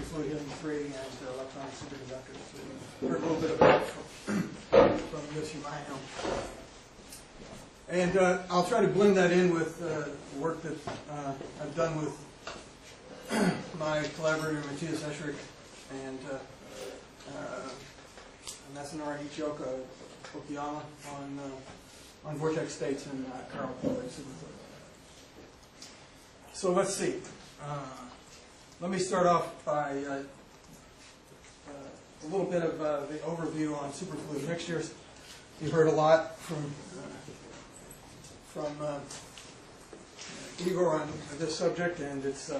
superfluid helium-3 and electronic superconductors. So you heard a little bit about from this, you might know. And I'll try to blend that in with work that I've done with my collaborator Matthias Eschrich and Masanori Ichioka Okiyama on vortex states and chiral superfluid. So let's see. Let me start off by a little bit of the overview on superfluid mixtures. You heard a lot from Igor on this subject, and it's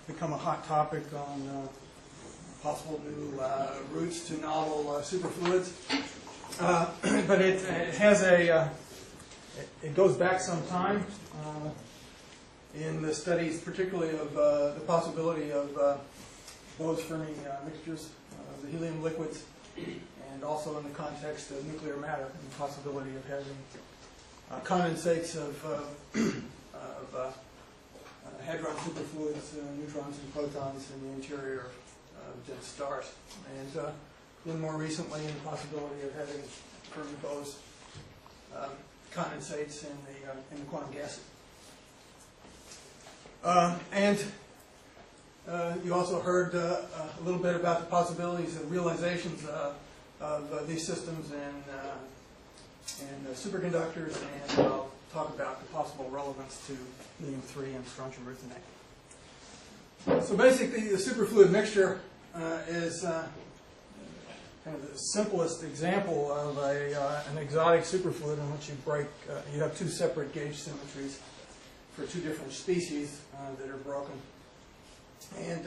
become a hot topic on possible new routes to novel superfluids. But it has it goes back some time in the studies, particularly of the possibility of Bose-Fermi mixtures, the helium liquids, and also in the context of nuclear matter, and the possibility of having condensates of hadron superfluids, neutrons and protons in the interior of dense stars. And then more recently, the possibility of having Fermi-Bose condensates in the quantum gases. And you also heard a little bit about the possibilities of realizations of these systems and superconductors, and I'll talk about the possible relevance to helium-3 and strontium-ruthenate. So basically, the superfluid mixture is kind of the simplest example of an exotic superfluid in which you have two separate gauge symmetries for two different species that are broken. And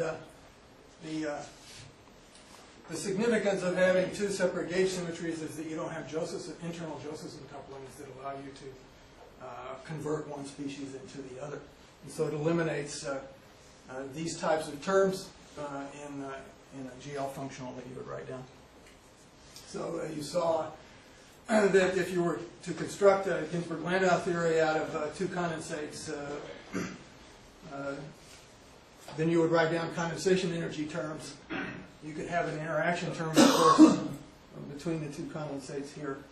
the significance of having two separate gauge symmetries is that you don't have internal Josephson couplings that allow you to convert one species into the other. And so it eliminates these types of terms in a GL functional that you would write down. So you saw that if you were to construct a Ginsburg-Landau theory out of two condensates, then you would write down condensation energy terms. You could have an interaction term, of course, between the two condensates here.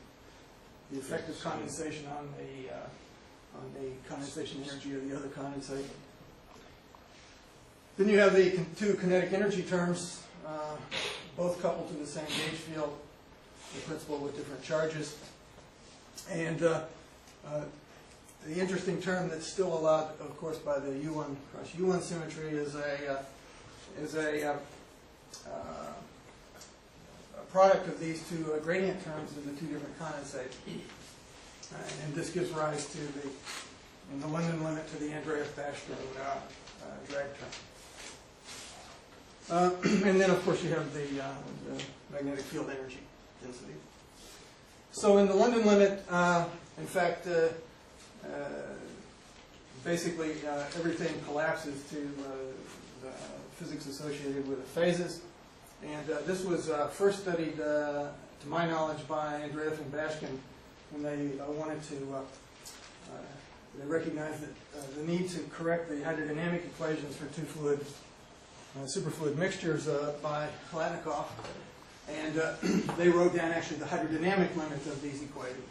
The effective condensation on the condensation energy of the other condensate. Then you have the two kinetic energy terms, both coupled to the same gauge field, the principal with different charges. And the interesting term that's still allowed, of course, by the U1 cross U1 symmetry is a product of these two gradient terms of the two different condensates. And this gives rise to in the London limit to the Andreev-Bashkin drag term. And then, of course, you have the magnetic field energy density. So in the London limit, in fact, basically everything collapses to the physics associated with the phases. And this was first studied, to my knowledge, by Andreev and Bashkin when they wanted to, they recognized that the need to correct the hydrodynamic equations for two superfluid mixtures by Khalatnikov. And they wrote down actually the hydrodynamic limit of these equations.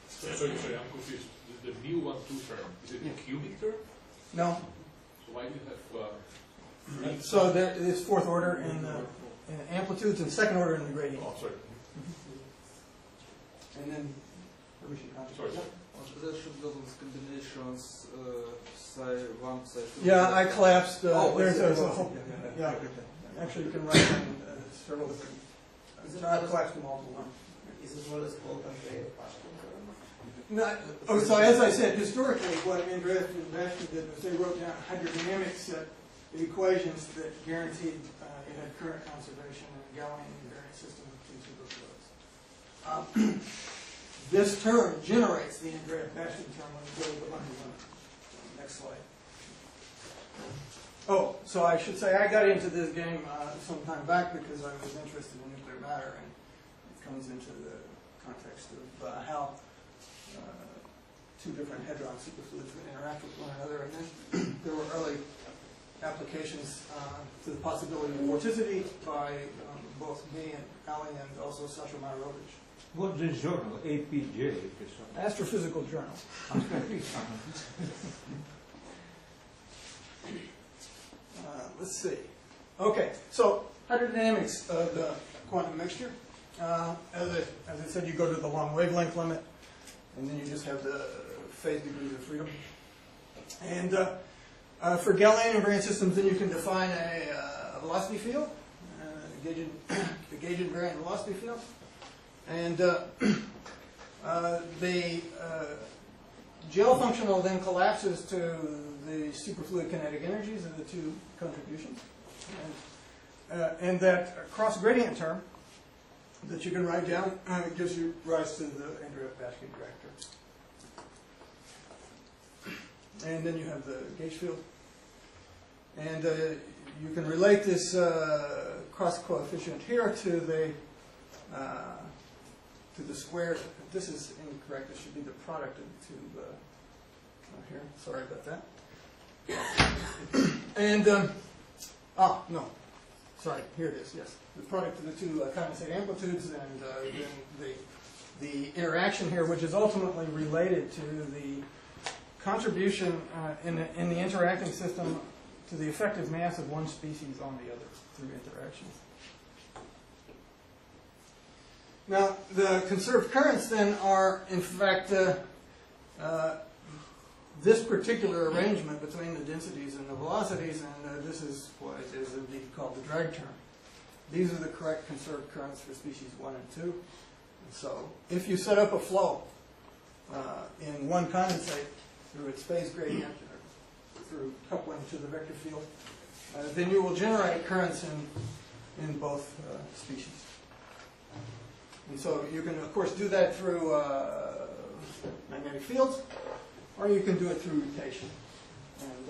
Sorry, I'm confused. The mu12 term, is it a cubic term? No. So why do you have so there is fourth order in amplitudes and second order in the gradient. Oh, sorry. And then, sorry. Combinations psi1, psi2. Yeah, I collapsed. There's a whole. Yeah. Actually, you can write down several different. I collapsed them all to one. Is it what is called Andreev-Bashkin? No, so as I said, historically, what Andreev and Bashkin did was they wrote down hydrodynamics equations that guaranteed you had current conservation in a Gaussian invariant system of two superfluids. This term generates the Andreev-Bashkin term when you go to the London limit. Next slide. Oh, so I should say I got into this game some time back because I was interested in nuclear matter, and it comes into the context of how two different hadron superfluids would interact with one another. And then there were early applications to the possibility of vorticity by both me and Ali and also Sasha Myrovich. What's the journal? APJ? Astrophysical Journal. Let's see. Okay, so hydrodynamics of the quantum mixture. As I said, you go to the long wavelength limit, and then you just have the phase degrees of freedom. And for Galilean invariant systems, then you can define a velocity field, the gauge invariant velocity field. And the GL functional then collapses to the superfluid kinetic energies of the two contributions. And that cross gradient term that you can write down gives you rise to the Andreev-Bashkin drag term. And then you have the gauge field. And you can relate this cross coefficient here to the square. This is incorrect. It should be the product of the two here. Sorry about that. And, no. Sorry, here it is, yes. The product of the two condensate amplitudes and then the interaction here, which is ultimately related to the contribution in the interacting system to the effective mass of one species on the other through interactions. Now, the conserved currents then are, in fact, this particular arrangement between the densities and the velocities, and this is what is indeed called the drag term. These are the correct conserved currents for species 1 and 2. And so, if you set up a flow in one condensate through its phase gradient or through coupling to the vector field, then you will generate currents in both species. And so you can, of course, do that through magnetic fields, or you can do it through rotation. And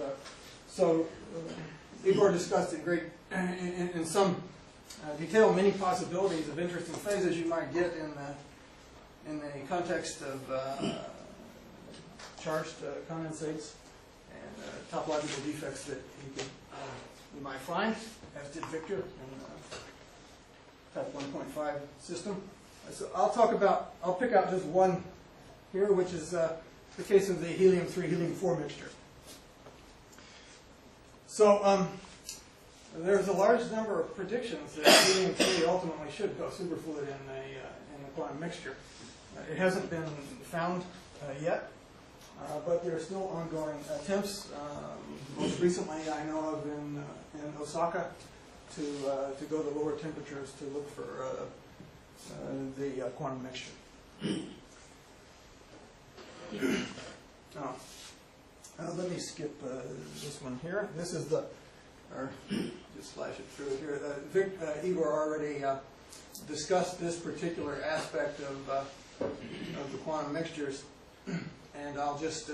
so Igor discussed in some detail many possibilities of interesting phases you might get in the context of charged condensates and topological defects that you might find, as did Victor in type 1.5 system. So I'll pick out just one here, which is the case of the helium-3, helium-4 mixture. So there's a large number of predictions that helium-3 ultimately should go superfluid in the quantum mixture. It hasn't been found yet, but there are still ongoing attempts. Most recently, I know of in Osaka, to go to lower temperatures to look for the quantum mixture. Let me skip this one here. This is just flash it through here. Igor already discussed this particular aspect of the quantum mixtures, and I'll just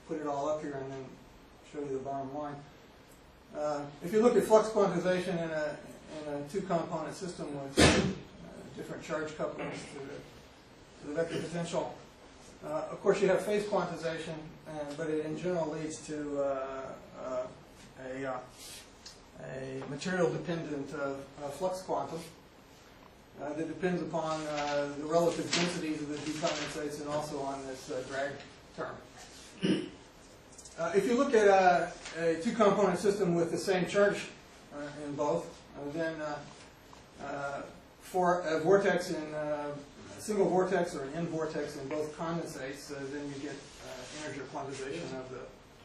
put it all up here and then show you the bottom line. If you look at flux quantization in a two-component system with different charge couplings to the vector potential, of course you have phase quantization, but it in general leads to a material-dependent flux quantum that depends upon the relative densities of the two condensates and also on this drag term. If you look at a two-component system with the same charge in both, then for a vortex in a single vortex or an N-vortex in both condensates, then you get integer quantization of the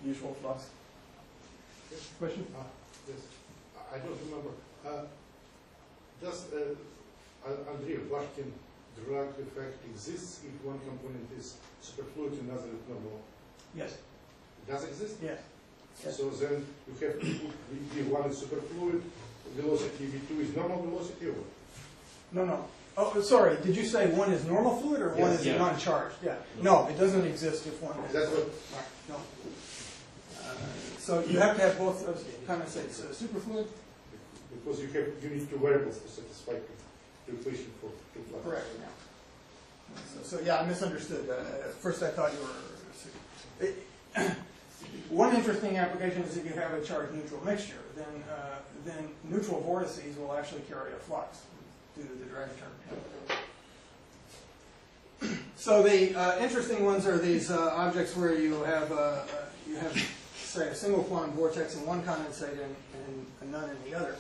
usual flux. Question? Yes, I don't remember. Does Andreev-Bashkin drag effect exists if one component is superfluid and another is normal? Yes. It does exist? Yes. Yes. So then you have V1 is superfluid, velocity V2 is normal velocity, or? No. Oh, sorry. Did you say one is normal fluid or one is non-charged? Yeah. No, it doesn't exist if one is. That's what. Right. No. So you have to have both those condensates superfluid. Because you need two variables to satisfy the equation for two fluxes. Correct. Yeah. So yeah, I misunderstood. At first, I thought you were. One interesting application is if you have a charge-neutral mixture, then neutral vortices will actually carry a flux due to the drag term. So the interesting ones are these objects where you have say a single quantum vortex in one condensate and none in the other,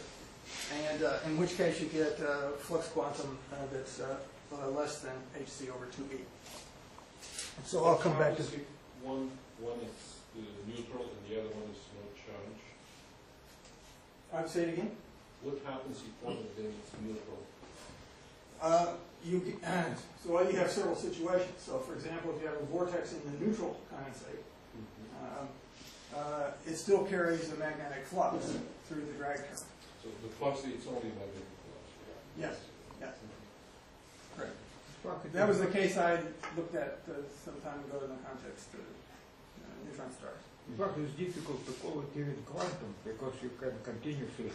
and in which case you get flux quantum that's less than hc over 2e. So I'll come back to one is neutral and the other one is no charge. I'd say it again. What happens if one of them is neutral? So you have several situations. So for example, if you have a vortex in the neutral condensate, it still carries a magnetic flux through the drag term. So the flux, it's only magnetic flux. Yes, yes. Correct. That was the case I looked at some time ago in the context of neutron stars. In fact, it's difficult to call it even quantum because you can continuously.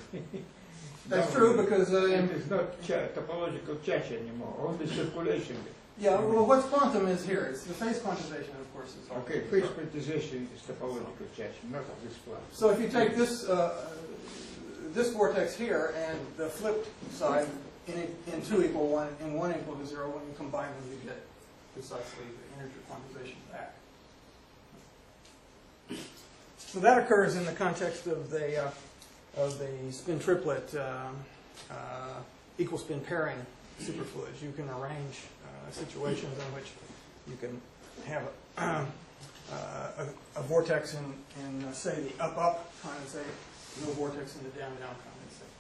That's true because it is not topological charge anymore, only circulation. yeah. Well, what's quantum is here. It's the phase quantization, of course. Is all. Okay, phase quantization is topological charge, not of this class. So if you take this this vortex here and the flipped side in 2 equal 1 and 1 equal to 0, when you combine them, you get precisely the energy quantization back. So that occurs in the context of the spin triplet equal spin pairing superfluids. You can arrange situations in which you can have a vortex in say, the up-up condensate, no vortex in the down-down condensate.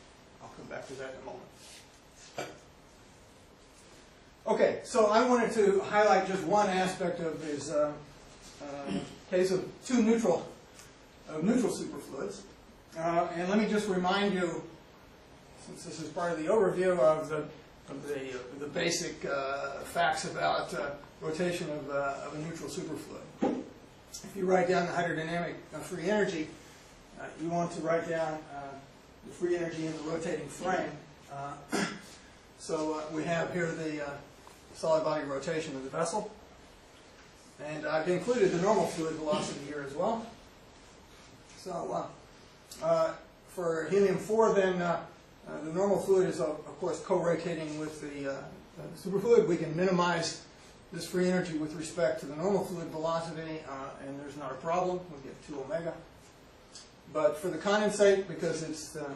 I'll come back to that in a moment. Okay, so I wanted to highlight just one aspect of this case of two neutral superfluids. And let me just remind you, since this is part of the overview of the basic facts about rotation of a neutral superfluid. If you write down the hydrodynamic free energy, you want to write down the free energy in the rotating frame. So we have here the solid body rotation of the vessel. And I've included the normal fluid velocity here as well. So for helium-4, then the normal fluid is, of course, co-rotating with the superfluid. We can minimize this free energy with respect to the normal fluid velocity, and there's not a problem. We get 2 omega. But for the condensate, because it's the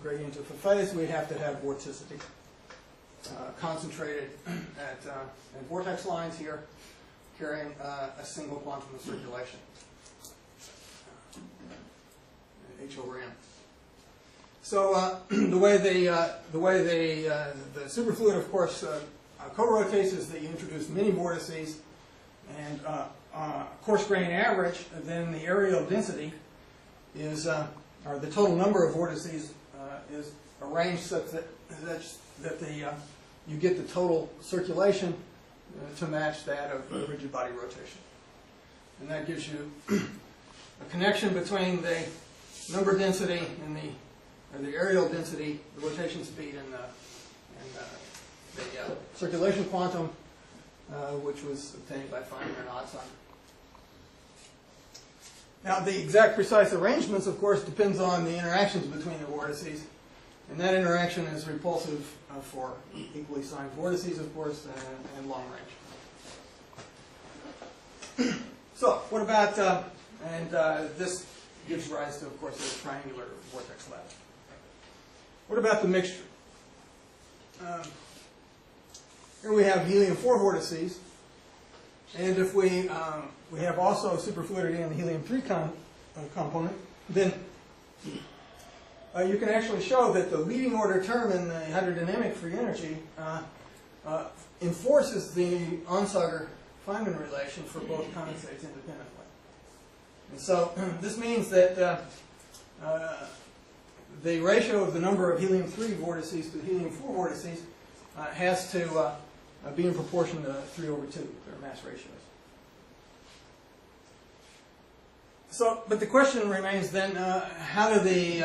gradient of the phase, we have to have vorticity concentrated at vortex lines here, carrying a single quantum of circulation, h over m. So the way the superfluid, of course, co-rotates is that you introduce many vortices, and coarse grain average, then the areal density is, or the total number of vortices is arranged such that you get the total circulation to match that of rigid body rotation. And that gives you a connection between the number density and the areal density, the rotation speed, and the circulation quantum, which was obtained by finding an odd sign. Now, the exact precise arrangements, of course, depends on the interactions between the vortices. And that interaction is repulsive for equally signed vortices, of course, and long range. So, what about, this gives rise to, of course, a triangular vortex lattice. What about the mixture? Here we have helium-4 vortices, and if we have also superfluidity in the helium-3 component, then you can actually show that the leading order term in the hydrodynamic free energy enforces the Onsager-Feynman relation for both condensates independently. And so this means that the ratio of the number of helium-3 vortices to helium-4 vortices has to be in proportion to 3 over 2, their mass ratios. So, but the question remains then, how does the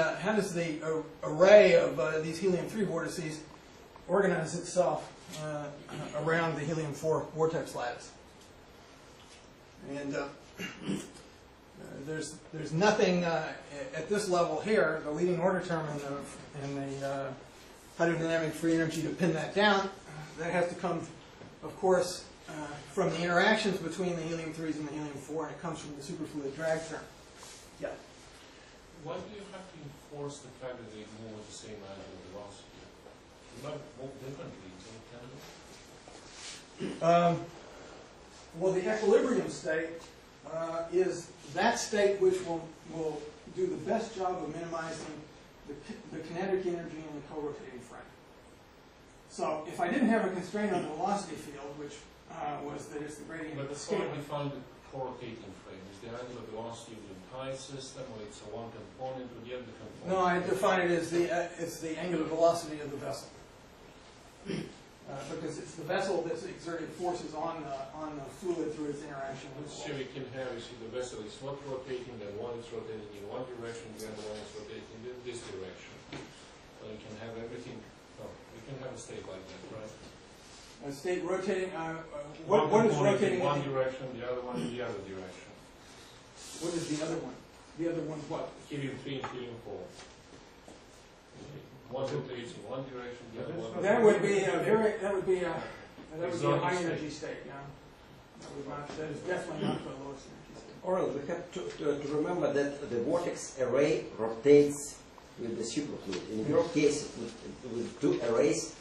array of these helium-3 vortices organize itself around the helium-4 vortex lattice? And there's nothing at this level here, the leading order term in the hydrodynamic free energy to pin that down. That has to come, of course, from the interactions between the helium-3s and the helium-4, and it comes from the superfluid drag term. Yeah. Why do you have to enforce the fact that they move at the same angular velocity? You might move differently, can you? Well, the equilibrium state is that state which will do the best job of minimizing the kinetic energy in the co-rotating frame. So if I didn't have a constraint on the velocity field, which was that it's the gradient But of the that's how scale. we find the co-rotating frame. Is the angular velocity of the entire system, or it's a one component or the other component? No, I define it as it's the angular velocity of the vessel. Because it's the vessel that's exerting forces on the fluid through its interaction with the So we can have, you see, the vessel is not rotating, then one is rotating in one direction, the other one is rotating in this direction. So you can have everything, no, you can have a state like that, right? A state rotating, One what is component rotating? in one direction, the other one in the other direction. What is the other one? The other one's what? Helium-3 and helium-4. One rotates in one direction, the other one. That would be a high Exotic energy state, yeah. That is definitely not the lowest energy state. Oral, we have to remember that the vortex array rotates with the superfluid. In your case, with two arrays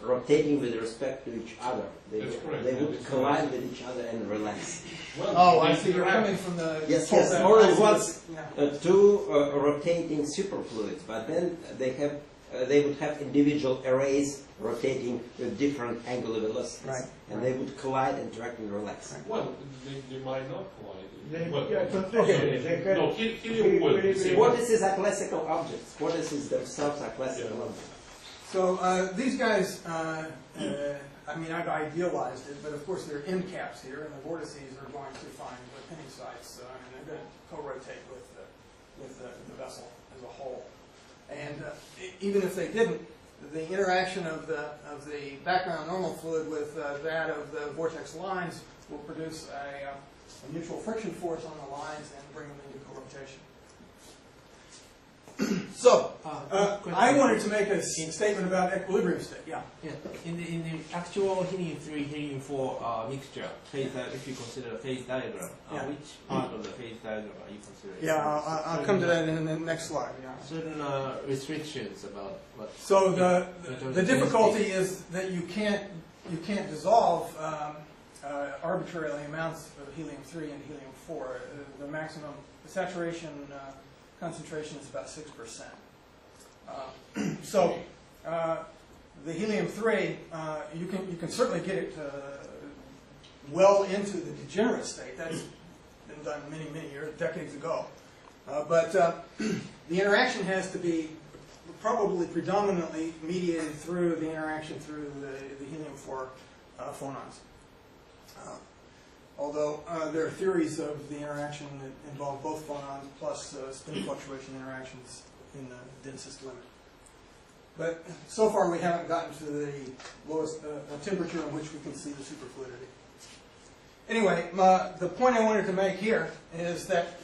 rotating with respect to each other, they That's correct. would collide with each other and relax. Well, Oh, I they see, you're interact. coming from the... Yes, I yes. see. Oral wants Yeah. two rotating superfluids, but then they would have individual arrays rotating with different angular velocities, Right, and they would collide, interact, and relax. Right. Well, they might not collide. They, Well, yeah, so okay. they can, no, helium would. Very, See, very- Vortices are classical objects. Vortices themselves are classical Yeah. objects. So these guys, I mean, I've idealized it, but of course there are end caps here, and the vortices are going to find the pinning sites, and they're going to co-rotate with the vessel as a whole. And even if they didn't, the interaction of the background normal fluid with that of the vortex lines will produce a mutual friction force on the lines and bring them into co-rotation. So, I wanted to make a statement about equilibrium state. Yeah. Yeah. In the actual helium-3, helium-4 mixture, if you consider a phase diagram, Yeah. which part of the phase diagram are you considering? Yeah, I'll come to that in the next slide. Yeah. Certain restrictions about what. So in terms the of difficulty density. is that you can't dissolve arbitrarily amounts of helium-3 and helium-4. The maximum saturation concentration is about 6%. So the helium-3, you can certainly get it well into the degenerate state. That's been done many years, decades ago. But the interaction has to be probably predominantly mediated through the interaction through the helium-4 phonons. Although there are theories of the interaction that involve both phonons plus spin fluctuation interactions in the densest limit. But so far we haven't gotten to the lowest temperature in which we can see the superfluidity. Anyway, the point I wanted to make here is that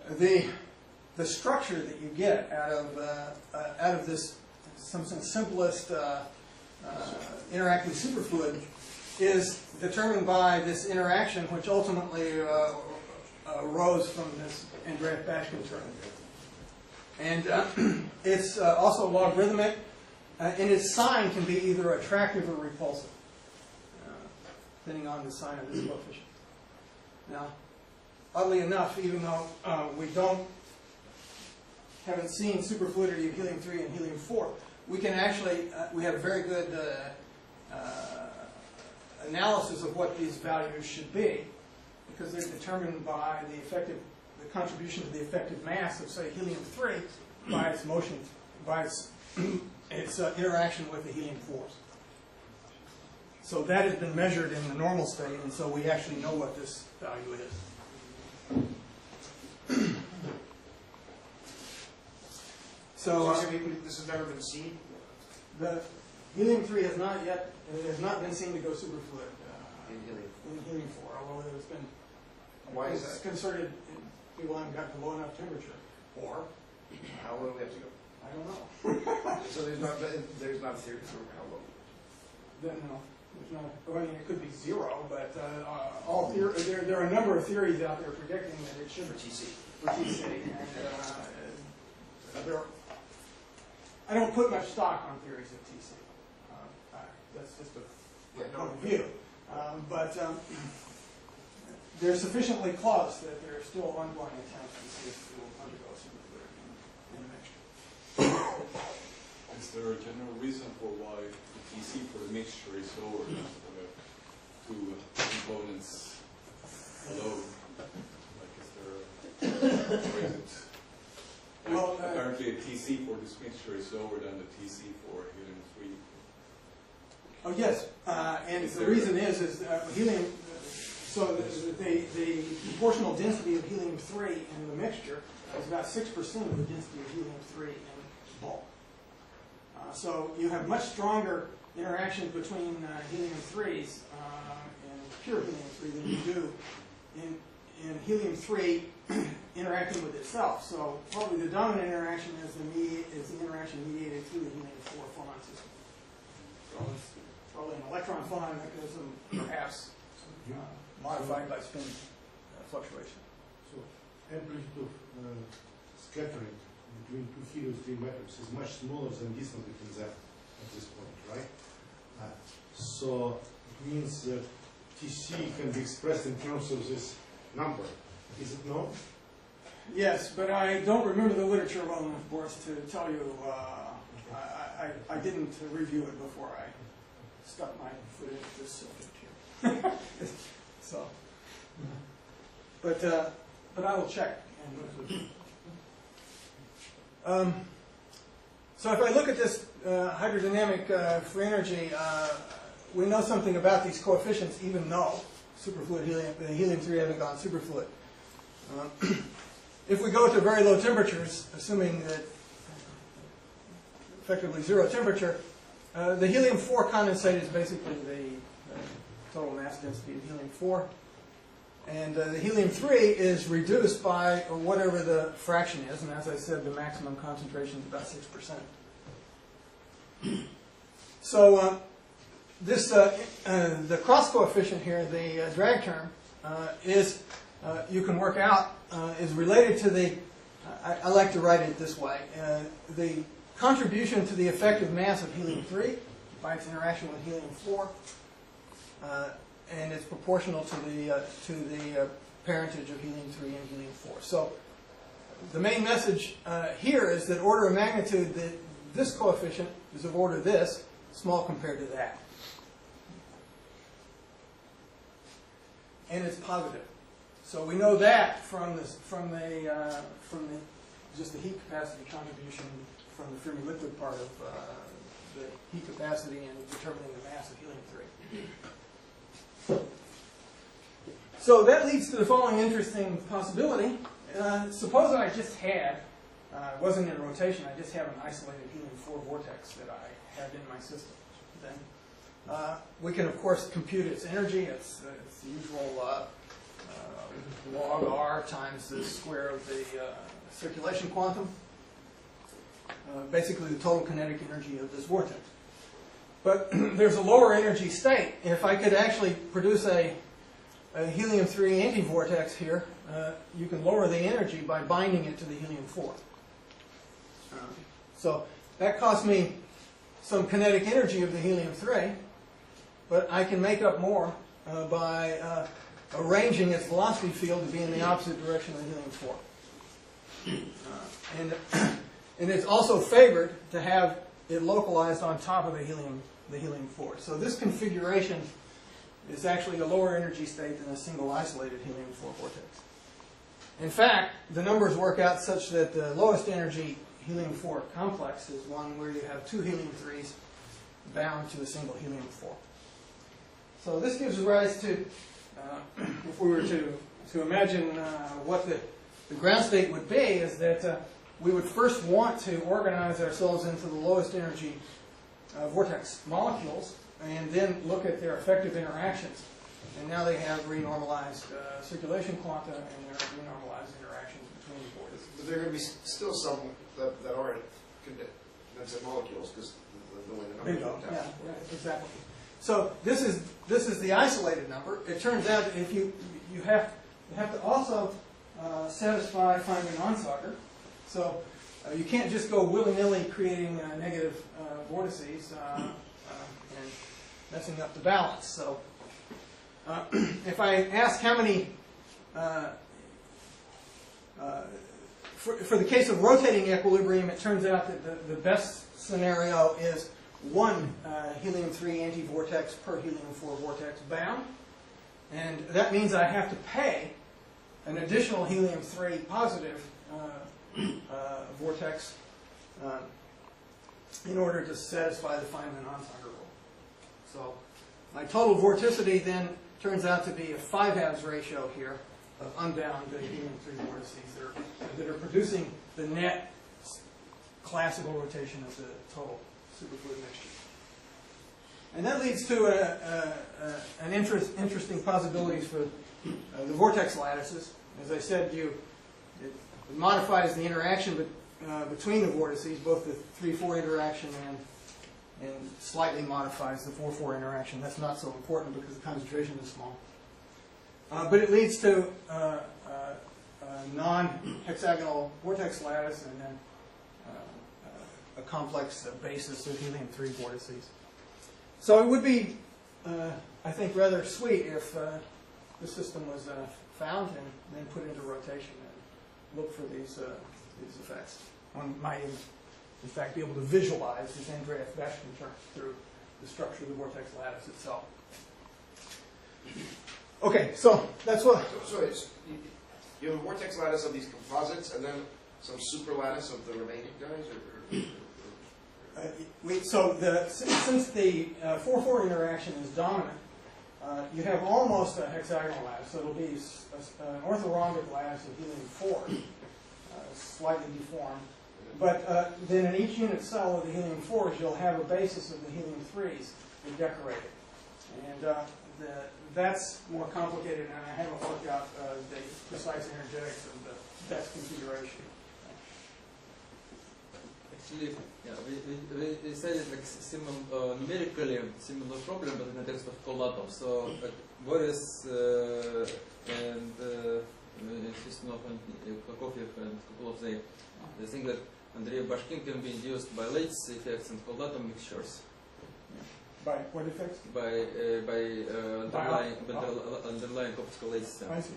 the structure that you get out of this, some simplest interacting superfluid, is determined by this interaction, which ultimately arose from this Andreev-Bashkin term. And it's also logarithmic, and its sign can be either attractive or repulsive, depending on the sign of this coefficient. Now, oddly enough, even though we haven't seen superfluidity of helium-3 and helium-4, we can actually, we have very good analysis of what these values should be, because they're determined by the contribution to the effective mass of, say, helium-3 by its motion, by its interaction with the helium-4s. So that has been measured in the normal state, and so we actually know what this value is. So this has never been seen? the helium-3 has not been seen to go superfluid in helium-4, although there's been Why is It's that? concerted, people haven't got to low enough temperature. Or, How low do we have to go? I don't know. So there's not a theory for how low. Then, no, there's not, well, I mean, it could be zero, but all there are a number of theories out there predicting that it should For TC. for TC. And I don't put much stock on theories of TC. That's just a Yeah, point no. of view. But they're sufficiently close that there are still ongoing attempts to see if it will undergo superfluid in the mixture. Is there a general reason for why the TC for the mixture is lower than for the two components alone? Like, is there, or is it, like, Well, apparently a TC for this mixture is lower than the TC for helium-3. Oh, yes, and the reason is helium, so the proportional density of helium-3 in the mixture is about 6% of the density of helium-3 in bulk. So you have much stronger interactions between helium-3s and pure helium-3 than you do in helium-3 interacting with itself. So probably the dominant interaction is the interaction mediated through the helium-4 phonon system. So it's probably an electron phonon mechanism, perhaps modified by spin fluctuation. So amplitude of scattering between two helium-3 atoms is much smaller than distance between them at this point, right? So it means that TC can be expressed in terms of this number. Is it not? Yes, but I don't remember the literature well enough, Boris, to tell you. I didn't review it before I stuck my foot into this subject here. So, but I will check. So if I look at this hydrodynamic free energy, we know something about these coefficients, even though superfluid helium-3 hasn't gone superfluid. If we go to very low temperatures, assuming that effectively zero temperature, the helium-4 condensate is basically the total mass density of helium-4. And the helium-3 is reduced by whatever the fraction is, and as I said, the maximum concentration is about 6%. So this the cross coefficient here, the drag term, is you can work out is related to the. I like to write it this way: the contribution to the effective mass of helium-3 by its interaction with helium-4. And it's proportional to the parentage of helium-3 and helium-4. So the main message here is that order of magnitude, that this coefficient is of order this, small compared to that. And it's positive. So we know that from just the heat capacity contribution from the Fermi liquid part of the heat capacity and determining the mass of helium-3. So that leads to the following interesting possibility. Suppose that I just had, it wasn't in rotation, I just have an isolated helium-4 vortex that I have in my system. Then we can, of course, compute its energy. It's the usual log R times the square of the circulation quantum. Basically the total kinetic energy of this vortex. But there's a lower energy state. If I could actually produce a helium-3 anti-vortex here, you can lower the energy by binding it to the helium-4. So that costs me some kinetic energy of the helium-3, but I can make up more by arranging its velocity field to be in the opposite direction of the helium-4. And it's also favored to have it localized on top of the helium-4. So this configuration is actually a lower energy state than a single isolated helium-4 vortex. In fact, the numbers work out such that the lowest energy helium-4 complex is one where you have two helium-3s bound to a single helium-4. So this gives rise to, if we were to imagine what the ground state would be, is that we would first want to organize ourselves into the lowest energy vortex molecules and then look at their effective interactions And now they have renormalized circulation quanta, and there are renormalized interactions between the vortices. But there are going to be still some that aren't condensate molecules because the way the numbers Bingo. work out. Yeah, exactly. So this is the isolated number. It turns out that if you have to also satisfy Feynman-Onsager. So you can't just go willy-nilly creating negative vortices and messing up the balance. So if I ask how many, for the case of rotating equilibrium, it turns out that the best scenario is one helium-3 anti-vortex per helium-4 vortex bound. And that means I have to pay an additional helium-3 positive vortex in order to satisfy the Feynman-Onsager rule. So my total vorticity then turns out to be a 5/2 ratio here of unbound helium-3 vortices that are producing the net classical rotation of the total superfluid mixture. And that leads to an interesting possibilities for the vortex lattices. As I said, it modifies the interaction between the vortices, both the 3-4 interaction and slightly modifies the 4-4 interaction. That's not so important because the concentration is small. But it leads to a non-hexagonal vortex lattice and then a complex basis of helium-3 vortices. So it would be, I think, rather sweet if the system was found and then put into rotation and look for these effects. One might, in fact, be able to visualize this Andreev-Beshkin term through the structure of the vortex lattice itself. Okay, so that's what. So you have a vortex lattice of these composites, and then some super lattice of the remaining guys, since the 4-4 interaction is dominant, you have almost a hexagonal lattice. So it'll be an orthorhombic lattice of helium-4, slightly deformed. But then in each unit cell of the helium-4s, you'll have a basis of the helium-3s decorated. And that's more complicated, and I haven't worked out the precise energetics of the best configuration. Actually, yeah, we said it like numerically similar problem, but in the text of Kolatov. So Boris and Sistunov and Prokofiev and Kukulov, they think that Andreev-Bashkin can be induced by lattice effects and Kolatov mixtures. By what effects? By underlying optical lattice. I see.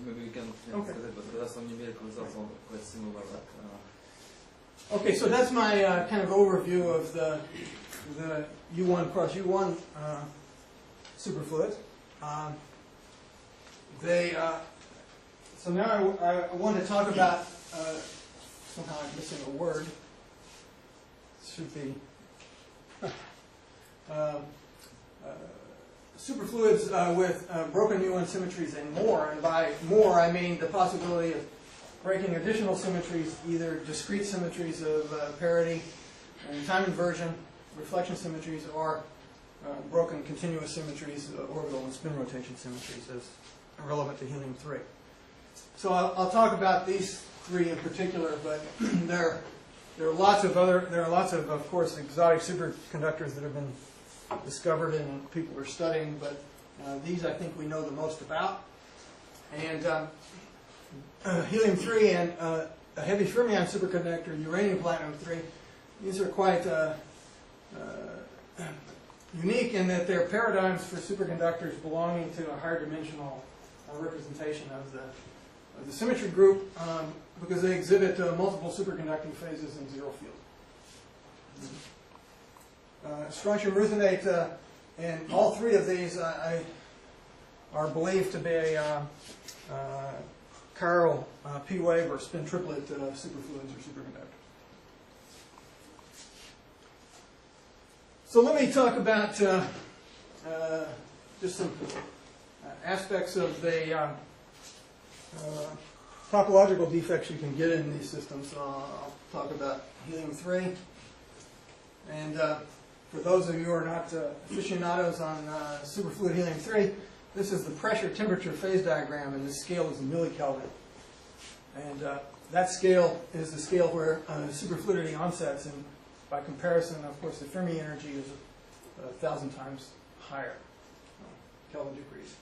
Maybe we can Okay. but there are some numerical results on quite similar. Okay, so that's my kind of overview of the U1 cross U1 superfluids. So now I want to talk about, somehow I'm missing a word. It should be superfluids with broken U1 symmetries and more. And by more, I mean the possibility of breaking additional symmetries, either discrete symmetries of parity and time inversion, reflection symmetries, or broken continuous symmetries, orbital and spin rotation symmetries, as relevant to helium-3. So I'll talk about these three in particular, but there are lots of course, exotic superconductors that have been discovered and people are studying, but these I think we know the most about. And helium-3 and a heavy fermion superconductor, uranium-platinum-3, these are quite unique in that they're paradigms for superconductors belonging to a higher dimensional representation of the symmetry group because they exhibit multiple superconducting phases in zero field. Strontium ruthenate, and all three of these are believed to be chiral P-wave or spin triplet superfluids or superconductors. So let me talk about just some aspects of the topological defects you can get in these systems. I'll talk about helium-3. And for for those of you who are not aficionados on superfluid helium-3, this is the pressure-temperature phase diagram, and this scale is in millikelvin. And that scale is the scale where superfluidity onsets, and by comparison, of course, the Fermi energy is 1,000 times higher, Kelvin degrees.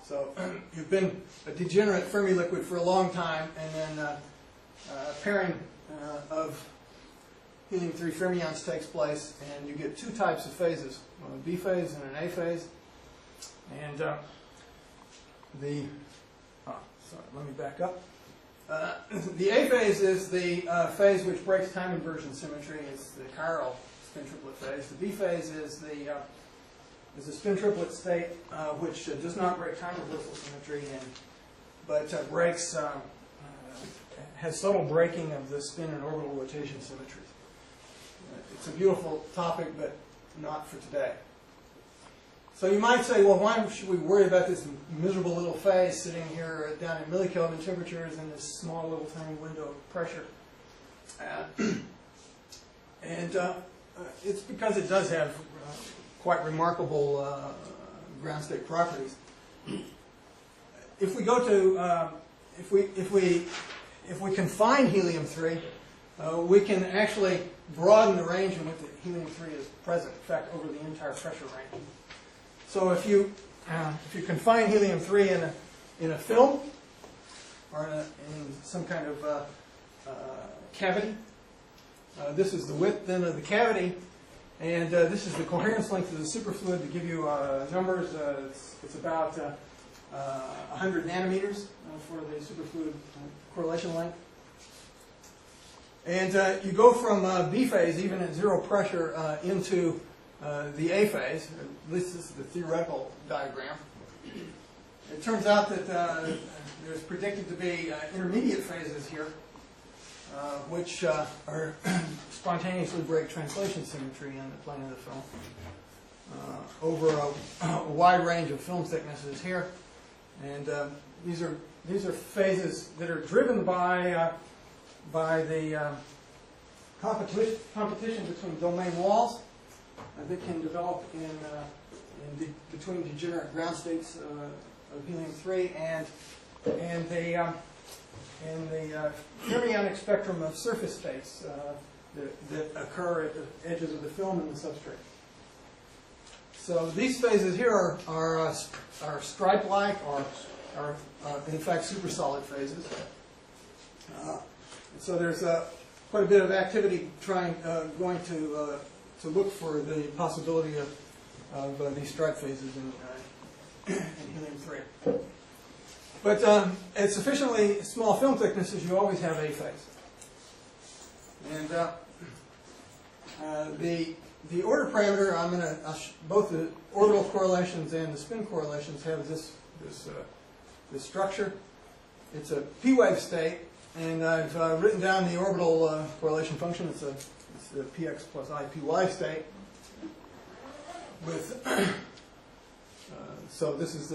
So you've been a degenerate Fermi liquid for a long time, and then pairing of helium-3 fermions takes place, and you get two types of phases, a B phase and an A phase. And sorry, let me back up. The A phase is the phase which breaks time inversion symmetry. It's the chiral spin triplet phase. The B phase is the spin triplet state which does not break time reversal symmetry, but breaks has subtle breaking of the spin and orbital rotation symmetries. It's a beautiful topic, but not for today. So you might say, well, why should we worry about this miserable little phase sitting here down at millikelvin temperatures in this small little tiny window of pressure? It's because it does have quite remarkable ground state properties. If we go to, if we confine helium-3, we can actually broaden the range in which the helium-3 is present, in fact, over the entire pressure range. So if you confine helium-3 in a film or in some kind of cavity, this is the width then of the cavity, and this is the coherence length of the superfluid. To give you numbers, it's about 100 nanometers for the superfluid correlation length. And you go from B phase, even at zero pressure, into the A phase. At least this is the theoretical diagram. It turns out that there's predicted to be intermediate phases here, which are spontaneously break translation symmetry in the plane of the film over a wide range of film thicknesses here. And these are phases that are driven by the competition between domain walls that can develop between degenerate ground states of helium-3 and the fermionic spectrum of surface states that occur at the edges of the film and the substrate. So these phases here are stripe-like, or are in fact supersolid phases. So there's quite a bit of activity going to look for the possibility of these stripe phases in helium-3. But at sufficiently small film thicknesses, you always have A phase. And the order parameter, both the orbital correlations and the spin correlations have this structure. It's a p-wave state, and I've written down the orbital correlation function. It's the px plus ipy state. With so this is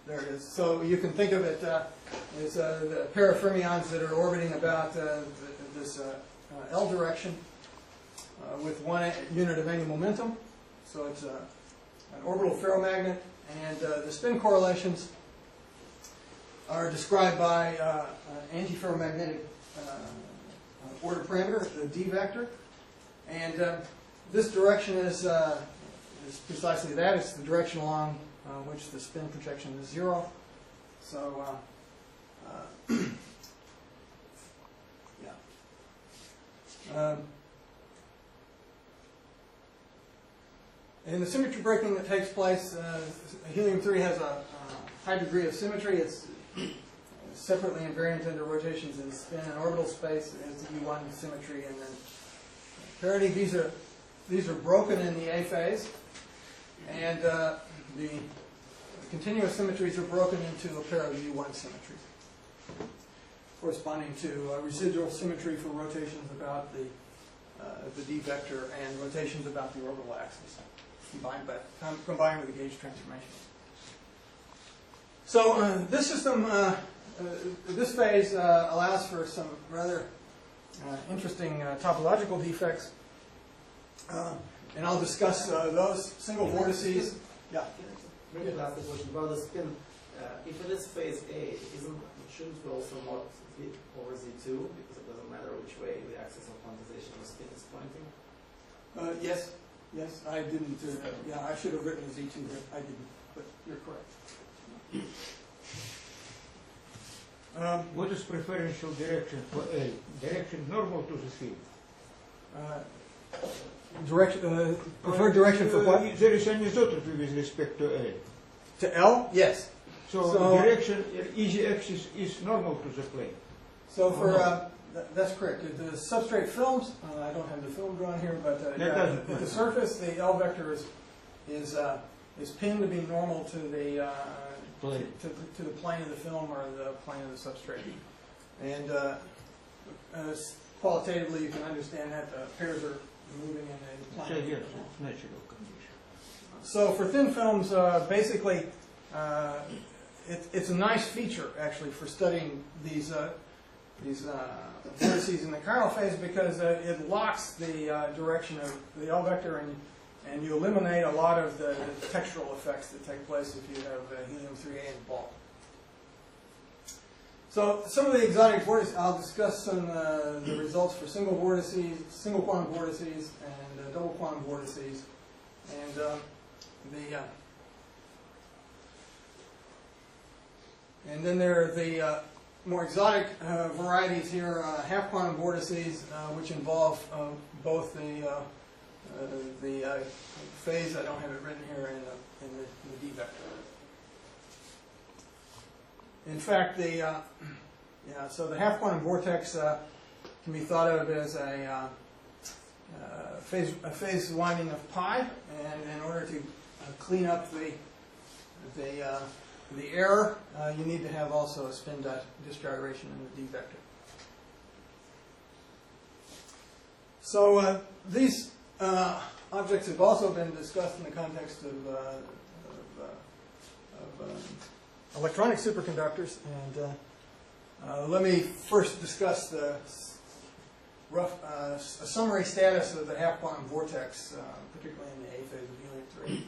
there it is. So you can think of it as a pair of fermions that are orbiting about this L direction with 1 unit of angular momentum. So it's an orbital ferromagnet, and the spin correlations are described by antiferromagnetic order parameter, the D vector. And this direction is precisely that. It's the direction along which the spin projection is 0. So, yeah. In the symmetry breaking that takes place, helium-3 has a high degree of symmetry. It's separately invariant under rotations in spin and orbital space. It has the U1 symmetry and then parity. These are broken in the A phase, and the continuous symmetries are broken into a pair of U1 symmetries, corresponding to residual symmetry for rotations about the D vector and rotations about the orbital axis, combined with the gauge transformation. So this system, this phase allows for some rather interesting topological defects. And I'll discuss those single vortices. Yeah. Maybe last question about the spin. If it is phase A, shouldn't we also mod V over Z2 because it doesn't matter which way the axis of quantization of the spin is pointing? Yes, I didn't. Yeah, I should have written Z2 there. I didn't, but you're correct. What is preferential direction for A? Direction normal to the field. Preferred direction for what? There is anisotropy with respect to A. To L? Yes. So direction, easy axis is normal to the plane. So for that's correct. The substrate films. I don't have the film drawn here, but at the surface, the L vector is pinned to be normal to the plane. to the plane of the film or the plane of the substrate. And qualitatively, you can understand that the pairs are moving in a plane. Yes, it's natural condition. So for thin films, basically, it's a nice feature actually for studying these vortices in the chiral phase because it locks the direction of the L vector, and you eliminate a lot of the textural effects that take place if you have helium-3A in bulk. So some of the exotic vortices, I'll discuss some the results for single vortices, single quantum vortices, and double quantum vortices, and and then there are the more exotic varieties here, half quantum vortices, which involve both the phase, I don't have it written here, and the D vector. In fact, so the half quantum vortex can be thought of as a phase winding of pi, and in order to clean up the error, you need to have also a spin disgyration in the D vector. So these objects have also been discussed in the context of electronic superconductors, and let me first discuss the a summary status of the half quantum vortex, particularly in the A phase of helium-3.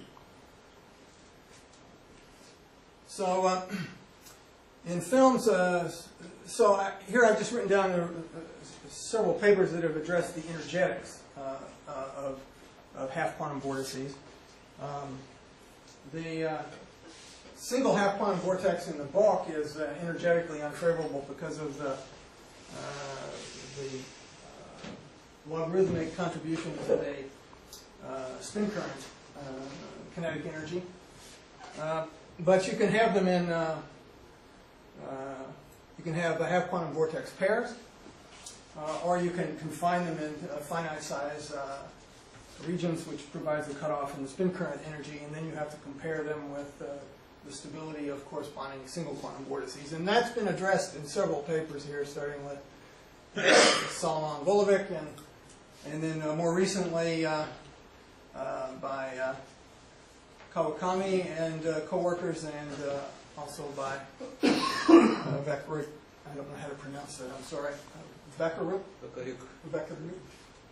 So in films, here I've just written down several papers that have addressed the energetics of half quantum vortices. The single half quantum vortex in the bulk is energetically unfavorable because of the logarithmic contribution to the spin current kinetic energy. But you can have them in, you can have the half quantum vortex pairs, or you can confine them in finite size regions, which provides the cutoff in the spin current energy, and then you have to compare them with the stability of corresponding single quantum vortices. And that's been addressed in several papers here, starting with Solomon-Volovic, and then more recently by Kawakami and co-workers, and also by Vaccaruk. I don't know how to pronounce that, I'm sorry. Vaccaruk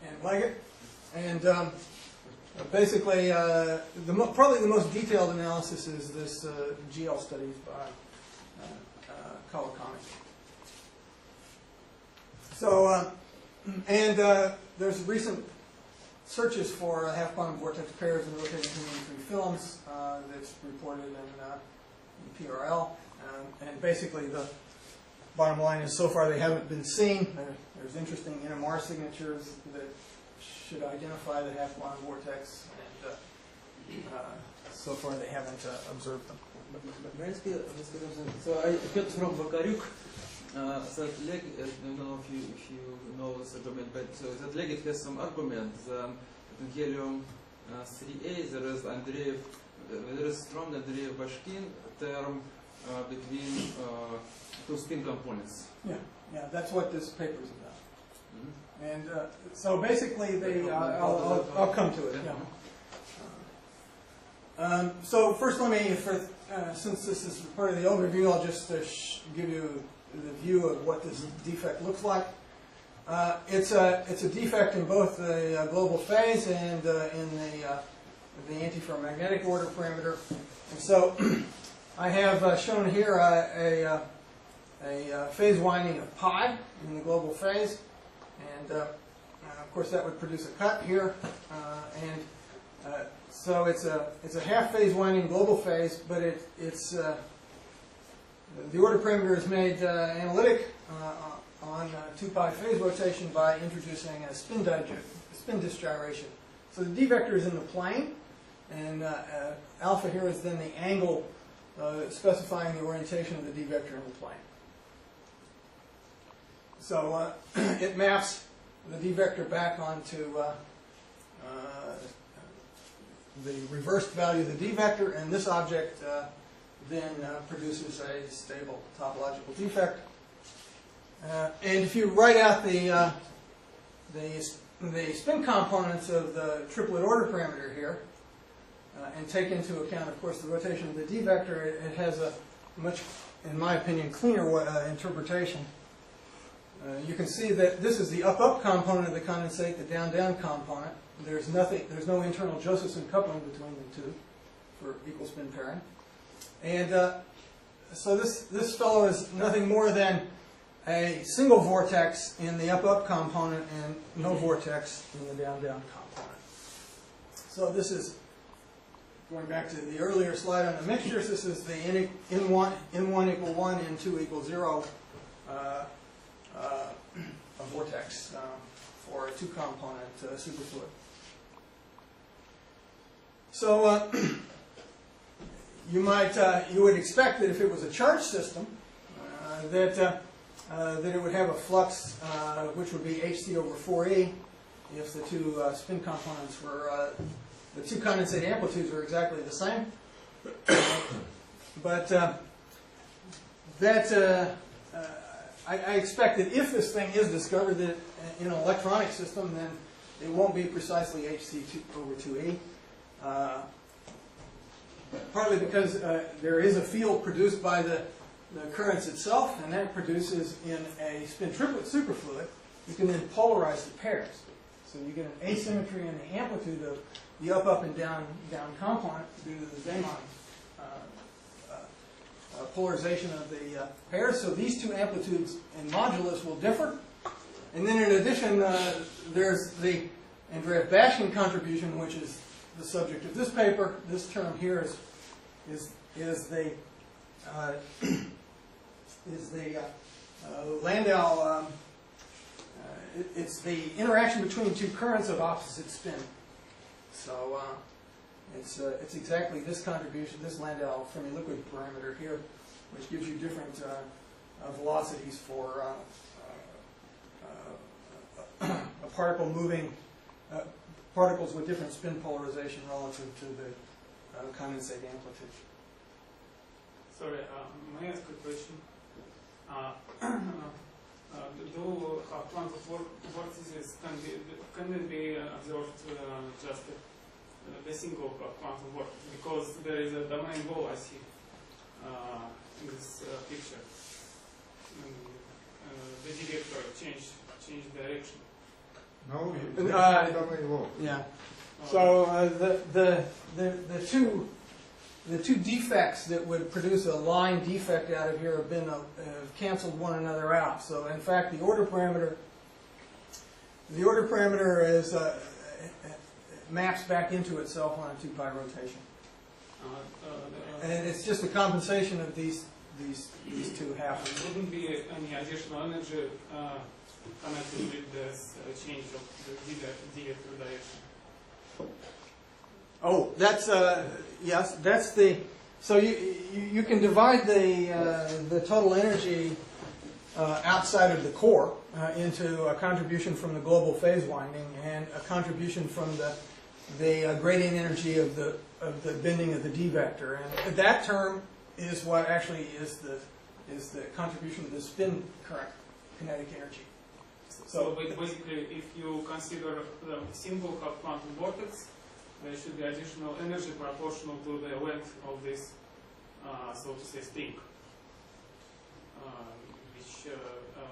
and Leggett. And basically, probably the most detailed analysis is this GL studies by Kawakami. So, there's recent searches for half quantum vortex pairs in rotating helium-3 films that's reported in PRL. And basically, the bottom line is so far they haven't been seen. There's interesting NMR signatures that should identify the half quantum vortex, and so far they haven't observed them. So I heard from Vaccaruk that I don't know if you know this argument, but that Leggett has some argument that in helium-3A there is strong Andreev-Bashkin term between two spin components. Yeah, that's what this paper is about. And so basically, I'll come to it. Yeah. So first, let me, since this is part of the overview, I'll just give you the view of what this defect looks like. It's a defect in both the global phase and in the antiferromagnetic order parameter. And so I have shown here a phase winding of pi in the global phase, and of course that would produce a cut here, so it's a half phase winding global phase, but it's the order parameter is made analytic on 2 pi phase rotation by introducing a spin disk gyration. So the d vector is in the plane, and alpha here is then the angle specifying the orientation of the d vector in the plane. So it maps the d vector back onto the reversed value of the d vector, and this object then produces a stable topological defect. And if you write out the spin components of the triplet order parameter here, and take into account, of course, the rotation of the d vector, it has a much, in my opinion, cleaner interpretation. You can see that this is the up-up component of the condensate, the down-down component. There's no internal Josephson coupling between the two for equal spin pairing. And so this fellow is nothing more than a single vortex in the up-up component and no vortex in the down-down component. So this is, going back to the earlier slide on the mixtures, this is the N1 equal 1, N2 equal 0 a vortex for a 2-component superfluid. So you would expect that if it was a charged system, that it would have a flux which would be hc over 4e if the two spin components were, the two condensate amplitudes were exactly the same. But I expect that if this thing is discovered that in an electronic system, then it won't be precisely hc over 2e. Partly because there is a field produced by the currents itself, and that produces in a spin triplet superfluid, you can then polarize the pairs. So you get an asymmetry in the amplitude of the up and down component due to the Zeeman polarization of the pairs. So these two amplitudes in modulus will differ. And then in addition, there's the Andreev-Bashkin contribution, which is the subject of this paper. This term here is the Landau. It's the interaction between two currents of opposite spin. So it's exactly this contribution, this Landau Fermi-liquid parameter here, which gives you different velocities for a particle moving, particles with different spin polarization relative to the condensate amplitude. Sorry, may I ask a question? Do quantum vortices can be observed just the single quantum vortex, because there is a domain ball I see in this picture. The d vector change direction. No, yeah. So the two defects that would produce a line defect out of here have been canceled one another out. So in fact, the order parameter is maps back into itself on a 2 pi rotation, and it's just a compensation of these two halves. Wouldn't be any additional energy connected with this change of the d vector direction? Oh, that's yes. That's the. So you can divide the total energy outside of the core into a contribution from the global phase winding and a contribution from the gradient energy of the bending of the d vector, and that term is what actually is the contribution of the spin current kinetic energy. So basically, if you consider the single quantum vortex, there should be additional energy proportional to the length of this, so to say, string, which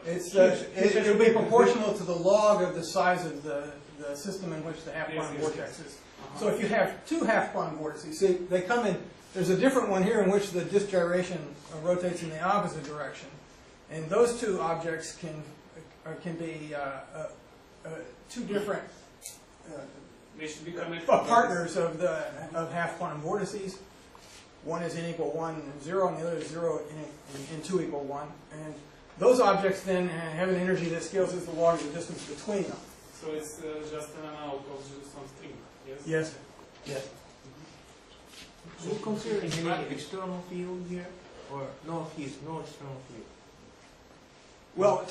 It'll be proportional to the log of the size of the system in which the half-quantum Yes, vortex is. So if you have two half-quantum vortices, see, they come in, there's a different one here in which the disk gyration rotates in the opposite direction. And those two objects can be two different They should be connected. partners of half-quantum vortices. One is n equal 1 and 0, and the other is 0 and 2 equal 1. And those objects then have an energy that scales as the log of the distance between them. So it's just an analog of some string, yes? Yes. Yes. Are you considering any external field here? Or no external field? Well,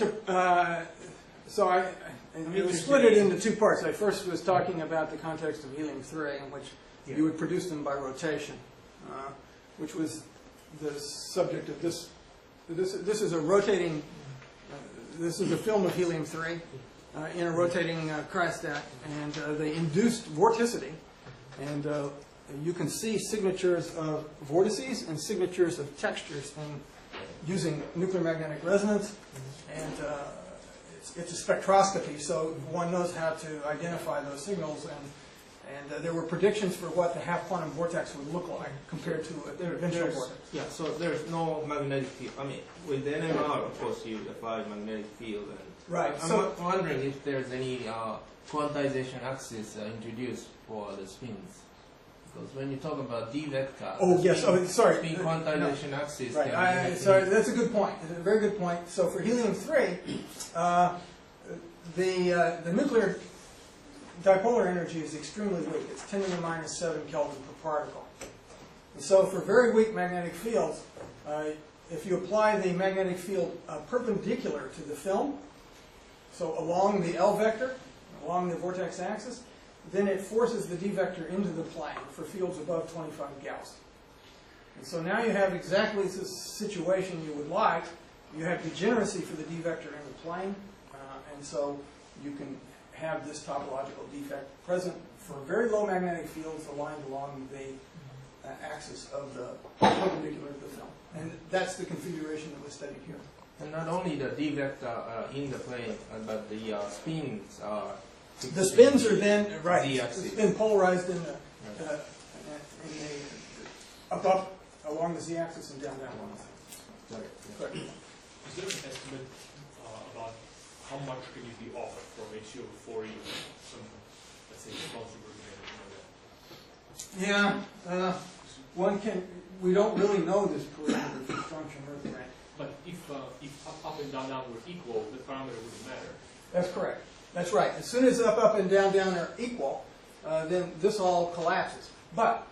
we split it into two parts. I first was talking about the context of helium-3, in which you would produce them by rotation, which was the subject of this. This is a rotating. This is a film of helium-3 in a rotating cryostat, and they induced vorticity, and you can see signatures of vortices and signatures of textures using nuclear magnetic resonance, and it's a spectroscopy, so one knows how to identify those signals, and there were predictions for what the half-quantum vortex would look like compared to a conventional vortex. Yeah, so there's no magnetic field. I mean, with the NMR, of course, you apply magnetic field. And right. I'm wondering if there's any quantization axis introduced for the spins. Because when you talk about D vector, spin quantization axis. Right. Sorry, that's a good point. It's a very good point. So for helium-3, the nuclear dipolar energy is extremely weak. It's 10 to the minus 7 Kelvin per particle. And so for very weak magnetic fields, if you apply the magnetic field perpendicular to the film, so along the L vector, along the vortex axis, then it forces the D vector into the plane for fields above 25 Gauss. And so now you have exactly the situation you would like. You have degeneracy for the D vector in the plane, and so you can have this topological defect present for very low magnetic fields aligned along the axis of the perpendicular to the film. And that's the configuration that was studied here. And not only the D vector in the plane, but the spins are... The spins are then, right, Z-axis. spin polarized in the up, along the z-axis and down one. Is there an estimate about how much can you be off from HCO before you, let's say, responsible Yeah, we don't really know this parameter for structure and earth. But if up and down were equal, the parameter wouldn't matter. That's correct. That's right. As soon as up and down are equal, then this all collapses. But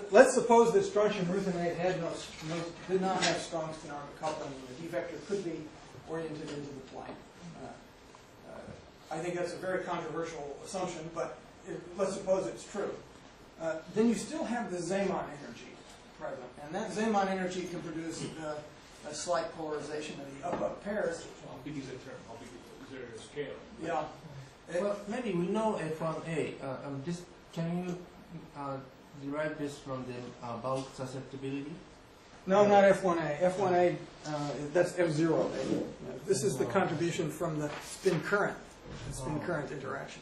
let's suppose that strontium ruthenate did not have strong spin-orbit coupling, and the D vector could be oriented into the plane. I think that's a very controversial assumption, but let's suppose it's true. Then you still have the Zeeman energy present, and that Zeeman energy can produce a slight polarization of the up-up pairs. How big is that term? How big is there a scale? Yeah. Well, maybe we know F1A. Can you derive this from the bulk susceptibility? No, not F1A. F1A, that's F0. This is the contribution from the spin current interaction.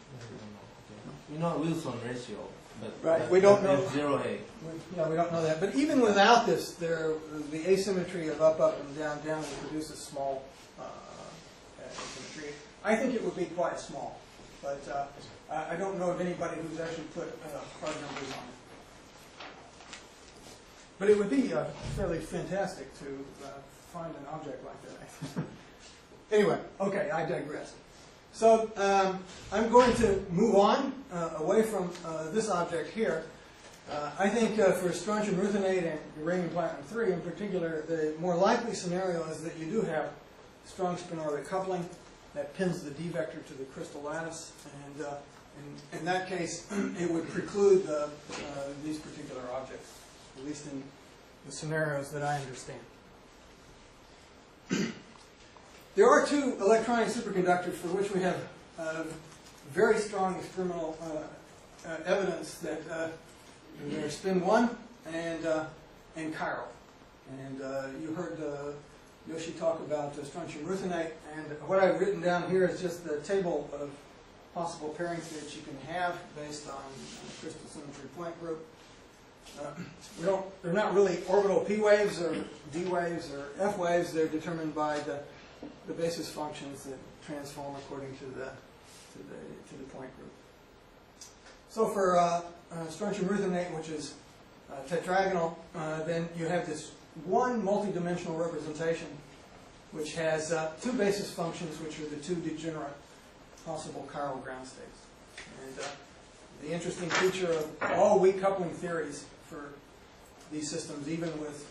We know Wilson ratio, but right. We don't know F0A. Yeah, we don't know that. But even without this, the asymmetry of up and down will produce a small asymmetry. I think it would be quite small, but I don't know of anybody who's actually put hard numbers on it. But it would be fairly fantastic to find an object like that. Anyway, okay, I digress. So I'm going to move on away from this object here. I think for strontium ruthenate and uranium platinum-3 in particular, the more likely scenario is that you do have strong spin-orbit coupling that pins the D vector to the crystal lattice, and in that case, it would preclude these particular objects, at least in the scenarios that I understand. There are two electronic superconductors for which we have very strong experimental evidence that they're spin 1 and chiral. And you heard Yoshi talk about strontium ruthenate, and what I've written down here is just the table of possible pairings that you can have based on crystal symmetry point group. They're not really orbital p waves or d waves or f waves. They're determined by the basis functions that transform according to the point group. So for strontium ruthenate, which is tetragonal, then you have this one multidimensional representation which has two basis functions, which are the two degenerate possible chiral ground states. And the interesting feature of all weak coupling theories for these systems, even with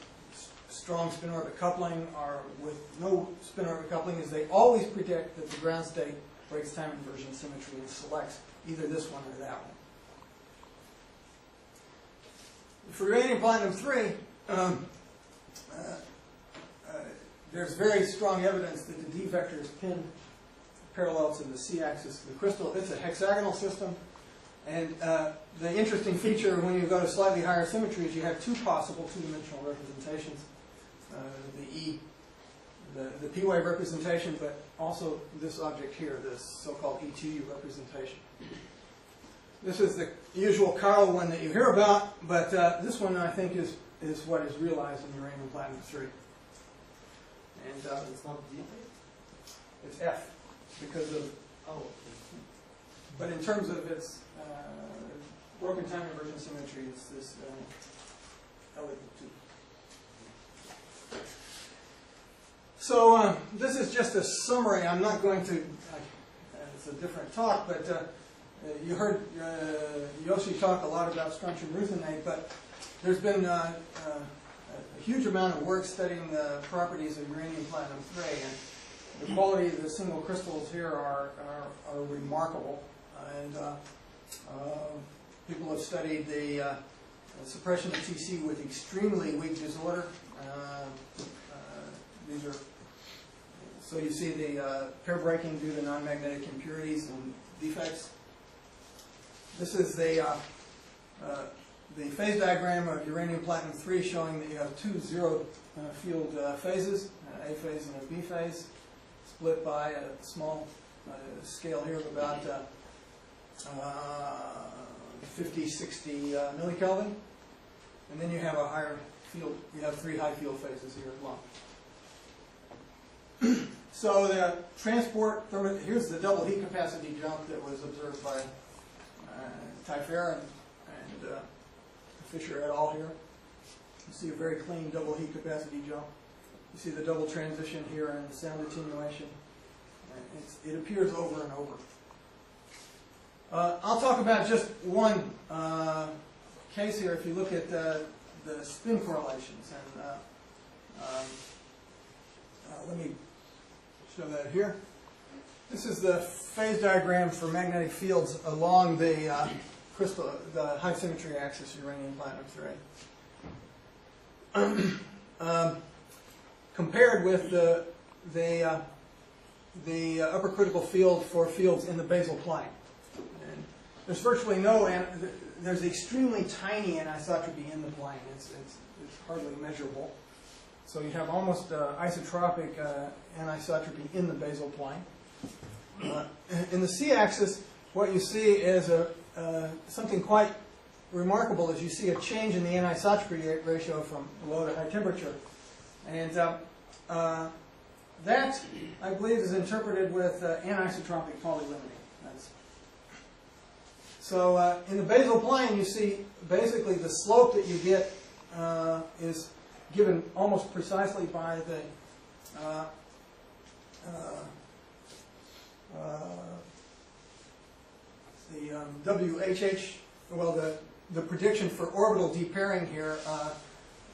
strong spin-orbit coupling or with no spin-orbit coupling, is they always predict that the ground state breaks time inversion symmetry and selects either this one or that one. For uranium platinum 3, there's very strong evidence that the D vector is pinned parallel to the C-axis of the crystal. It's a hexagonal system, and the interesting feature when you go to slightly higher symmetries, you have two possible two-dimensional representations. The P-wave representation, but also this object here, this so-called E2U representation. This is the usual chiral one that you hear about, but this one I think is what is realized in uranium platinum 3. And It's not D? it's F because of, but in terms of its broken time inversion symmetry, it's this elegant 2. So this is just a summary. I'm not going to, it's a different talk, but you heard Yoshi talk a lot about strontium ruthenate, but there's been a huge amount of work studying the properties of uranium platinum 3, and the quality of the single crystals here are remarkable. And people have studied the suppression of TC with extremely weak disorder. These are, so you see the pair breaking due to non-magnetic impurities and defects. This is the phase diagram of uranium platinum 3 showing that you have two zero field phases, an A phase and a B phase, split by a small scale here of about 50, 60 millikelvin. And then you have a higher field, you have three high field phases here as well. So the transport, here's the double heat capacity jump that was observed by Taifer and Fisher et al. Here. You see a very clean double heat capacity jump. You see the double transition here and sound attenuation. It appears over and over. I'll talk about just one case here. If you look at the spin correlations, and let me show that here. This is the phase diagram for magnetic fields along the high symmetry axis, uranium platinum 3. Compared with the upper critical field for fields in the basal plane. And there's virtually there's extremely tiny anisotropy in the plane. It's hardly measurable. So you have almost isotropic anisotropy in the basal plane. In the C-axis, what you see is something quite remarkable is you see a change in the anisotropy ratio from low to high temperature. And that, I believe, is interpreted with anisotropic polylimiting. So in the basal plane, you see basically the slope that you get is given almost precisely by the WHH, well, the prediction for orbital depairing here,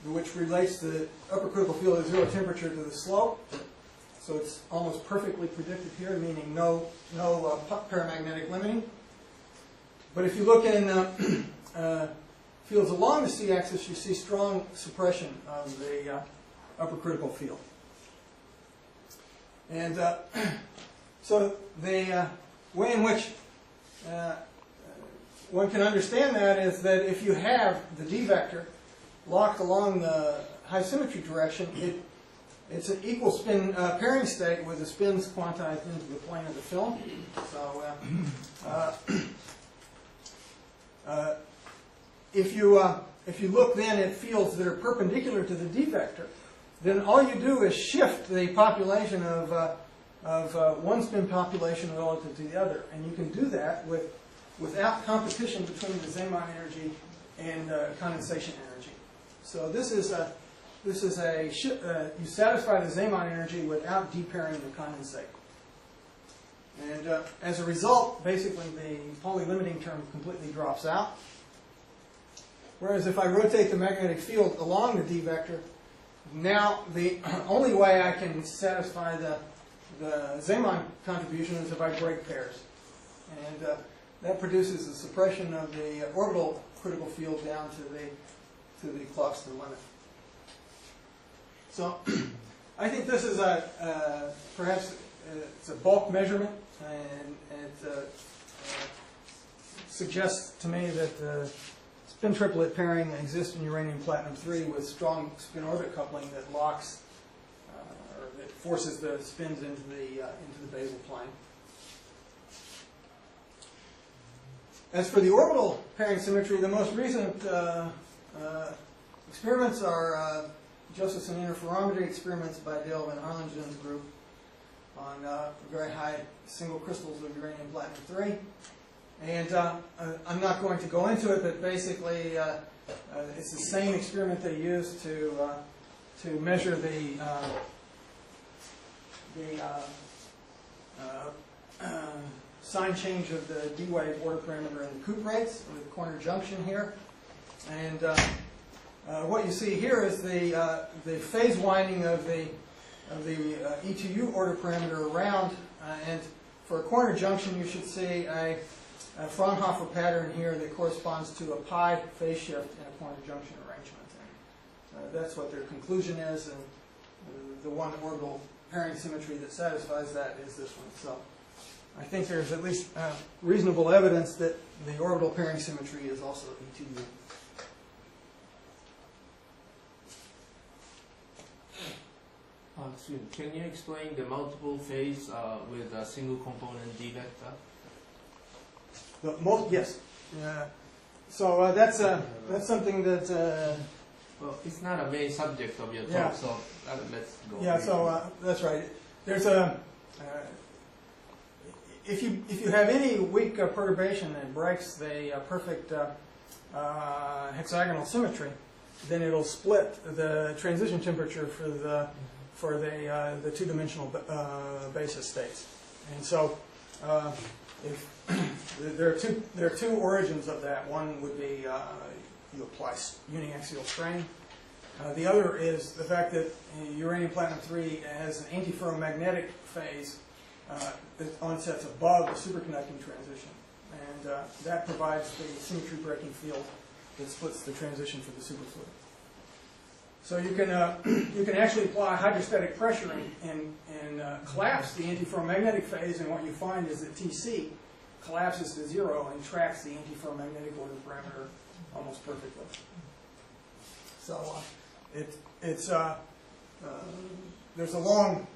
which relates the upper critical field at zero temperature to the slope. So it's almost perfectly predicted here, meaning no paramagnetic limiting. But if you look in fields along the C-axis, you see strong suppression of the upper critical field. And so the way in which one can understand that is that if you have the D vector locked along the high symmetry direction, it's an equal spin pairing state with the spins quantized into the plane of the film. So if you look then at fields that are perpendicular to the D vector, then all you do is shift the population of one spin population relative to the other, and you can do that without competition between the Zeeman energy and condensation energy. So this is you satisfy the Zeeman energy without depairing the condensate. And as a result, basically the Pauli limiting term completely drops out. Whereas if I rotate the magnetic field along the D vector, now the only way I can satisfy the Zeeman contribution is if I break pairs. And that produces a suppression of the orbital critical field down to the Clarkston limit. So I think this is perhaps it's a bulk measurement, and it suggests to me that spin triplet pairing exists in uranium platinum-3 with strong spin orbit coupling that locks or that forces the spins into the basal plane. As for the orbital pairing symmetry, the most recent experiments are Josephson interferometry experiments by Dale van Harlingen's group on very high single crystals of uranium platinum-3. And I'm not going to go into it, but basically it's the same experiment they used to measure the sign change of the D-wave order parameter in the Coop rates with corner junction here. And what you see here is the phase winding of the E2U order parameter around, and for a corner junction you should see a Fraunhofer pattern here that corresponds to a pi phase shift in a corner junction arrangement. And that's what their conclusion is, and the one orbital pairing symmetry that satisfies that is this one. So I think there's at least reasonable evidence that the orbital pairing symmetry is also E2U. Can you explain the multiple phase with a single component D vector? Yes. So that's something that. Well, it's not a main subject of your talk, yeah. so let's go. Yeah. So that's right. There's a. If you have any weak perturbation that breaks the perfect hexagonal symmetry, then it'll split the transition temperature for the two-dimensional basis states. And so if there are two origins of that. One would be you apply uniaxial strain. The other is the fact that uranium platinum-3 has an antiferromagnetic phase that onsets above the superconducting transition, and that provides the symmetry breaking field that splits the transition for the superfluid. So you can actually apply hydrostatic pressure and collapse the antiferromagnetic phase, and what you find is that TC collapses to 0 and tracks the antiferromagnetic order parameter almost perfectly. So there's a long.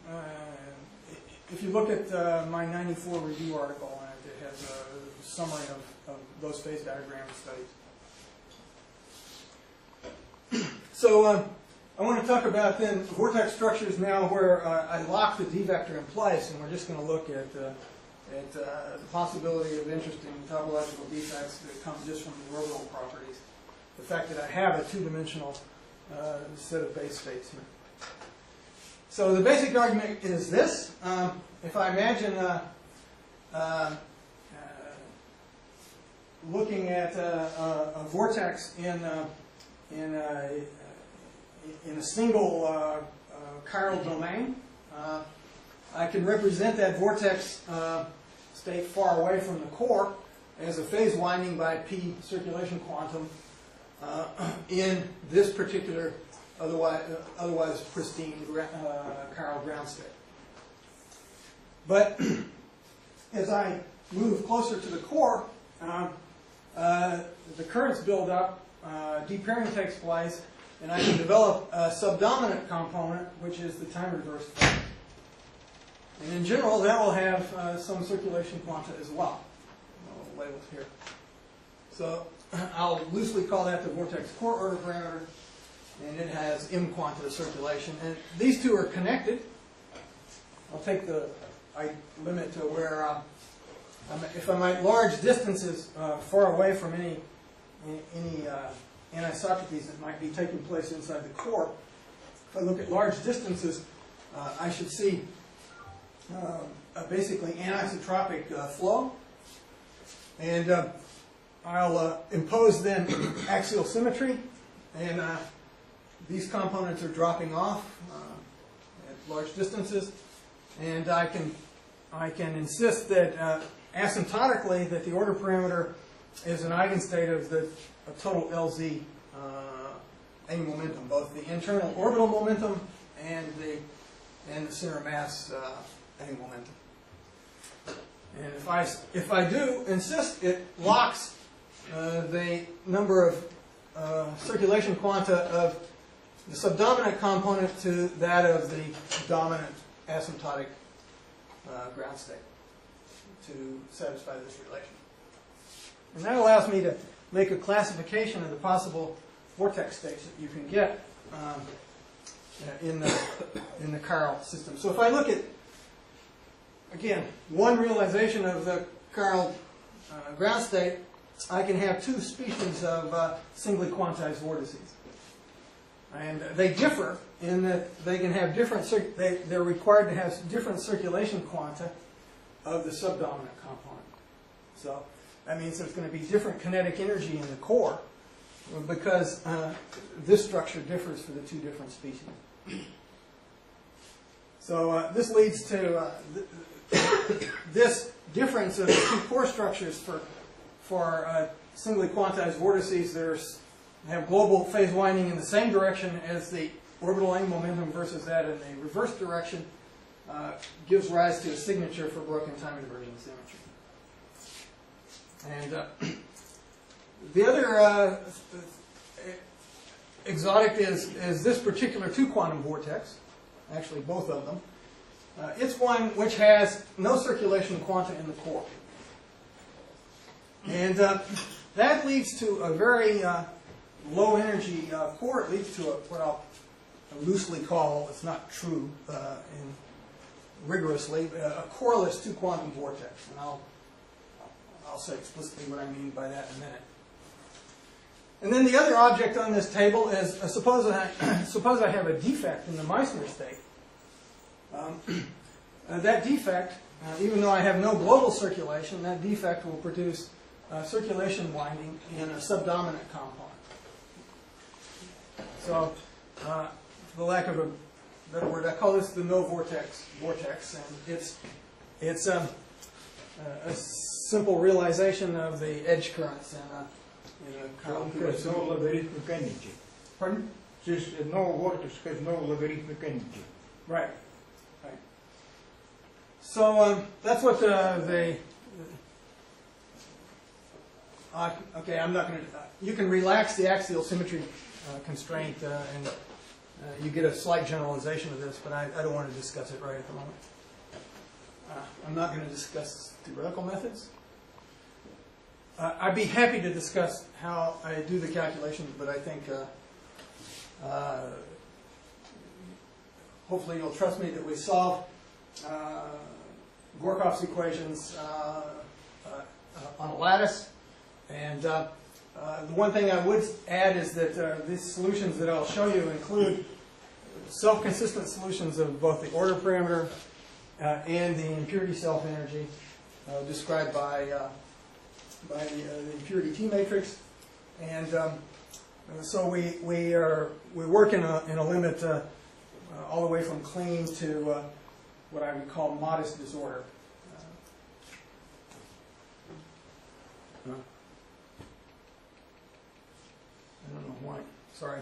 If you look at my '94 review article, it has a summary of those phase diagram studies. So I want to talk about then vortex structures now where I lock the D vector in place, and we're just going to look at the possibility of interesting topological defects that come just from the orbital properties. The fact that I have a two-dimensional set of base states here. So the basic argument is this. If I imagine looking at a vortex in a single chiral domain, I can represent that vortex state far away from the core as a phase winding by P circulation quantum in this particular otherwise pristine chiral ground state. But as I move closer to the core, the currents build up, depairing takes place, and I can develop a subdominant component, which is the time reverse phase. And in general, that will have some circulation quanta as well. I'll label it here. So I'll loosely call that the vortex core order parameter, and it has m quanta of circulation. And these two are connected. I'll take the limit to where, if I'm at large distances far away from any anisotropies that might be taking place inside the core, if I look at large distances, I should see basically anisotropic flow. And I'll impose then axial symmetry, and these components are dropping off at large distances. And I can insist that asymptotically that the order parameter is an eigenstate of the total LZ angular momentum, both the internal orbital momentum and the center mass angular momentum. And if I do insist, it locks the number of circulation quanta of the subdominant component to that of the dominant asymptotic ground state to satisfy this relation. And that allows me to make a classification of the possible vortex states that you can get in the chiral system. So if I look at, again, one realization of the chiral ground state, I can have two species of singly quantized vortices. And they differ in that they can have different, they're required to have different circulation quanta of the subdominant component. So that means there's going to be different kinetic energy in the core because this structure differs for the two different species. So this leads to this difference of the two core structures for singly quantized vortices that have global phase winding in the same direction as the orbital angular momentum versus that in the reverse direction gives rise to a signature for broken time inversion symmetry. And the other exotic is this particular two quantum vortex, actually both of them. It's one which has no circulation quanta in the core. And that leads to a very low energy core. It leads to what I'll loosely call, it's not true rigorously, a coreless two quantum vortex. And I'll say explicitly what I mean by that in a minute. And then the other object on this table is, suppose I have a defect in the Meissner state. That defect, even though I have no global circulation, that defect will produce circulation winding in a subdominant component. So, for the lack of a better word, I call this the no vortex, and it's a simple realization of the edge currents in a chiral core. Has no logarithmic energy. Pardon? This no vortex has no logarithmic energy. Right. Right. So that's what okay, I'm not going to. You can relax the axial symmetry constraint, and you get a slight generalization of this, but I don't want to discuss it right at the moment. I'm not going to discuss theoretical methods. I'd be happy to discuss how I do the calculations, but I think hopefully you'll trust me that we solve Gorkov's equations on a lattice. And the one thing I would add is that these solutions that I'll show you include self-consistent solutions of both the order parameter and the impurity self-energy described by the impurity T matrix. And so we work in a limit all the way from clean to what I would call modest disorder. I don't know why. Sorry.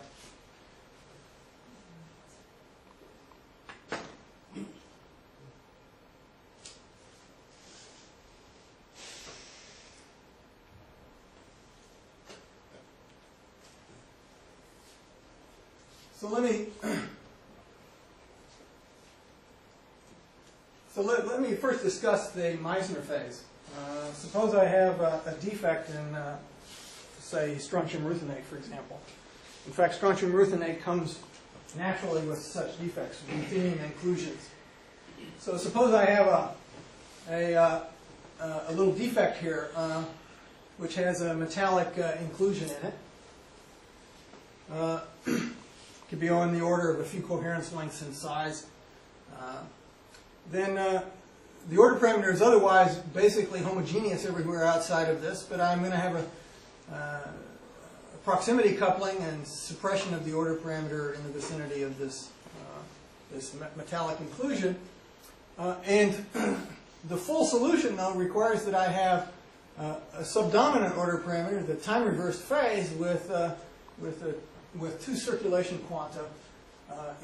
So let me first discuss the Meissner phase. Suppose I have a defect in, say, strontium ruthenate, for example. In fact, strontium ruthenate comes naturally with such defects, ruthenium inclusions. So suppose I have a little defect here, which has a metallic inclusion in it. Could be on the order of a few coherence lengths in size. Then the order parameter is otherwise basically homogeneous everywhere outside of this, but I'm going to have a proximity coupling and suppression of the order parameter in the vicinity of this, this metallic inclusion. And the full solution, though, requires that I have a subdominant order parameter, the time-reversed phase, with two circulation quanta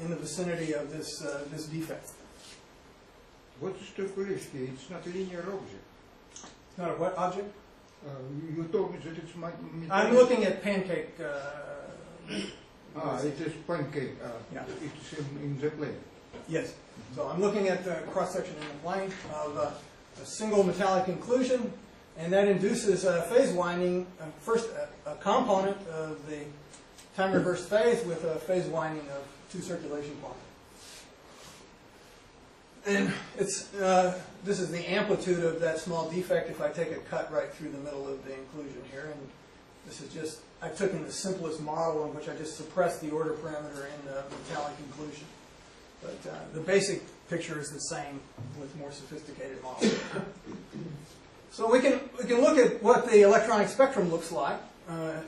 in the vicinity of this, this defect. What is circularity? It's not a linear object. It's not a what object? You told me that it's I'm looking at pancake. it is pancake. Yeah. It's in the plane. Yes. So I'm looking at the cross-section in the plane of a single metallic inclusion, and that induces a phase winding, first a component of the time-reversed phase with a phase winding of two circulation quanta. And it's, this is the amplitude of that small defect if I take a cut right through the middle of the inclusion here. And this is just, I took in the simplest model in which I just suppressed the order parameter in the metallic inclusion. But the basic picture is the same with more sophisticated models. So we can look at what the electronic spectrum looks like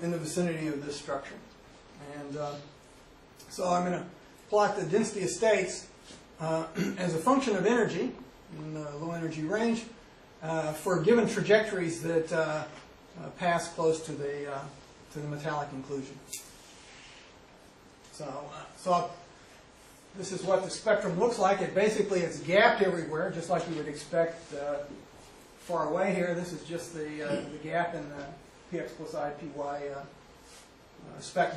in the vicinity of this structure. And so I'm going to plot the density of states as a function of energy in the low energy range for given trajectories that pass close to the metallic inclusion. So this is what the spectrum looks like. It's gapped everywhere, just like you would expect far away here. This is just the gap in the px plus I py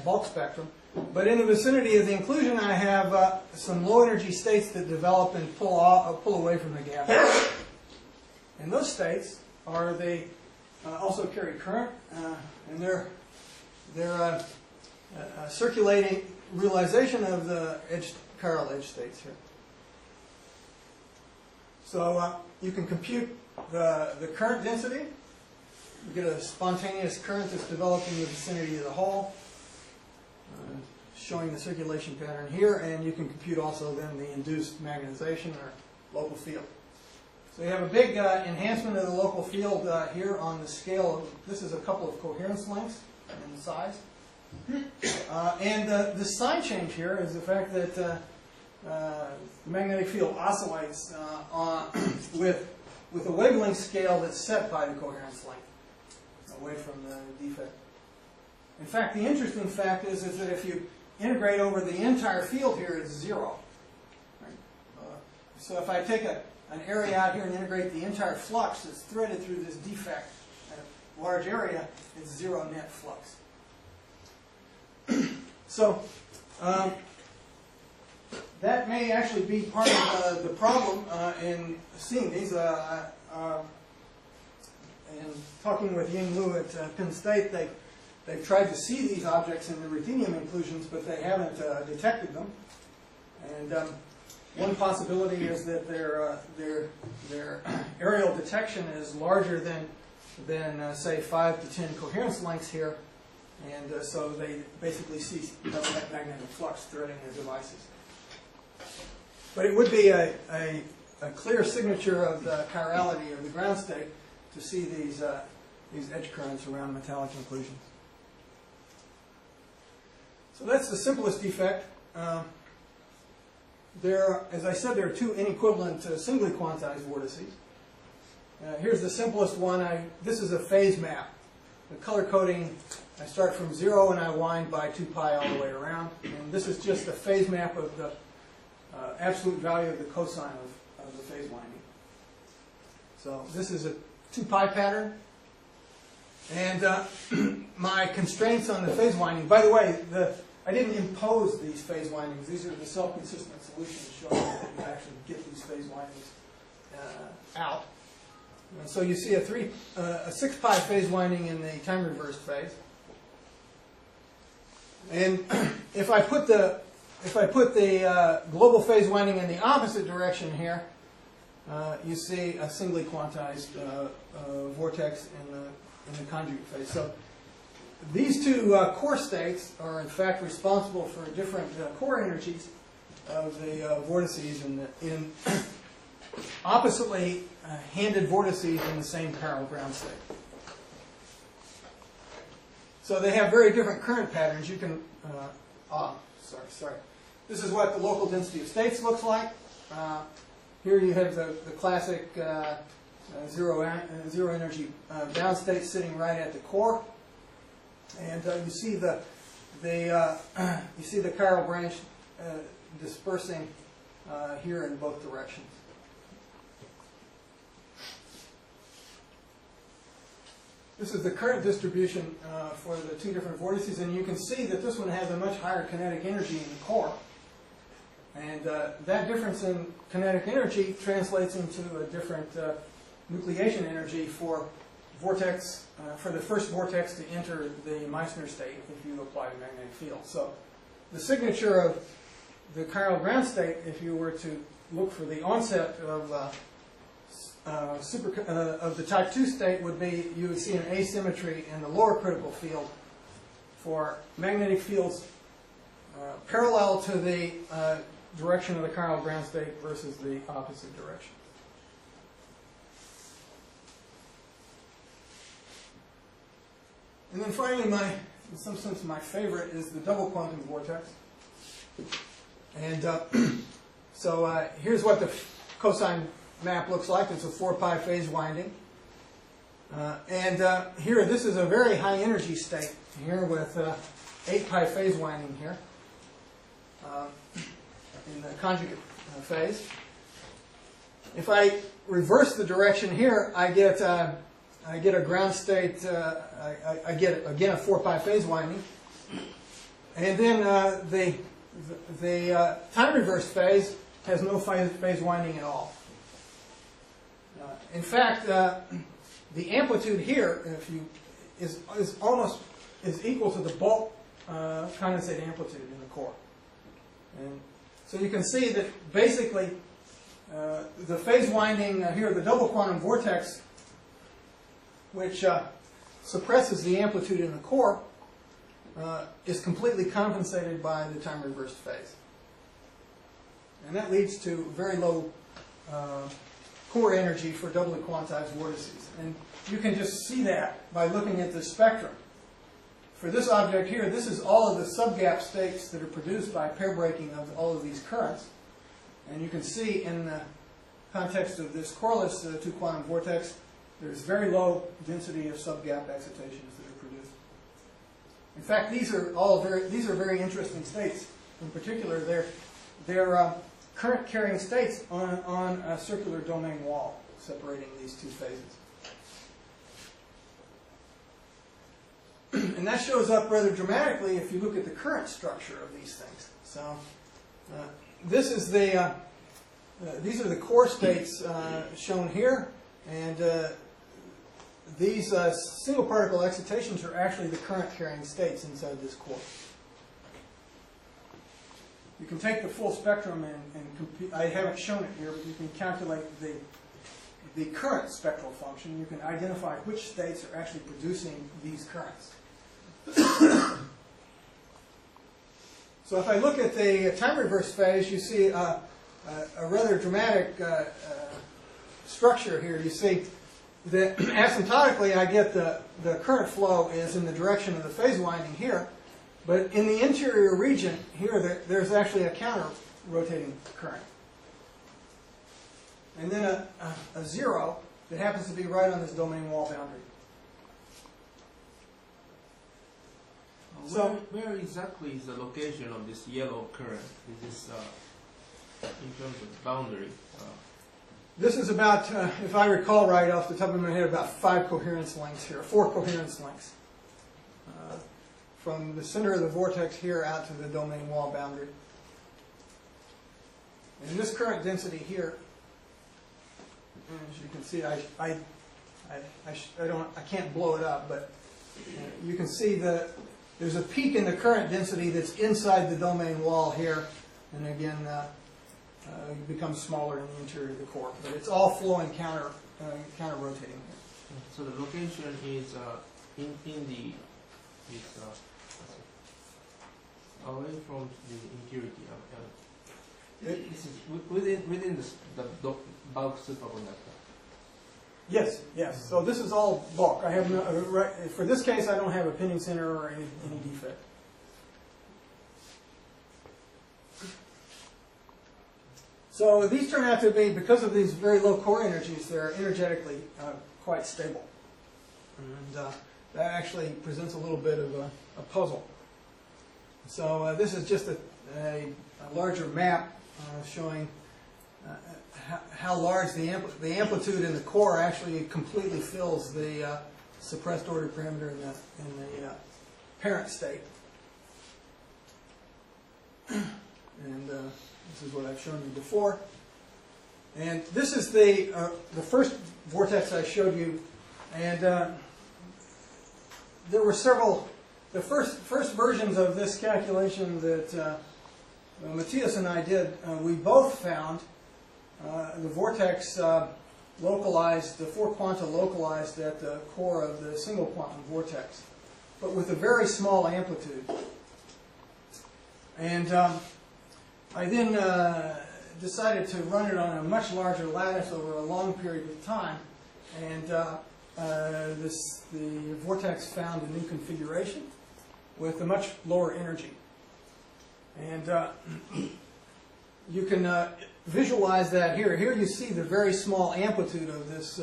bulk spectrum. But in the vicinity of the inclusion, I have some low energy states that develop and pull away from the gap. And those states are also carry current, and they're circulating realization of the chiral edge states here. So you can compute the current density. You get a spontaneous current that's developing in the vicinity of the hole, showing the circulation pattern here, and you can compute also then the induced magnetization or local field. So you have a big enhancement of the local field here on the scale of, this is a couple of coherence lengths in size. And the sign change here is the fact that the magnetic field oscillates with a wavelength scale that's set by the coherence length, away from the defect. In fact, the interesting fact is that if you integrate over the entire field here, it's zero. Right? So if I take an area out here and integrate the entire flux that's threaded through this defect at a large area, it's zero net flux. So that may actually be part of the problem in seeing these. In talking with Ying Liu at Penn State, they've tried to see these objects in the ruthenium inclusions, but they haven't detected them. And one possibility is that their aerial detection is larger than say 5 to 10 coherence lengths here, and so they basically see magnetic flux threading their devices. But it would be a clear signature of the chirality of the ground state to see these edge currents around metallic inclusions. So that's the simplest defect. As I said, there are two inequivalent singly quantized vortices. Here's the simplest one. This is a phase map. The color coding, I start from 0 and I wind by 2 pi all the way around. And this is just a phase map of the absolute value of the cosine of the phase winding. So this is a 2 pi pattern. And my constraints on the phase winding, by the way, I didn't impose these phase windings. These are the self-consistent solutions showing that you actually get these phase windings out. And so you see a 6 pi phase winding in the time reversed phase. And if I put the global phase winding in the opposite direction here, you see a singly quantized vortex in the conjugate phase. So these two core states are in fact responsible for different core energies of the vortices in oppositely handed vortices in the same parallel ground state. So they have very different current patterns. You can, sorry. This is what the local density of states looks like. Here you have the classic zero energy ground state sitting right at the core, and you see the chiral branch dispersing here in both directions. This is the current distribution for the two different vortices, and you can see that this one has a much higher kinetic energy in the core. And that difference in kinetic energy translates into a different nucleation energy for vortex, for the first vortex to enter the Meissner state if you apply the magnetic field. So the signature of the chiral ground state, if you were to look for the onset of of the type 2 state, would be you would see an asymmetry in the lower critical field for magnetic fields parallel to the direction of the chiral ground state versus the opposite direction. And then finally, in some sense, my favorite is the double quantum vortex. And so here's what the cosine map looks like. It's a 4 pi phase winding. Here, this is a very high energy state here with 8 pi phase winding here in the conjugate phase. If I reverse the direction here, I get a ground state, I get, again, a 4 pi phase winding. And then the time reverse phase has no phase winding at all. In fact, the amplitude here, is almost equal to the bulk condensate amplitude in the core. And so you can see that basically the phase winding here, the double quantum vortex, which suppresses the amplitude in the core, is completely compensated by the time reversed phase. And that leads to very low core energy for doubly quantized vortices. And you can just see that by looking at the spectrum. For this object here, this is all of the subgap states that are produced by pair breaking of all of these currents. And you can see in the context of this coreless two quantum vortex, there's very low density of subgap excitations that are produced. In fact, these are very interesting states. In particular, they're current carrying states on a circular domain wall separating these two phases. And that shows up rather dramatically if you look at the current structure of these things. So this is these are the core states shown here, and these single particle excitations are actually the current carrying states inside this core. You can take the full spectrum and compute. I haven't shown it here, but you can calculate the current spectral function. You can identify which states are actually producing these currents. So if I look at the time reverse phase, you see a rather dramatic structure here. You see that asymptotically I get the current flow is in the direction of the phase winding here, but in the interior region here there's actually a counter rotating current. And then a zero that happens to be right on this domain wall boundary. So where exactly is the location of this yellow current? Is this in terms of boundary? This is about, if I recall right off the top of my head, about 5 coherence lengths here, 4 coherence lengths from the center of the vortex here out to the domain wall boundary. And this current density here, as you can see, I can't blow it up, but you can see that there's a peak in the current density that's inside the domain wall here, and again, it becomes smaller in the interior of the core. But it's all flowing counter rotating here. So the location is in the away from the impurity. This is within the bulk superconductor. Yes, yes. So this is all bulk. I have no, for this case, I don't have a pinning center or any defect. So these turn out to be, because of these very low core energies, they're energetically quite stable. And that actually presents a little bit of a puzzle. So this is just a larger map showing how large the amplitude in the core actually completely fills the suppressed order parameter in the parent state. And this is what I've shown you before. And this is the first vortex I showed you. And there were several, the first versions of this calculation that Matthias and I did, we both found the vortex localized, the 4 quanta localized at the core of the single quantum vortex, but with a very small amplitude. And I then decided to run it on a much larger lattice over a long period of time, and the vortex found a new configuration with a much lower energy. And you can visualize that here. Here you see the very small amplitude of this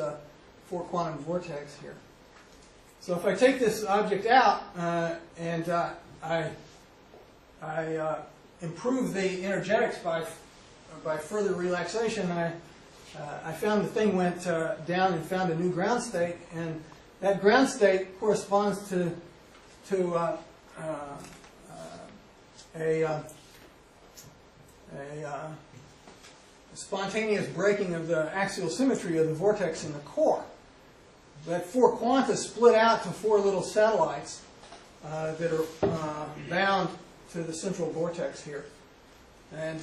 4 quantum vortex here. So if I take this object out and I improve the energetics by further relaxation, I found the thing went down and found a new ground state, and that ground state corresponds to a spontaneous breaking of the axial symmetry of the vortex in the core. That 4 quanta split out to 4 little satellites that are bound to the central vortex here. And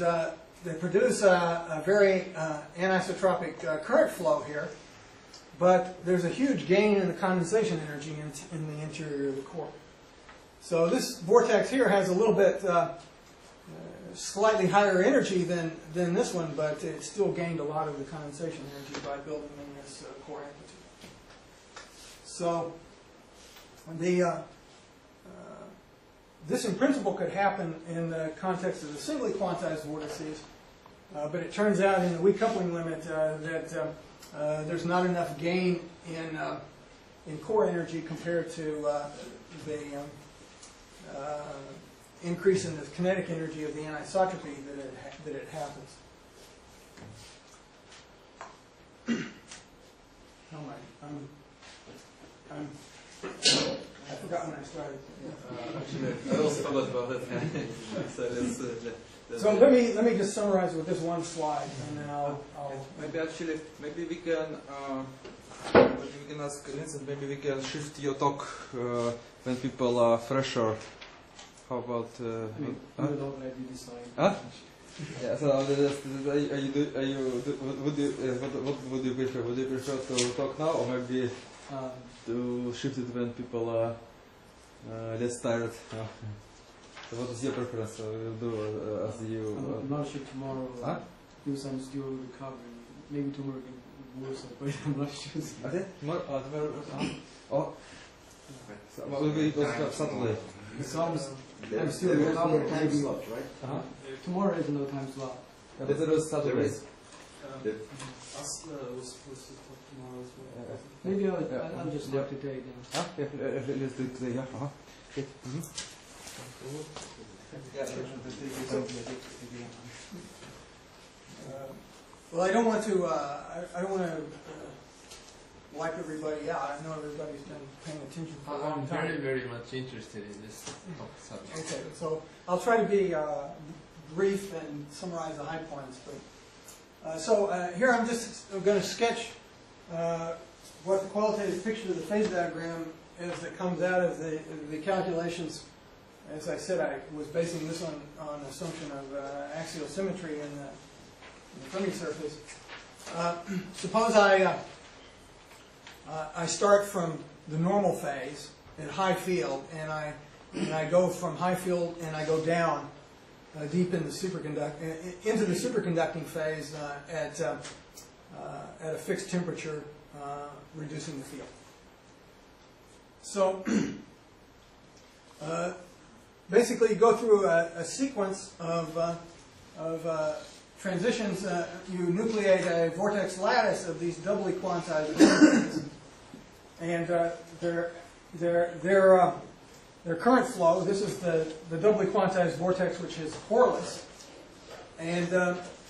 they produce a very anisotropic current flow here, but there's a huge gain in the condensation energy in the interior of the core. So this vortex here has a little bit slightly higher energy than this one, but it still gained a lot of the condensation energy by building in this core amplitude. So this in principle could happen in the context of the singly quantized vortices, but it turns out in the weak coupling limit that there's not enough gain in core energy compared to the increase in the kinetic energy of the anisotropy that it happens. How am I? I forgot when I started. Actually, I also forgot about that. So let me just summarize with this one slide, and then I'll maybe we can ask Vincent. Maybe we can shift your talk when people are fresher. How about? we don't let you decide. Huh? Yeah. So what would you prefer? Would you prefer to talk now, or maybe to shift it when people are less tired? So what is your preference? So we'll do as you. I'm not sure tomorrow. Huh? Because I'm still recovering. Maybe tomorrow will be worse, but I'm not sure. Okay. Tomorrow. Oh. So what will be Saturday? I'm still recovering. Time slot, right? Tomorrow is no time slot. But there is Saturday. Was supposed to talk tomorrow as well. Maybe I'll just talk today then. Let's do it today. Yeah. Okay. Well, I don't want to wipe everybody out. I know everybody's been paying attention for a long I'm time. very, very much interested in this subject. Okay, so I'll try to be brief and summarize the high points. But here I'm just going to sketch what the qualitative picture of the phase diagram is that comes out of the calculations. As I said, I was basing this on an assumption of axial symmetry in the Fermi surface. Suppose I start from the normal phase at high field, and I go from high field and I go down deep in the into the superconducting phase at a fixed temperature, reducing the field. So basically, you go through a sequence of transitions. You nucleate a vortex lattice of these doubly quantized vortices, and their current flow. This is the doubly quantized vortex, which is poreless, and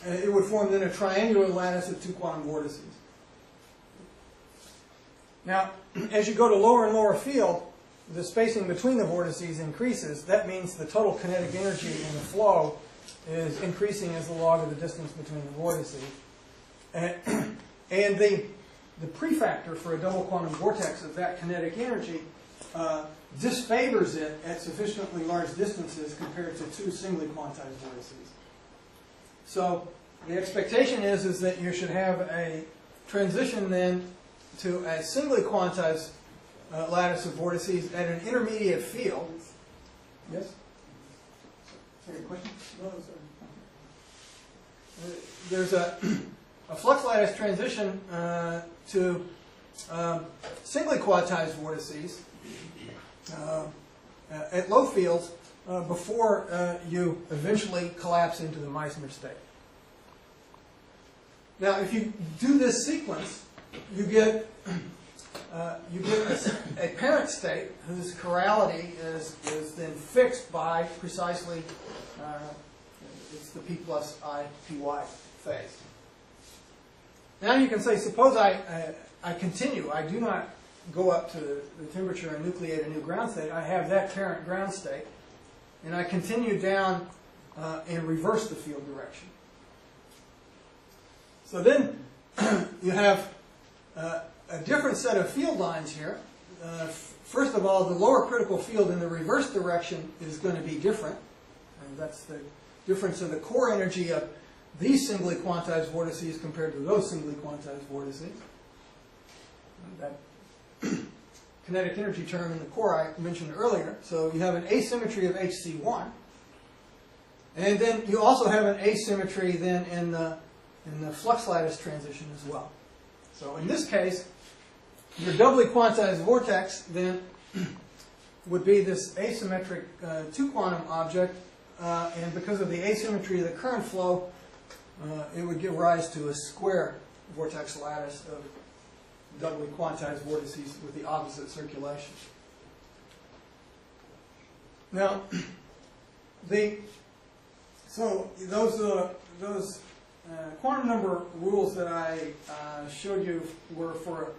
it would form then a triangular lattice of two quantum vortices. Now, as you go to lower and lower field, the spacing between the vortices increases. That means the total kinetic energy in the flow is increasing as the log of the distance between the vortices. And the prefactor for a double quantum vortex of that kinetic energy disfavors it at sufficiently large distances compared to two singly quantized vortices. So the expectation is that you should have a transition then to a singly quantized lattice of vortices at an intermediate field. Yes? Sorry, question? No, sorry. There's a flux lattice transition to singly quantized vortices at low fields before you eventually collapse into the Meissner state. Now, if you do this sequence, you get a parent state whose chirality is then fixed by precisely it's the P plus I Py phase. Now you can say, suppose I continue. I do not go up to the temperature and nucleate a new ground state. I have that parent ground state, and I continue down and reverse the field direction. So then you have a different set of field lines here. First of all, the lower critical field in the reverse direction is going to be different. And that's the difference in the core energy of these singly quantized vortices compared to those singly quantized vortices. That kinetic energy term in the core I mentioned earlier. So you have an asymmetry of HC1. And then you also have an asymmetry then in the flux lattice transition as well. So in this case, your doubly quantized vortex then would be this asymmetric two quantum object, and because of the asymmetry of the current flow, it would give rise to a square vortex lattice of doubly quantized vortices with the opposite circulation. Now, those quantum number rules that I showed you were for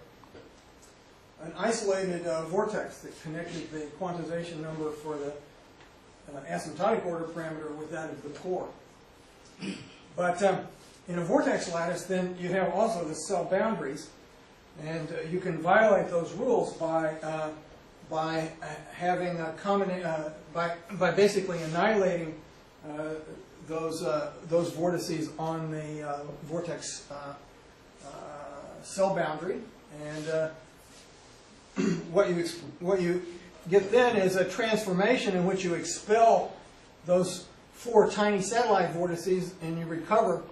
an isolated vortex that connected the quantization number for the asymptotic order parameter with that of the core. But in a vortex lattice, then you have also the cell boundaries, and you can violate those rules by having a by basically annihilating those vortices on the vortex cell boundary, and what you get then is a transformation in which you expel those four tiny satellite vortices, and you recover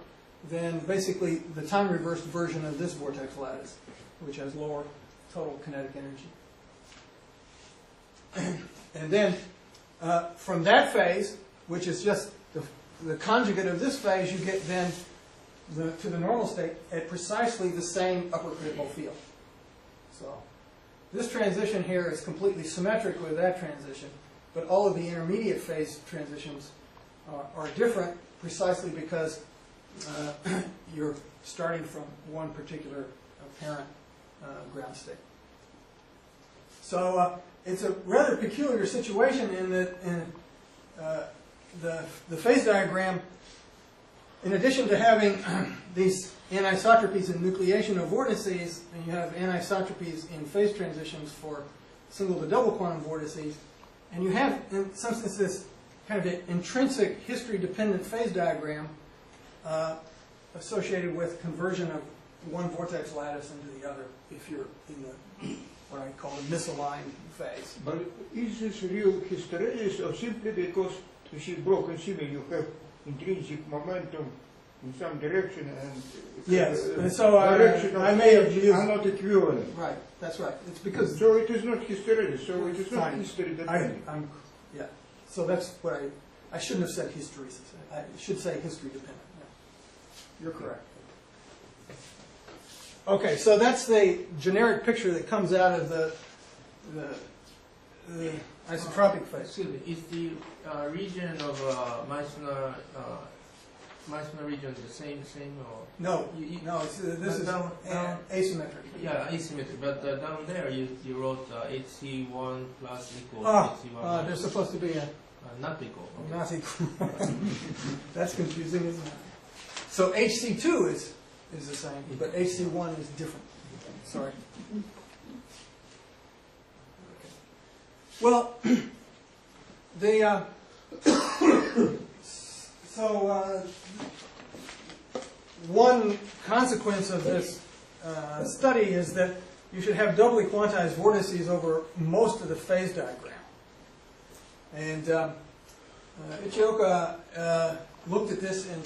then basically the time reversed version of this vortex lattice, which has lower total kinetic energy. And then from that phase, which is just the conjugate of this phase, you get then to the normal state at precisely the same upper critical field. So this transition here is completely symmetric with that transition, but all of the intermediate phase transitions are different precisely because you're starting from one particular apparent ground ground state. So it's a rather peculiar situation in that the phase diagram, in addition to having these anisotropies and nucleation of vortices, and you have anisotropies in phase transitions for single to double quantum vortices, and you have, in some sense, this kind of an intrinsic history-dependent phase diagram associated with conversion of one vortex lattice into the other if you're in the, what I call the misaligned phase. But is this real hysteresis or simply because to see broken signal you have intrinsic momentum in some direction and yes, and so direction I may have used are not equivalent. Right, that's right. It's because so it is not hysteresis, so it is not fine. history dependent. Yeah. So that's what I shouldn't have said hysteresis. I should say history dependent. Yeah. You're correct. Okay, so that's the generic picture that comes out of the isotropic phase. Excuse me, is the region of Meissner region the same or? No, no, this is asymmetric. Yeah, asymmetric, but down there you wrote HC1 plus equals HC1 there's supposed to be a not equal. Okay. not equal. That's confusing, isn't it? So HC2 is the same, but HC1 is different. Sorry. Well, one consequence of this study is that you should have doubly quantized vortices over most of the phase diagram. And Ichioka looked at this in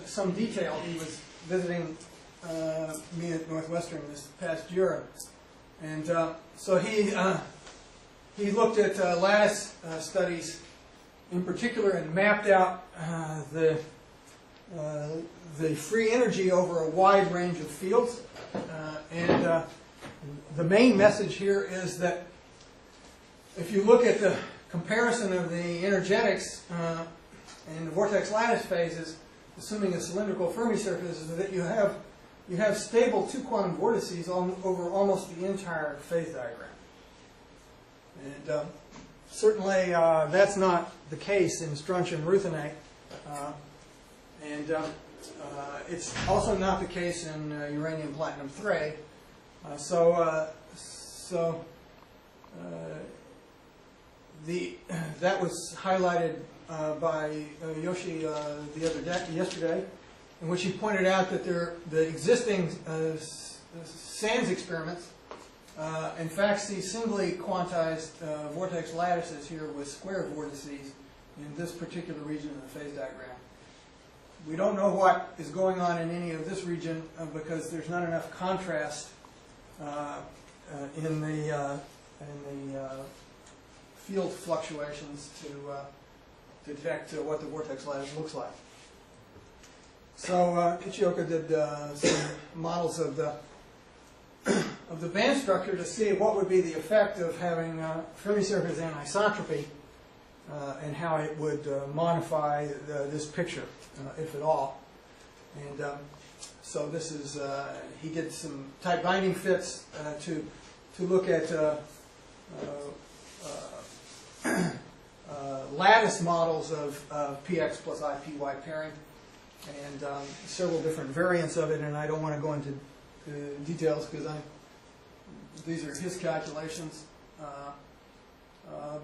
some detail. He was visiting me at Northwestern this past year, and so he looked at lattice studies in particular and mapped out the free energy over a wide range of fields. And the main message here is that if you look at the comparison of the energetics in the vortex lattice phases, assuming a cylindrical Fermi surface, is that you have stable two quantum vortices over almost the entire phase diagram. And certainly that's not the case in strontium ruthenate. And it's also not the case in uranium platinum 3. That was highlighted by Yoshi yesterday, in which he pointed out that the existing SANS experiments in fact see singly quantized vortex lattices here with square vortices in this particular region of the phase diagram. We don't know what is going on in any of this region because there's not enough contrast in the field fluctuations to detect what the vortex lattice looks like. So Ichioka did some models of the band structure to see what would be the effect of having Fermi surface anisotropy and how it would modify this picture, if at all. And so this is, he did some tight binding fits to look at lattice models of PX plus IPY pairing and several different variants of it, and I don't want to go into details because these are his calculations.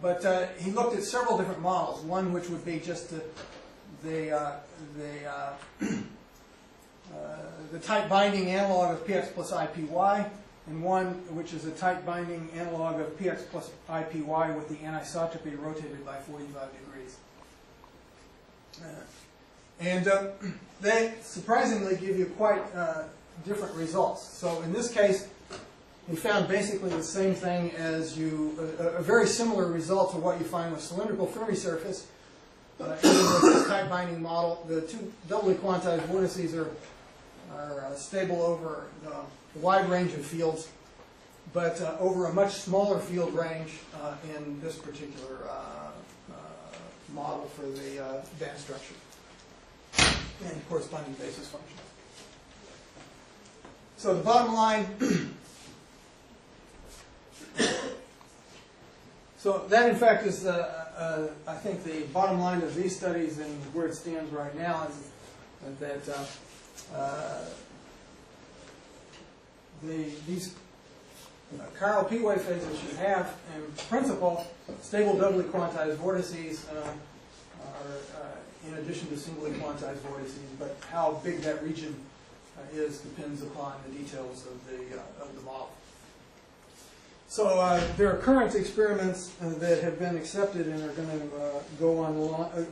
But he looked at several different models. One which would be just the tight binding analog of PX plus IPY, and one which is a tight binding analog of PX plus IPY with the anisotropy rotated by 45 degrees. And they surprisingly give you quite different results. So in this case, he found basically the same thing as a very similar result to what you find with cylindrical Fermi surface. Even with this tight binding model, the two doubly quantized vortices are stable over a wide range of fields, but over a much smaller field range in this particular model for the band structure and corresponding basis function. So the bottom line So that, in fact, is, I think, the bottom line of these studies and where it stands right now is that these chiral P-wave phases should have, in principle, stable doubly quantized vortices, in addition to singly quantized vortices. But how big that region is depends upon the details of the model. So there are current experiments that have been accepted and are going to go on,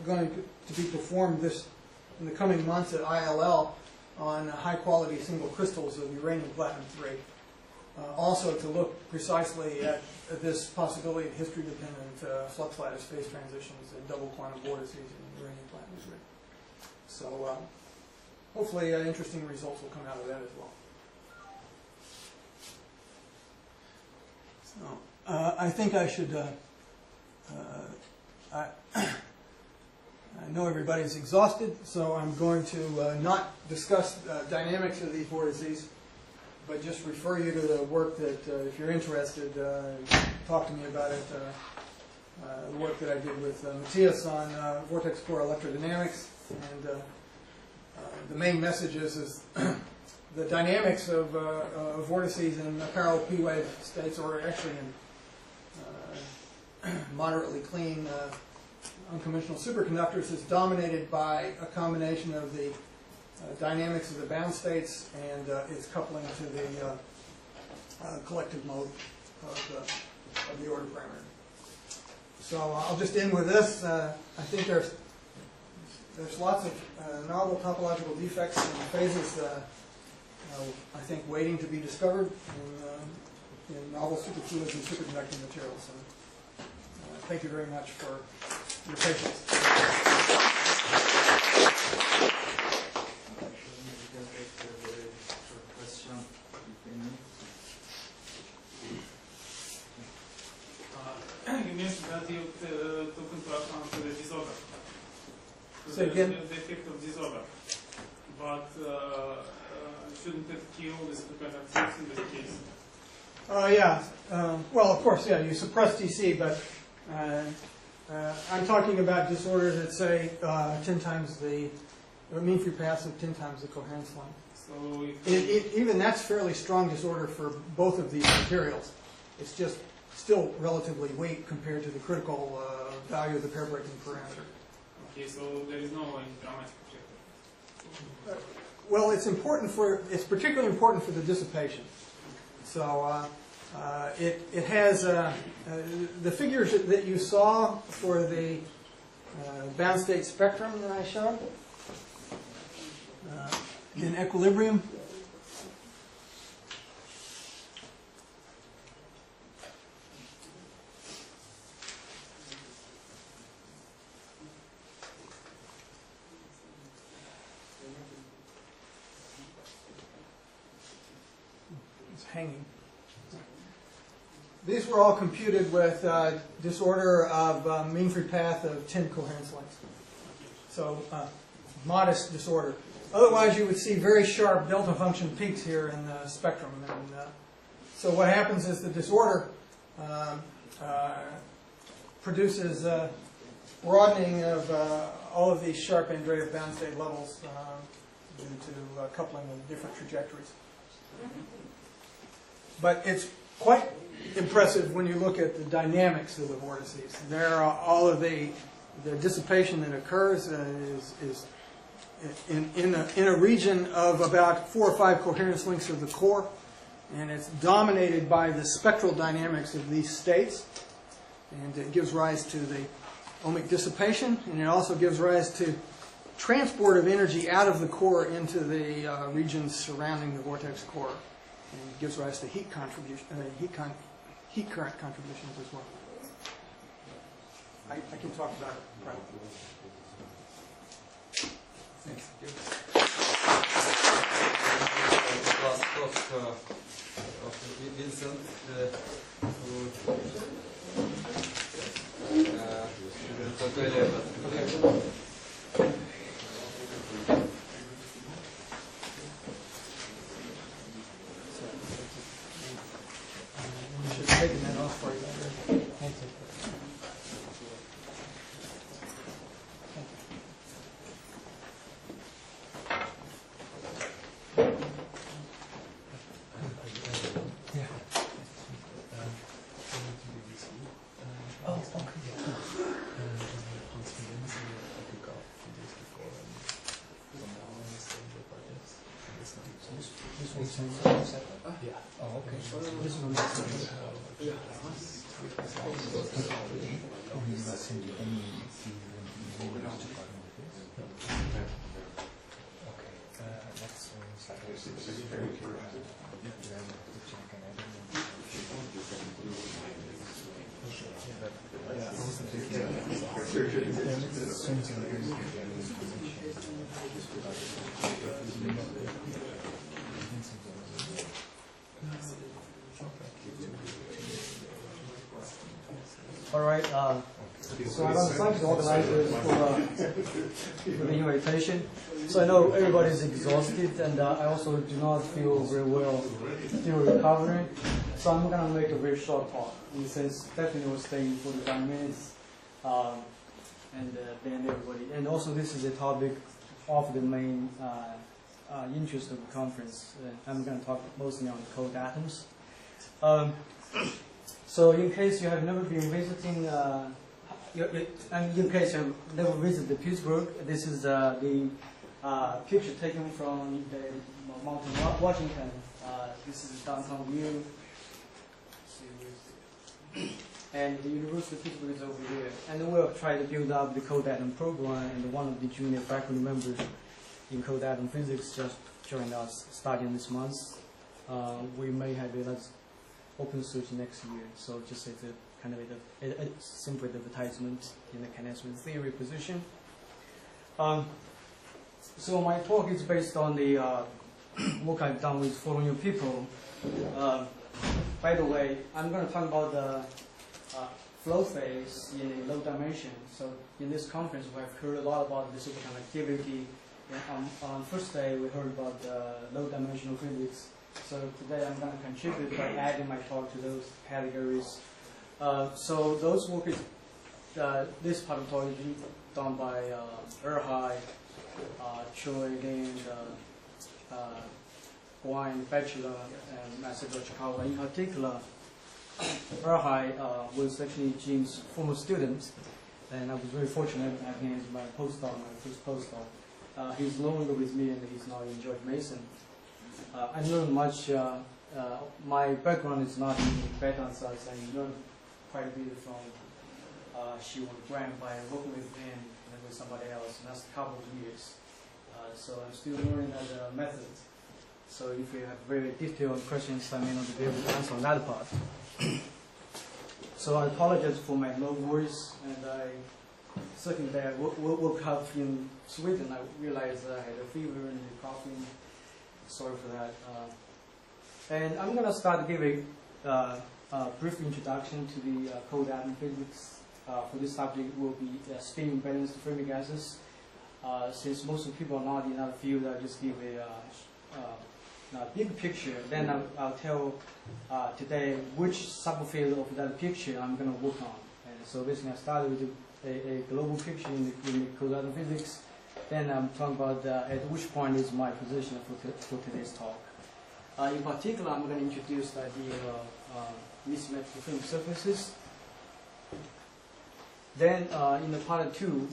going to be performed in the coming months at ILL on high-quality single crystals of uranium platinum-3. Also to look precisely at this possibility of history-dependent flux lattice phase transitions and double quantum vortices in uranium platinum-3. So hopefully interesting results will come out of that as well. So, I think I should, I know everybody's exhausted, so I'm going to not discuss dynamics of these vortices, but just refer you to the work that, if you're interested, talk to me about it, the work that I did with Matthias on vortex core electrodynamics. And the main message is the dynamics of vortices in parallel P-wave states, or actually in moderately clean unconventional superconductors, is dominated by a combination of the dynamics of the bound states and its coupling to the collective mode of the order parameter. So I'll just end with this. I think there's lots of novel topological defects in phases, I think, waiting to be discovered in novel superfluids and superconducting materials. And thank you very much for your patience. You mentioned that you took into account the disorder. Say again? The effect of disorder. But shouldn't it kill the superconductivity in this case? Yeah. Well, of course, yeah, you suppress DC, but I'm talking about disorders that say 10 times the mean free paths of 10 times the coherence length. So if Even that's fairly strong disorder for both of these materials. It's just still relatively weak compared to the critical value of the pair breaking parameter. okay, so there is no dramatic effect. Well, it's particularly important for the dissipation. So it has the figures that you saw for the bound state spectrum that I showed in equilibrium. Hanging. These were all computed with disorder of mean free path of 10 coherence lengths. So modest disorder. Otherwise, you would see very sharp delta function peaks here in the spectrum. And so what happens is the disorder produces broadening of all of these sharp Andreev bound state levels due to coupling of different trajectories. But it's quite impressive when you look at the dynamics of the vortices. There are all of the dissipation that occurs is in a region of about 4 or 5 coherence lengths of the core, and it's dominated by the spectral dynamics of these states, and it gives rise to the ohmic dissipation, and it also gives rise to transport of energy out of the core into the regions surrounding the vortex core. And it gives rise to heat contribution, heat current contributions as well. I can talk about it privately. Thanks. Last talk of Vincent, who didn't talk earlier, but Taking that off for you. Thank you. All right. So I want to thank the organizers for the invitation. So I know everybody is exhausted, and I also do not feel very well, still recovering. So I'm going to make a very short talk. In the sense, definitely will stay 45 minutes, and then everybody. And also, this is a topic of the main interest of the conference. I'm going to talk mostly on cold atoms. So in case you have never been visiting, in case you have never visited Pittsburgh, this is the picture taken from the Mountain Washington. This is downtown view. And the University of Pittsburgh is over here. And we'll try to build up the cold atom program, and one of the junior faculty members in cold atom physics just joined us starting this month. We may have a open search next year, so just as a kind of a simple advertisement in the kinetic theory position. So my talk is based on the work I've done with 4 new people. By the way, I'm going to talk about the flow phase in a low dimension. So in this conference, we have heard a lot about the superconductivity. On first day, we heard about low dimensional physics. So today I'm going to contribute by adding my talk to those categories. So those work is, this part of the talk is done by Erhai, Choi, and Guan, bachelor, and Master Chicago. In particular, Erhai was actually Jim's former student, and I was very fortunate to have him as my postdoc, my first postdoc. He's no longer with me, and he's now in George Mason. I learned much. My background is not in beta science. I learned quite a bit from Shiwan Graham by working with him and with somebody else, and that's a couple of years. So I'm still learning that method. So if you have very detailed questions, I may not be able to answer on that part. So I apologize for my low voice, and I second that I woke up in Sweden. I realized I had a fever and a coughing. Sorry for that. And I'm going to start giving a brief introduction to the cold atom physics. For this subject will be spin balanced Fermi gases. Since most of the people are not in that field, I'll just give a big picture. Then I'll tell today which subfield of that picture I'm going to work on. And so basically I started with a global picture in the cold atom physics. Then I'm talking about at which point is my position for today's talk. In particular, I'm going to introduce the idea of mismatched film surfaces. Then in the part 2,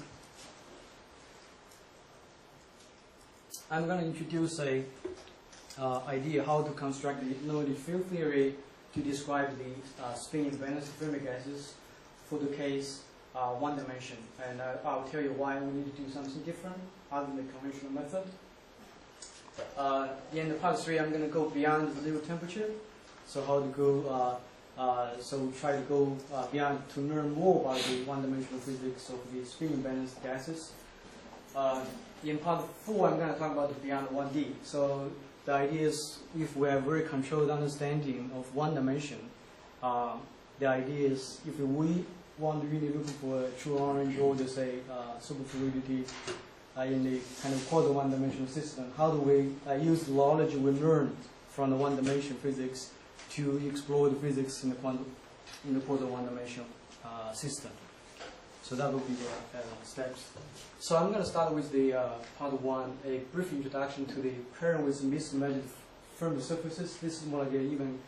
I'm going to introduce a idea how to construct the innovative field theory to describe the spin invariance of Fermi gases for the case one dimension. And I'll tell you why we need to do something different other than the conventional method. In the part 3, I'm going to go beyond the 0 temperature. So how to go, so we try to go beyond to learn more about the one-dimensional physics of the spin balanced gases. In part 4, I'm going to talk about the beyond 1D. So the idea is if we have very controlled understanding of one dimension, the idea is if we want to really look for a true orange or just say superfluidity in the kind of quarter one-dimensional system, how do we use the knowledge we learned from the one-dimensional physics to explore the physics in the in the course of one-dimensional system. So that will be the steps. So I'm going to start with the part one, a brief introduction to the pair with mismatched Fermi surfaces. This is more like even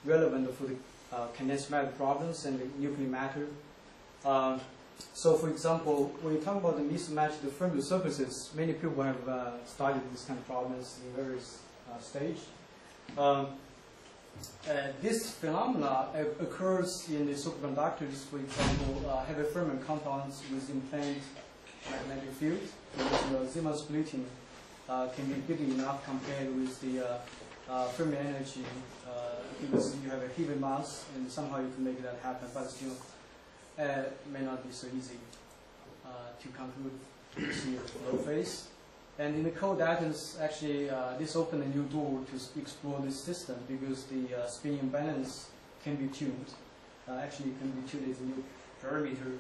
relevant for the condensed matter problems and the nuclear matter. So for example, when you talk about the mismatched Fermi surfaces, many people have studied this kind of problems in various stages. This phenomena occurs in the superconductors, for example, heavy Fermi compounds with implanted magnetic field. The Zeeman splitting can be big enough compared with the Fermi energy because you have a heavy mass and somehow you can make that happen, but still may not be so easy to conclude this flow phase. And in the cold atoms, actually, this opened a new door to explore this system because the spin imbalance can be tuned. Actually, it can be tuned as a new parameter.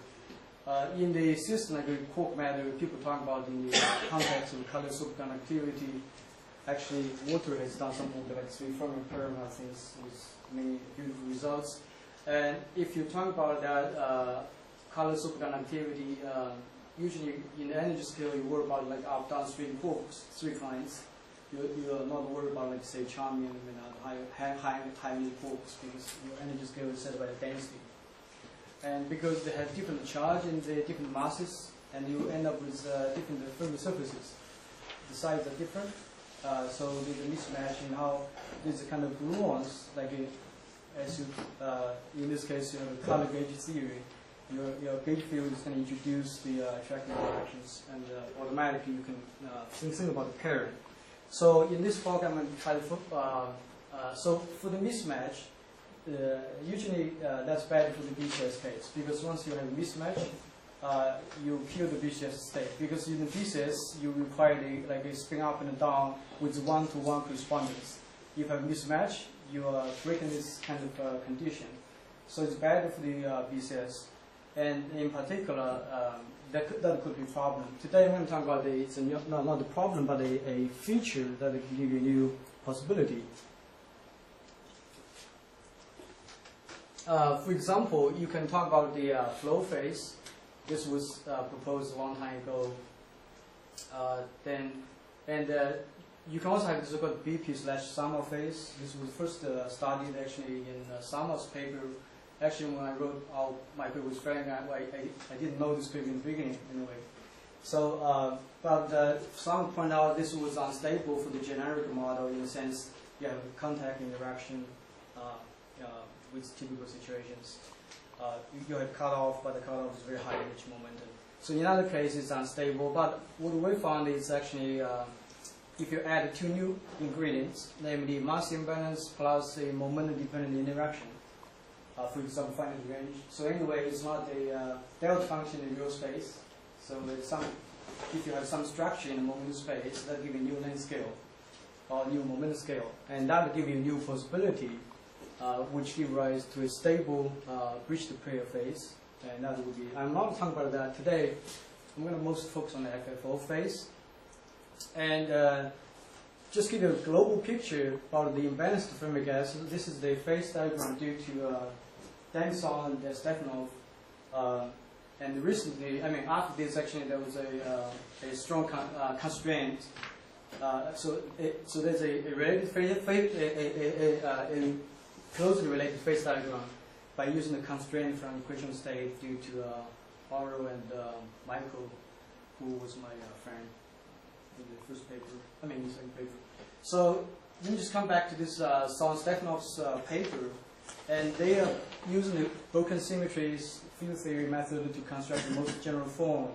In the system, like the quark matter, people talk about in the context of color superconductivity. Actually, water has done something like 3 Fermi parameter things with many beautiful results. And if you talk about that color superconductivity, usually in the energy scale, you worry about like up downstream quarks, 3 kinds. You're not worried about like say charmium and high energy quarks because your energy scale is set by the density. And because they have different charge and the different masses, and you end up with different Fermi surfaces. The sides are different, so there's a mismatch in how there's a kind of nuance, like as you, in this case, you have a color gauge theory. Your gauge field is going to introduce the attractive interactions, and automatically you can think about the pair. So in this talk, I'm going to try to so for the mismatch, usually that's bad for the BCS case because once you have a mismatch, you kill the BCS state because in the BCS you require like a spin up and down with 1-to-1 correspondence. If you have mismatch, you are breaking this kind of condition. So it's bad for the BCS. And in particular, that could be a problem. Today I'm going to talk about it's not a problem, but a feature that can give you a new possibility. For example, you can talk about the flow phase. This was proposed a long time ago. You can also have the so-called BP/Summer phase. This was first studied actually in Summer's paper. Actually, when I wrote out my paper with Frank, I didn't know this paper in the beginning anyway. So, but some point out this was unstable for the generic model in the sense you have contact interaction with typical situations. You have cutoff, but the cutoff is very high energy momentum. So in other cases, it's unstable. But what we found is actually if you add 2 new ingredients, namely mass imbalance plus a momentum-dependent interaction. For example, finite range. So anyway, it's not a delta function in real space. So there's if you have some structure in the momentum space, that gives you a new length scale or new momentum scale, and that will give you a new possibility, which gives rise to a stable bridge-to-pair phase. And that would be. I'm not talking about that today. I'm going to most focus on the FFO phase, and just give you a global picture about the imbalanced Fermi gas. This is the phase diagram due to Dengson and Stefanov. And recently, I mean, after this, actually, there was a strong constraint. So there's a related a closely related phase diagram by using the constraint from equation state due to Oro and Michael, who was my friend in the first paper. I mean, the second paper. So let me just come back to this Stefanov's paper, and they are using the broken symmetries field theory method to construct the most general form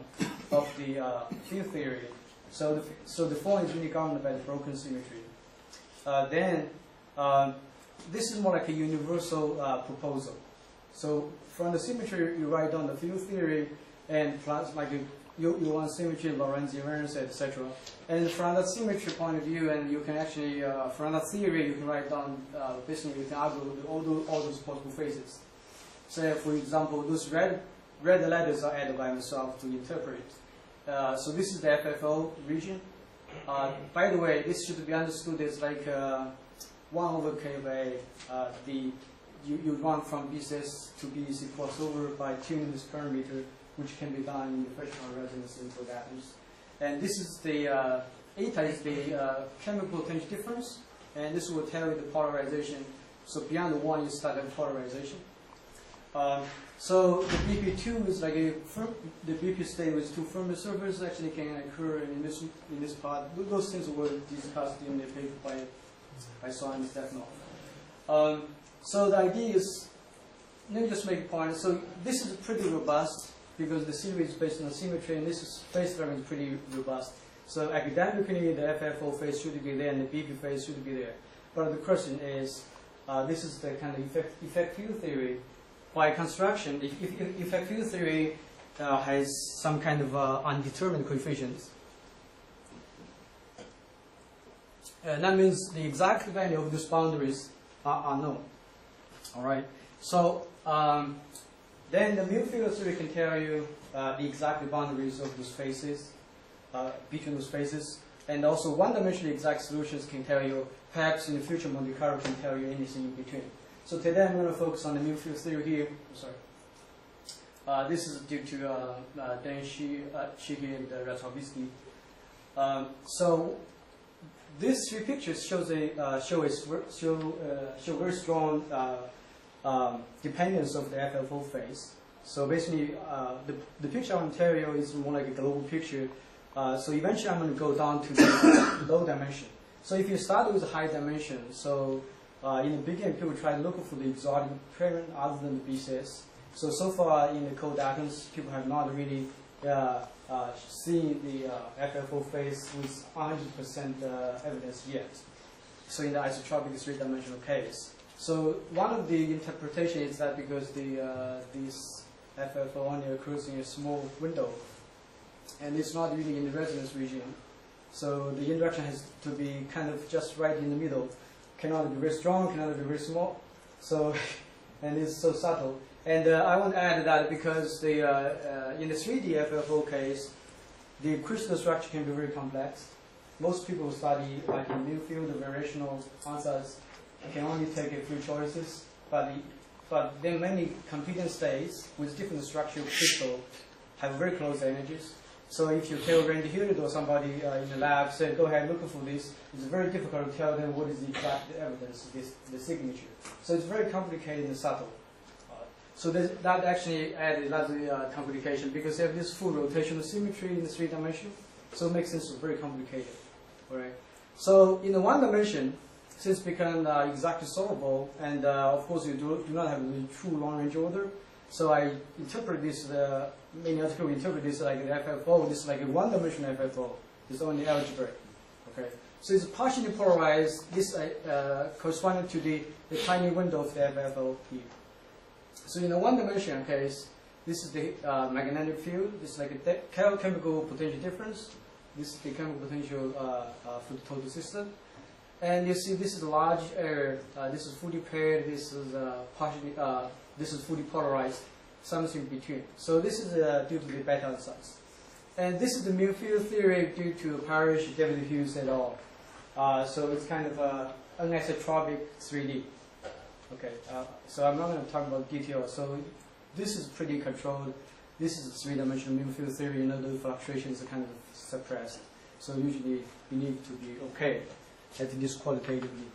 of the field theory. So the form is really governed by the broken symmetry. This is more like a universal proposal. So from the symmetry, you write down the field theory and plus like you want symmetry, Lorentz invariance, etc. And from that symmetry point of view, and you can actually from that theory, you can write down basically you can argue with all those possible phases. So for example, those red letters are added by myself to interpret. So this is the FFO region. By the way, this should be understood as like 1 over k of A. you run from BCS to BEC crossover by tuning this parameter, which can be done in the fractional resonance input atoms. And this is the eta is the chemical potential difference, and this will tell you the polarization. So beyond the 1, you start having polarization. So the BP2 is like the BP state with 2 Fermi surfaces actually can occur in this part. Those things were discussed in the paper by Saul and Stefano. So the idea is, let me just make a point. So this is pretty robust because the series is based on symmetry, and this is phase diagram is pretty robust. So academically, the FFO phase should be there, and the BP phase should be there. But the question is, this is the kind of effect field theory. By construction, if effect field theory has some kind of undetermined coefficients, that means the exact value of these boundaries are unknown. All right. So then the mu field theory can tell you the exact boundaries of those phases, between those phases, and also one-dimensional exact solutions can tell you. Perhaps in the future, Monte Carlo can tell you anything in between. So today I'm going to focus on the mu field theory here. Sorry. This is due to Dan Sheehy and Ratovsky. So these 3 pictures show very strong dependence of the FFO phase. So basically, the picture I want to tell you is more like a global picture. So eventually I'm going to go down to the low dimension. So if you start with a high dimension, so in the beginning people try to look for the exotic parent other than the BCS. So far in the cold atoms, people have not really seen the FFO phase with 100% evidence yet. So in the isotropic 3-dimensional case. So one of the interpretations is that because this FFO only occurs in a small window, and it's not really in the resonance region. So the interaction has to be kind of just right in the middle. Cannot be very strong, cannot be very small. So, and it's so subtle. And I want to add that because in the 3D FFO case, the crystal structure can be very complex. Most people study like in new field of variational ansatz can only take a few choices, but there are many competing states with different structure of crystal have very close energies. So if you tell Randy Hewlett or somebody in the lab, say, go ahead, look for this, it's very difficult to tell them what is the exact evidence, the signature. So it's very complicated and subtle. So that actually added another complication because they have this full rotational symmetry in the 3-dimension, so it makes things very complicated. All right. So in the 1 dimension, since it becomes exactly solvable, and of course you do not have the true long-range order, so I interpret this, many other people interpret this like an FFO, this is like a 1-dimensional FFO. It's only algebraic. Okay. So it's partially polarized, this corresponding to the tiny window of the FFO here. So in a 1-dimensional case, this is the magnetic field, this is like a chemical potential difference, this is the chemical potential for the total system. And you see this is a large area, this is fully paired, this is partially, this is fully polarized, something in between. So this is due to the beta ansatz. And this is the mu field theory due to Parrish, David Hughes et al. So it's kind of anisotropic 3D. Okay, so I'm not going to talk about details. So this is pretty controlled. This is 3-dimensional mu field theory. You know, the fluctuations are kind of suppressed. So usually you need to be okay at least qualitatively.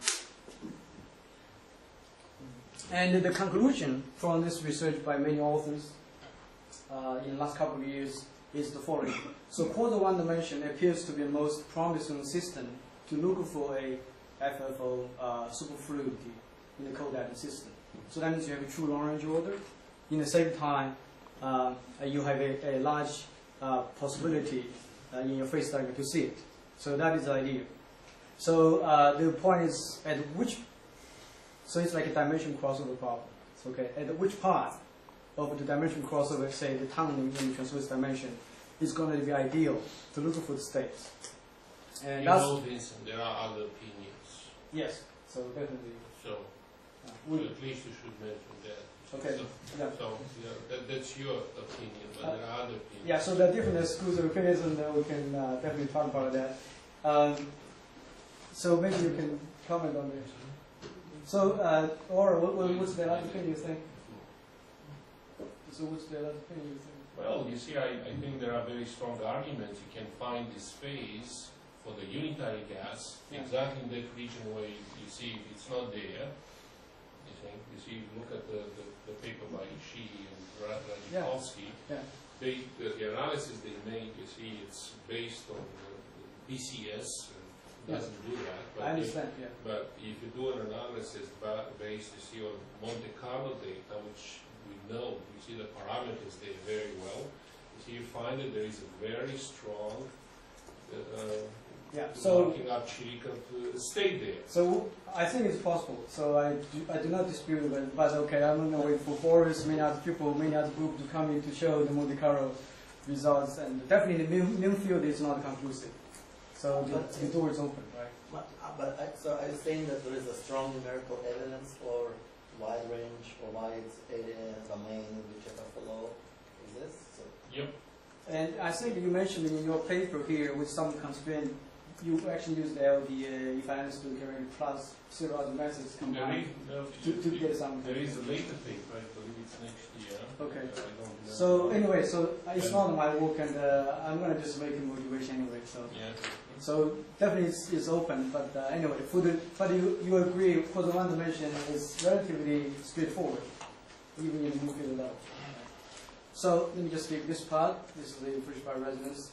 And the conclusion from this research by many authors in the last couple of years is the following. So quarter 1 dimension appears to be the most promising system to look for a FFO superfluidity in the cold atom system. So that means you have a true long-range order. In the same time, you have a large possibility in your phase diagram to see it. So that is the idea. So the point is at which, so it's like a dimension crossover problem. Okay, at which part of the dimension crossover, say the tunneling in the transverse dimension, is going to be ideal to look for the states. And you know, Vincent, there are other opinions. Yes, so definitely. So, at least you should mention that. Okay. So yeah, that's your opinion, but there are other opinions. Yeah, so there are different schools of opinions, and we can definitely talk about that. So maybe you can comment on this. So, or what's the other thing you think? So what's the other thing you think? Well, you see, I think there are very strong arguments. You can find this phase for the unitary gas exactly in that region where you see it's not there. You think, you see, look at the paper by Shi and Radzikovsky. The analysis they make, you see, it's based on BCS. Doesn't do that. But I understand, but if you do an analysis based, you see, on Monte Carlo data, which we know, you see the parameters there very well, you see, you find that there is a very strong marking up Chirikov state there. So I think it's possible. So I do not dispute it, but okay, I'm going to wait for Boris, many other people, many other groups to come in to show the Monte Carlo results, and definitely the new field is not conclusive. So the door is open, right? So are you saying that there is a strong numerical evidence for wide range or wide area domain which FFLO exists? So yep. And I think you mentioned in your paper here with some constraint, you actually use the LDA, if I understood correctly, plus several other methods combined to get some. There is a later paper, I believe it's next year. Okay. I don't know. So anyway, so it's not my work, and I'm going to just make a motivation anyway. So. Yeah. So definitely it's open, but anyway, but you agree for the one dimension is relatively straightforward, even in the nuclear level. So let me just skip this part. This is the first part resonance.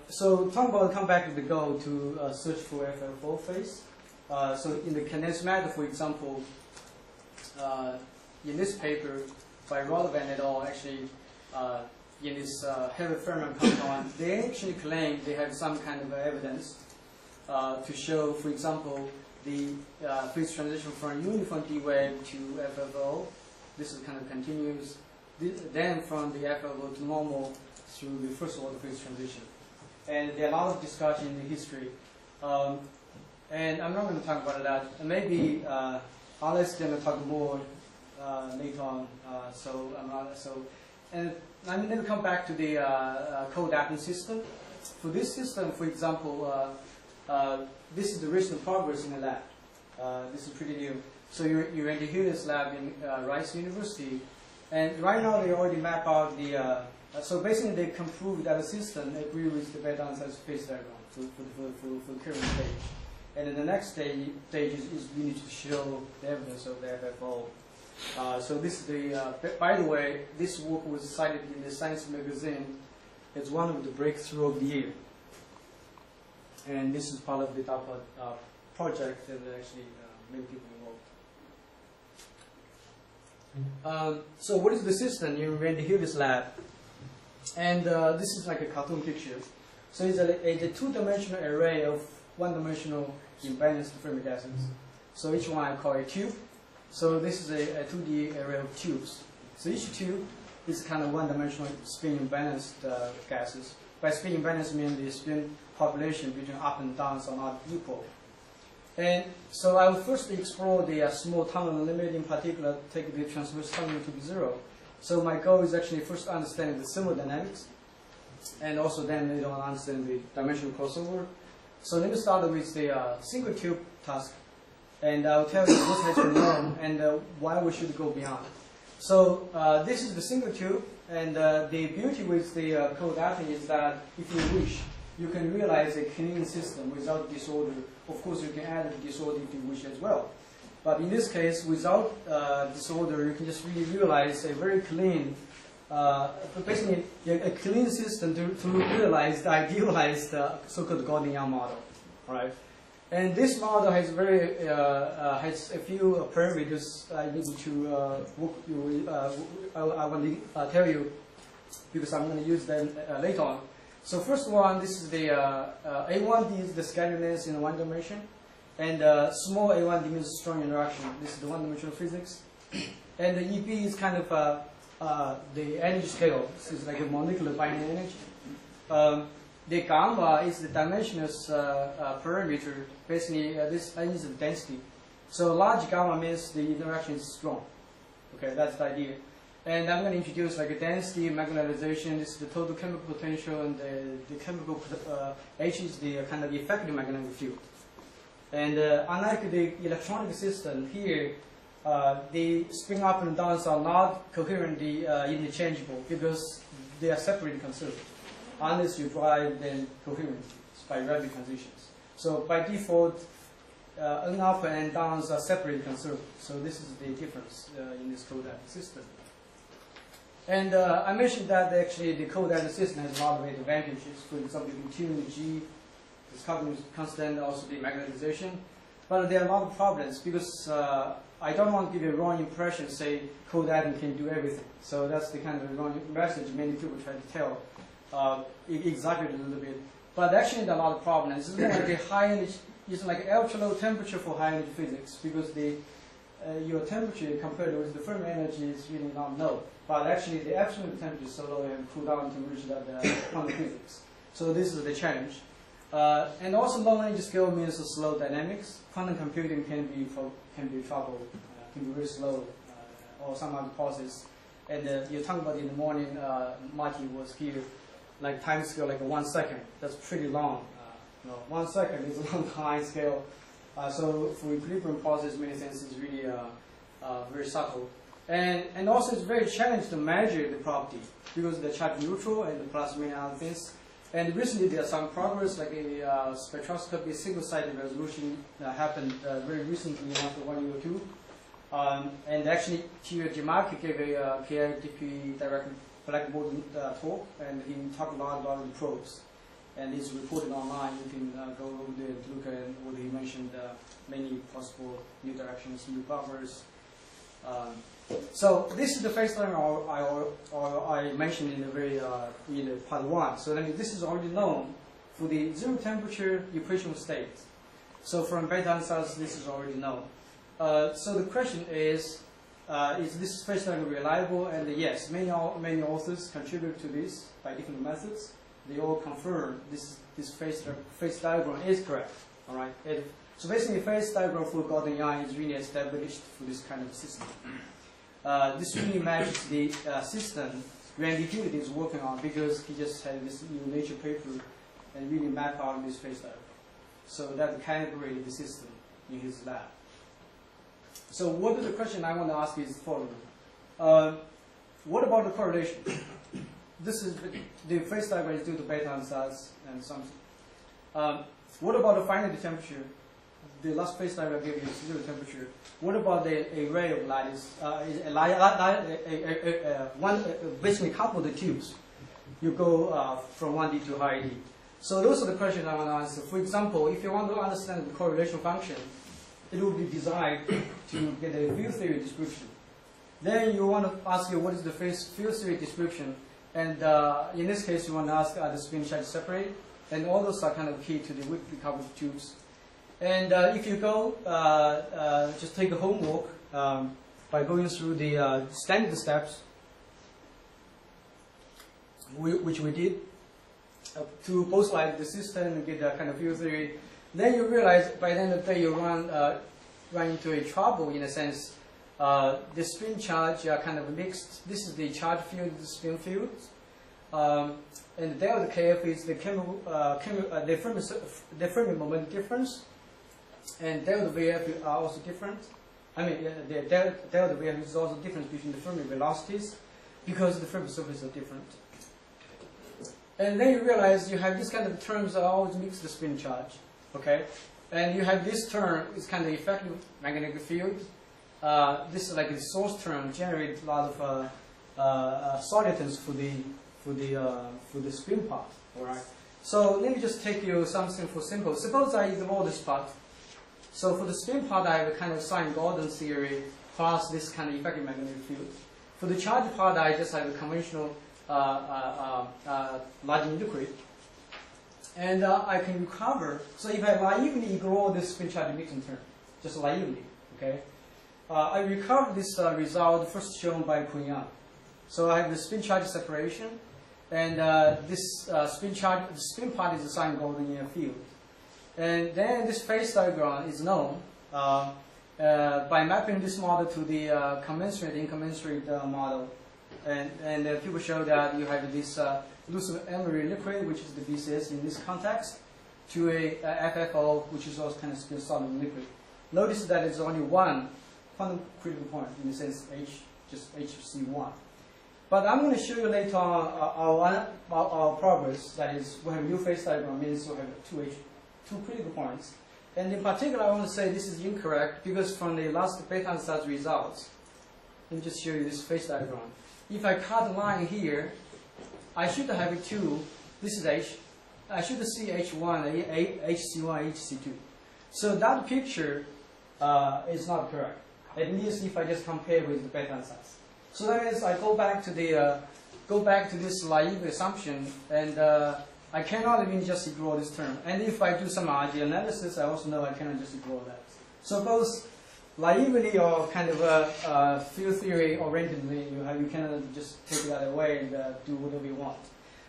So come back to the goal to search for FFO phase. So in the condensed matter, for example, in this paper by Rodvan et al. Actually. In this heavy fermion compound, they actually claim they have some kind of evidence to show, for example, the phase transition from uniform D wave to FFO. This is kind of continuous. Then from the FFO to normal through the first order phase transition. And there are a lot of discussion in the history. And I'm not going to talk about that. And maybe Alex is going to talk more later on. And I'm going to come back to the co-adapting system. For this system, for example, this is the recent progress in the lab. This is pretty new. So you're in the Helios lab in Rice University. And right now they already map out the, so basically they can prove that the system agrees with the beta-size phase diagram for the current stage. And then the next stage is we need to show the evidence of the FFO. So this is the, by the way, this work was cited in the Science magazine. It's one of the breakthrough of the year. And this is part of the DARPA project and actually many people involved. So what is the system? You're going to hear this lab. And this is like a cartoon picture. So it's a two-dimensional array of one-dimensional imbalanced fermic gases. So each one I call a tube. So this is a 2D array of tubes. So each tube is kind of one-dimensional spin-imbalanced gases. By spin-imbalance, I mean the spin population between up and downs are not equal. And so I will first explore the small tunnel limit, in particular, take the transverse tunnel to be zero. So my goal is actually first understanding the thermodynamics, and also then later on understand the dimensional crossover. So let me start with the single tube task. And I'll tell you what has been known and why we should go beyond. So this is the single tube, and the beauty with the co-adapting is that if you wish, you can realize a clean system without disorder. Of course, you can add disorder if you wish as well. But in this case, without disorder, you can just really realize a very clean, basically a clean system to realize the idealized so-called Gordon-Young model, right? And this model has has a few parameters I need to I want to tell you because I'm going to use them later on. So first one, this is the A1D is the scattering length in one dimension, and small A1D means strong interaction. This is the one-dimensional physics, and the EP is kind of the energy scale. This is like a molecular binary energy. The gamma is the dimensionless parameter. Basically, this is the density. So large gamma means the interaction is strong. Okay, that's the idea. And I'm going to introduce like a density, magnetization. This is the total chemical potential, and the chemical H is the kind of effective magnetic field. And unlike the electronic system here, the spin up and downs are not coherently interchangeable because they are separately conserved, unless you drive them coherently by rapid transitions. So by default, N up and N downs are separately conserved. So this is the difference in this code added system. And I mentioned that actually the code added system has a lot of advantages. For example, you can tune the G, this cognitive constant, also the magnetization. But there are a lot of problems because I don't want to give you a wrong impression, say code adding can do everything. So that's the kind of wrong message many people try to tell, exaggerate a little bit. But actually there are a lot of problems. It's like a high energy, it's like ultra low temperature for high energy physics because the your temperature compared with the Fermi energy is really not low. But actually the absolute temperature is so low and cool down to reach that quantum physics. So this is the challenge. And also low energy scale means slow dynamics. Quantum computing can be trouble, can be very slow, or some other process. And you're talking about in the morning, Marty was here, like time scale like 1 second. That's pretty long. 1 second is a long time scale. So for equilibrium process, many things is really very subtle. And also it's very challenging to measure the property because they're charge neutral and the plus many other things. And recently there's some progress, like a spectroscopy single-sided resolution happened very recently after 1 year or 2. And actually, T.U. Dimaki gave a KIDP direct blackboard talk, and he talked a lot about the probes. And it's reported online. You can go over there and look at what he mentioned, many possible new directions, new buffers. So this is the phase diagram I mentioned in the very in part 1. So this is already known for the zero temperature equation state. So from beta ansatz, this is already known. So the question is this phase diagram reliable? And yes, many authors contribute to this by different methods. They all confirm this phase diagram is correct. All right. So basically, phase diagram for Gordon-Yang is really established for this kind of system. This really matches the system Randy Hewitt is working on because he just had this new Nature paper and really mapped out this phase diagram. So that calibrated the system in his lab. So what is the question I want to ask is the following. What about the correlation? This is the phase diagram is due to beta ansatz and something. What about the finite temperature? The last phase diagram gave you zero temperature. What about the array of lattice? Basically couple the tubes. You go from 1D to high D. So those are the questions I want to answer. For example, if you want to understand the correlation function, it will be designed to get a field theory description. Then you want to ask you what is the field theory description, and in this case you want to ask are the spin charge separate, and all those are kind of key to the weakly coupled tubes. And if you go, just take a homework by going through the standard steps, which we did, to both like the system and get a kind of field theory. Then you realize by the end of the day you run into a trouble in a sense. The spin charge are kind of mixed. This is the charge field, the spin field. And delta Kf is the Fermi moment difference. And delta Vf are also different. I mean, the delta Vf is also different between the Fermi velocities because the Fermi surfaces are different. And then you realize you have this kind of terms that always mix the spin charge. Okay? And you have this term, it's kind of effective magnetic field. This is like the source term generates a lot of solitons for the spin part. All right. So let me just take you something for simple. Suppose I ignore this part. So for the spin part, I have a kind of Sine-Gordon theory plus this kind of effective magnetic field. For the charge part, I just have a conventional large liquid. And I can recover. So if I naively ignore this spin charge mixing term, just naively, okay? I recover this result first shown by Kunyang. So I have the spin charge separation, and this spin charge, the spin part is a Sine-Gordonian field. And then this phase diagram is known by mapping this model to the commensurate incommensurate model. And people show that you have this loose emery liquid, which is the BCS in this context, to a FFO, which is also kind of spin solid and liquid. Notice that it's only one quantum critical point, in the sense H, just HC1. But I'm going to show you later on our progress. That is, we have a new phase diagram, means we have two critical points. And in particular, I want to say this is incorrect because from the last beta ansatz results, let me just show you this phase diagram. If I cut a line here, I should have a 2. This is H. I should see H1, HC1, HC2. So that picture is not correct. At least if I just compare with the beta ansatz. So that means I go back to this naive assumption, and I cannot even just ignore this term. And if I do some RG analysis, I also know I cannot just ignore that. So both naively or kind of field theory orientedly, you cannot just take that away and do whatever you want.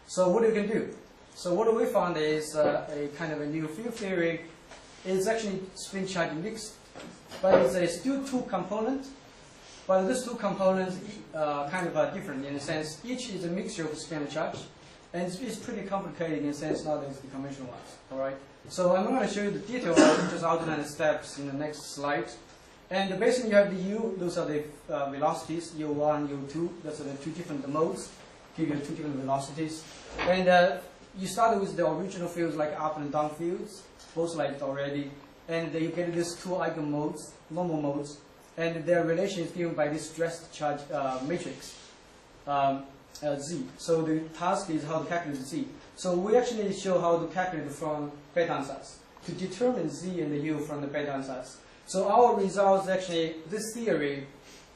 So what you can do? So what we found is a kind of a new field theory. It's actually spin charge mixed, but it's still two components. But these two components kind of are different in a sense. Each is a mixture of spin and charge, and it's pretty complicated in a sense, not as the conventional ones. All right. So I'm going to show you the detail of just outline the steps in the next slide. And basically, you have the U. Those are the velocities, U1, U2. Those are the two different modes. Give you two different velocities. And you started with the original fields like up and down fields, both like already. And you get these two eigen modes, normal modes. And their relation is given by this stressed charge matrix, Z. So the task is how to calculate Z. So we actually show how to calculate from beta ansatz to determine Z and the U from the beta ansatz. So our results actually, this theory,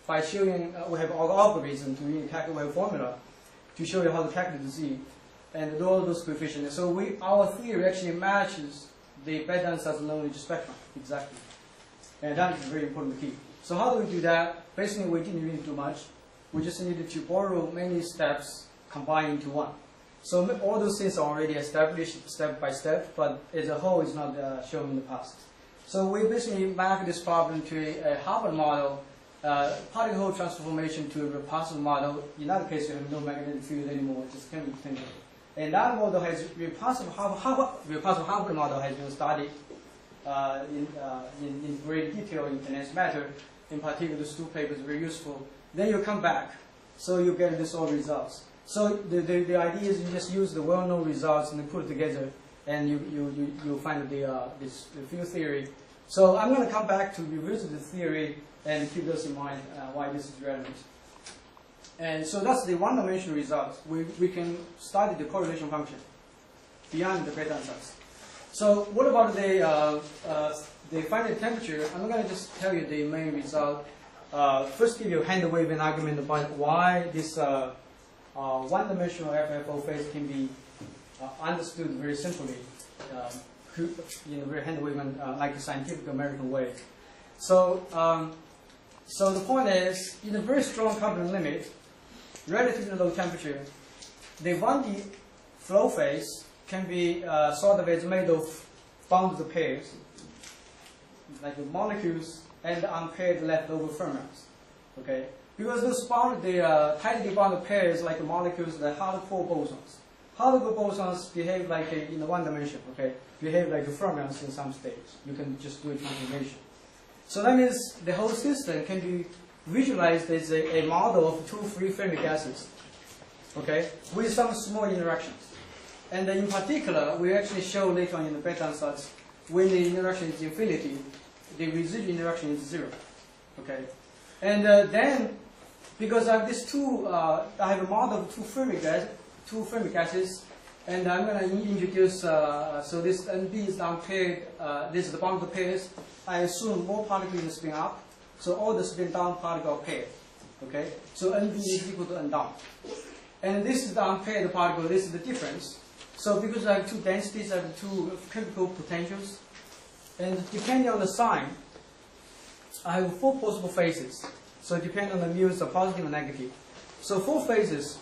by showing we have our algorithm to really calculate a formula to show you how to calculate the Z and all those coefficients. So our theory actually matches the beta ansatz knowledge spectrum exactly. And that is a very important key. So how do we do that? Basically, we didn't really do much. We just needed to borrow many steps combined into one. So all those things are already established step by step, but as a whole, it's not shown in the past. So we basically map this problem to a Harvard model, particle hole transformation to a repulsive model. In that case, you have no magnetic field anymore, just chemical potential. And that model has repulsive Harvard model has been studied in great detail in condensed matter. In particular, these two papers are very useful. Then you come back, so you get this all results. So the idea is you just use the well-known results and then put it together, and you find this field theory. So I'm going to come back to revisit the theory and keep this in mind why this is relevant. And so that's the one-dimensional result. We can study the correlation function beyond the beta ansatz. So what about the finite temperature? I'm going to just tell you the main result. First, give you a hand wave and argument about why this one-dimensional FFO phase can be understood very simply in a very hand wave like a scientific American way. So, so the point is, in a very strong coupling limit, relatively low temperature, the 1D flow phase can be sort of as made of bounded pairs, like the molecules and the unpaired leftover fermions. Okay, because those tightly bounded pairs, like the molecules, the hardcore bosons. Hardcore bosons behave like in the one dimension. Okay, behave like the fermions in some states. You can just do a transformation. So that means the whole system can be visualized as a model of two free Fermi gases. Okay, with some small interactions. And in particular, we actually show later on in the beta ansatz, when the interaction is infinity, the residual interaction is 0. Okay, and then because I have these two, I have a model of two Fermi gases, and I'm going to introduce. So this NB is the unpaired. This is the bounded pairs. I assume more particles will spin up, so all the spin down particles are paired. Okay, so NB is equal to N down, and this is the unpaired particle. This is the difference. So because I have two densities, I have two chemical potentials, and depending on the sign, I have 4 possible phases. So depending on the mu's are positive and negative. So 4 phases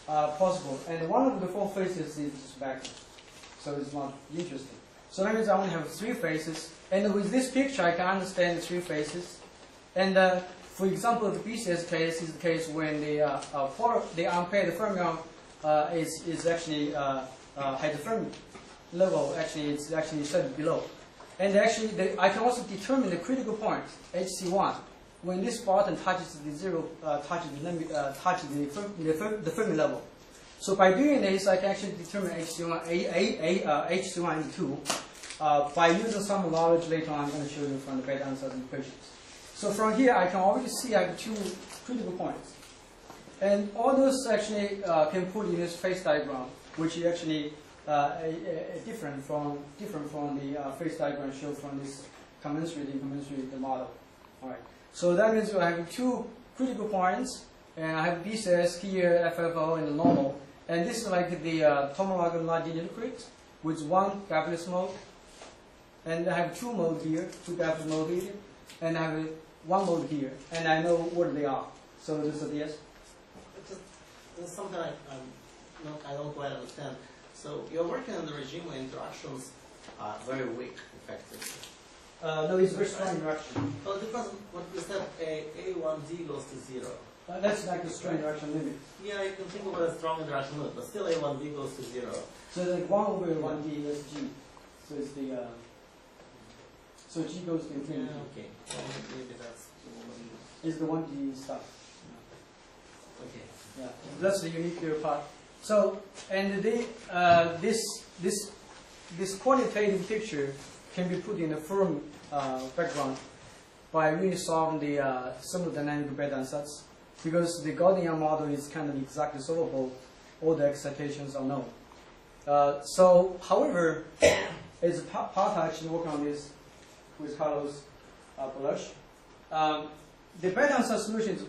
are possible, and one of the 4 phases is vacuum. So it's not interesting. So that means I only have 3 phases, and with this picture I can understand the 3 phases. And for example, the BCS case is the case when the unpaired fermion is actually has a fermi level, actually, it's actually set below. And actually, I can also determine the critical point, HC1, when this button touches the zero, touches the Fermi level. So by doing this, I can actually determine HC1 and 2 by using some knowledge later on I'm going to show you from the Bethe-Ansatz equations. So from here, I can already see I have 2 critical points. And all those actually can put in this phase diagram, which is actually different from the phase diagram shown from this commensurate model. All right. So that means I have 2 critical points, and I have BCS here, FFO, and the normal. And this is like the tomograph nonlinear liquid with 1 gaseous mode. And I have 2 modes here, 2 gaseous modes here, and I have 1 mode here, and I know what they are. So this is yes. There's something I don't quite understand. So you're working on the regime where interactions are very weak, effectively. No, it's very strong interaction. Well, because what you said, A1D goes to 0. That's like the strong interaction limit. Yeah, you can think of it as strong interaction limit, but still A1D goes to 0. So like 1 over 1D is G. So it's the so G goes to infinity. Yeah, okay. Well, maybe that's the 1D. Is the 1D stuff. Okay. Yeah, that's the unique part. So, and this quantitative picture can be put in a firm background by really solving the thermodynamic Bethe-Ansatz, because the Gaussian model is kind of exactly solvable. All the excitations are known. So, however, as part actually working on this with Carlos Balash, the Bethe-Ansatz solution is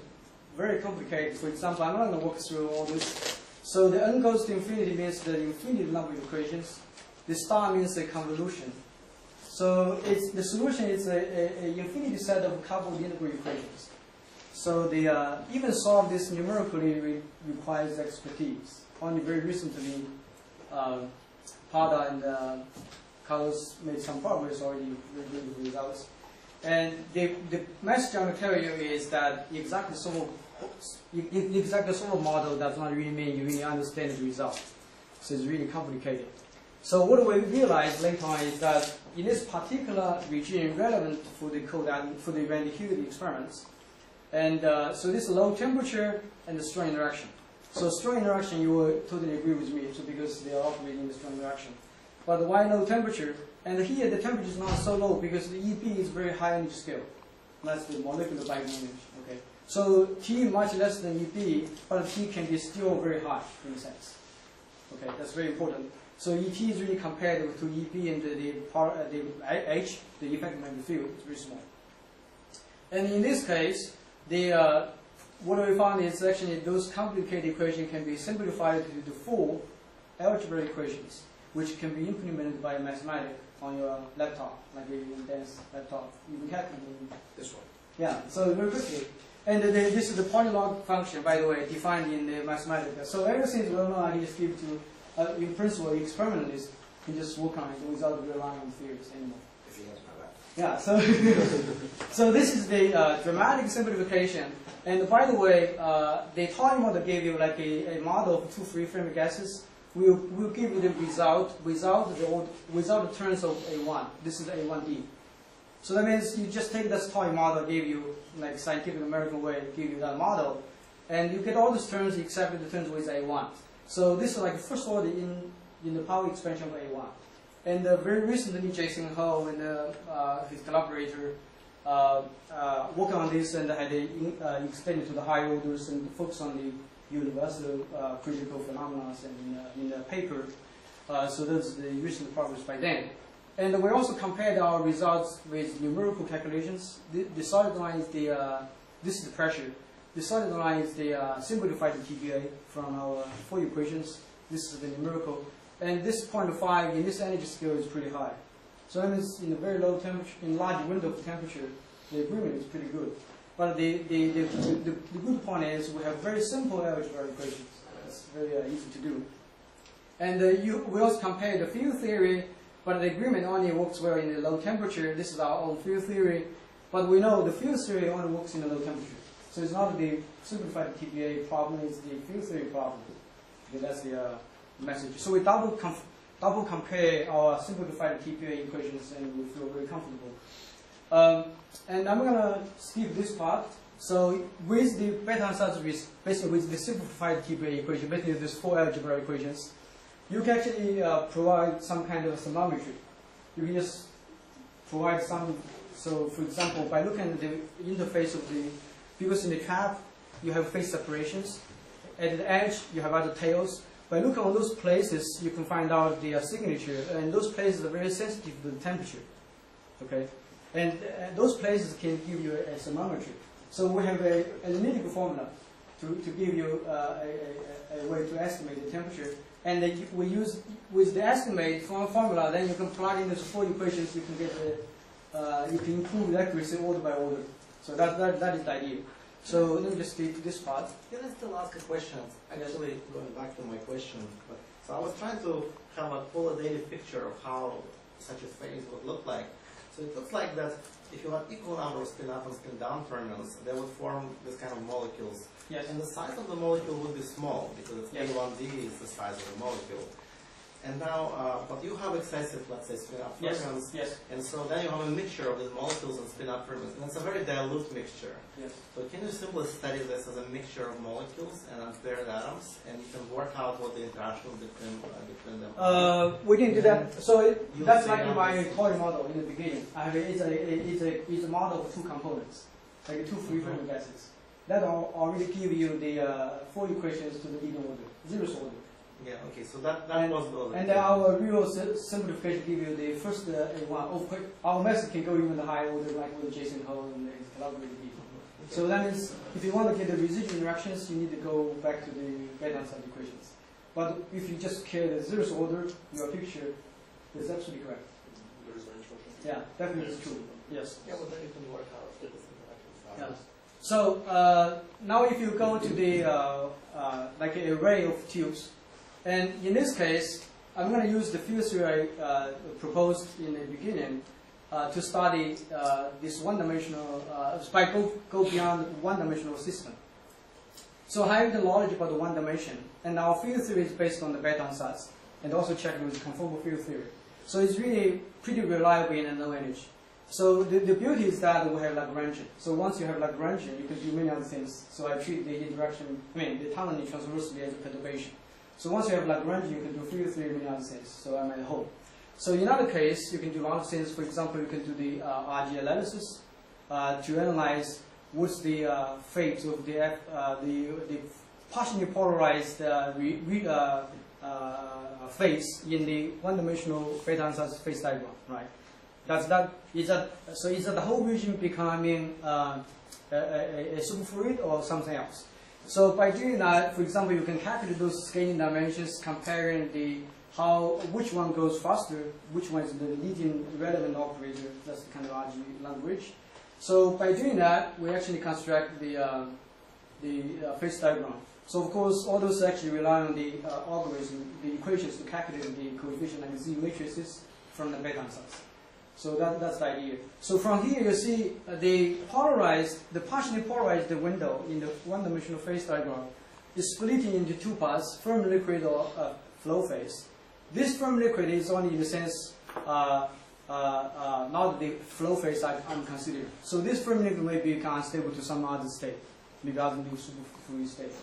very complicated. For example, I'm not going to walk through all this. So the n goes to infinity means the infinite number of equations. The star means the convolution. So the solution is a infinity set of coupled integral equations. So the even solve this numerically requires expertise. Only very recently, Pada and Carlos made some progress already with the results. And the message I want to tell you is that the exactly solvable model does not really mean you really understand the result. So it's really complicated. So what we realized later on is that in this particular regime relevant for the radioactivity experiments, and so this low temperature and the strong interaction. So strong interaction, you will totally agree with me, so because they are operating in the strong interaction. But why low temperature? And here the temperature is not so low because the EP is very high energy scale. That's the molecular bioenergy. Okay. So T much less than EP, but T can be still very high in a sense. Okay, that's very important. So ET is really compared to EP and the H, the effect magnetic field, is very small. And in this case, what we found is actually those complicated equations can be simplified to the 4 algebraic equations, which can be implemented by a mathematics on your laptop, like a dense laptop. You can calculate This one. Yeah, so very quickly. And this is the polylog function, by the way, defined in the mathematics. So everything is well known. I can just give to, in principle, the experimentalist can just work on it without relying on theories anymore. If he has my lap. Yeah, so so this is the dramatic simplification. And by the way, the Toy model gave you like a model of 2 free-frame gases. We'll give you the result without the terms of A1. This is A1D. So that means you just take this Toy model, give you like scientific American way, give you that model, and you get all these terms except the terms with A1. So this is like first order in the power expansion of A1. And very recently, Jason Ho and his collaborator worked on this and had extended to the higher orders and focus on the universal critical phenomena in the paper. So that's the recent progress by then. And we also compared our results with numerical calculations. The solid line is this is the pressure. The solid line is the simplified TPA from our 4 equations. This is the numerical. And this 0.5 in this energy scale is pretty high. So that means in a very low temperature, in large window of temperature, the agreement is pretty good. But the good point is we have very simple algebra equations. It's very easy to do. And we also compare the field theory, but the agreement only works well in the low temperature. This is our own field theory. But we know the field theory only works in the low temperature. So it's not the simplified TPA problem, it's the field theory problem. Okay, that's the message. So we double double compare our simplified TPA equations, and we feel very comfortable. And I'm going to skip this part. So with the beta ansatz, basically with the simplified TPA equation, basically these 4 algebra equations, you can actually provide some kind of thermometry. You can just provide some, so for example, by looking at the interface of the, because in the trap, you have phase separations. At the edge, you have other tails. By looking on those places, you can find out the signature, and those places are very sensitive to the temperature. Okay, and those places can give you a thermometry. So we have a analytical formula to give you a way to estimate the temperature. And we use, with the estimate formula, then you can plug in those 4 equations, you can get you can improve the accuracy order by order. So that is the idea. So let me just skip this part. Can I still ask a question? Actually, going back to my question. So I was trying to have a qualitative picture of how such a phase would look like. So it looks like that if you have equal number of spin-up and spin-down fermions, they would form this kind of molecules. Yes. And the size of the molecule would be small, because it's Yes. A1D is the size of the molecule. And now, but you have excessive, let's say, spin-up fermions. Yes. And so then you have a mixture of these molecules and spin-up fermions. And it's a very dilute mixture. Yes. So can you simply study this as a mixture of molecules and unpaired atoms, and you can work out what the interaction between them are? We can do that. So that's say like in my numbers. toy model in the beginning. I have it's a model of 2 components, like 2 free form gases. That already give you the 4 equations to the leading order, zeroth order. Yeah, okay, so that was the And then our real simplification give you the first one. Of course, our method can go even the higher order, like with Jason Hole and his collaborator people. So that means if you want to get the residual interactions, you need to go back to the beta ansatz equations. But if you just care the zeroth order, your picture is absolutely correct. Yeah, definitely true. Yes. Yeah, but then you can work out this interaction. Yeah. So now if you go to the like an array of tubes, and in this case, I'm going to use the field theory I proposed in the beginning to study this one-dimensional, by go beyond one-dimensional system. So having the knowledge about the one dimension, and our field theory is based on the beta ansatz, and also checked with conformal field theory. So it's really pretty reliable in a low energy. So the beauty is that we have Lagrangian. So once you have Lagrangian, you can do many other things. So I treat the interaction, the tunneling transversely as a perturbation. So once you have Lagrangian, you can do field theory, many other things. So I'm at home. So in another case, you can do a lot of things. For example, you can do the RG analysis to analyze what's the fate of the partially polarized phase in the one-dimensional beta ansatz phase diagram, right? So is that the whole region becoming a superfluid or something else? So by doing that, for example, you can calculate those scaling dimensions, comparing which one goes faster, which one is the leading relevant operator. That's the kind of RG language. So by doing that, we actually construct the phase diagram. So of course, all those actually rely on the algorithm, the equations to calculate the coefficient like Z matrices from the beta ansatz. So that's the idea. So from here, you see the partially polarized window in the one-dimensional phase diagram is splitting into 2 parts: firm liquid or flow phase. This firm liquid is only in the sense not the flow phase I'm considering. So this firm liquid may become unstable to some other state, maybe other new superfluid state.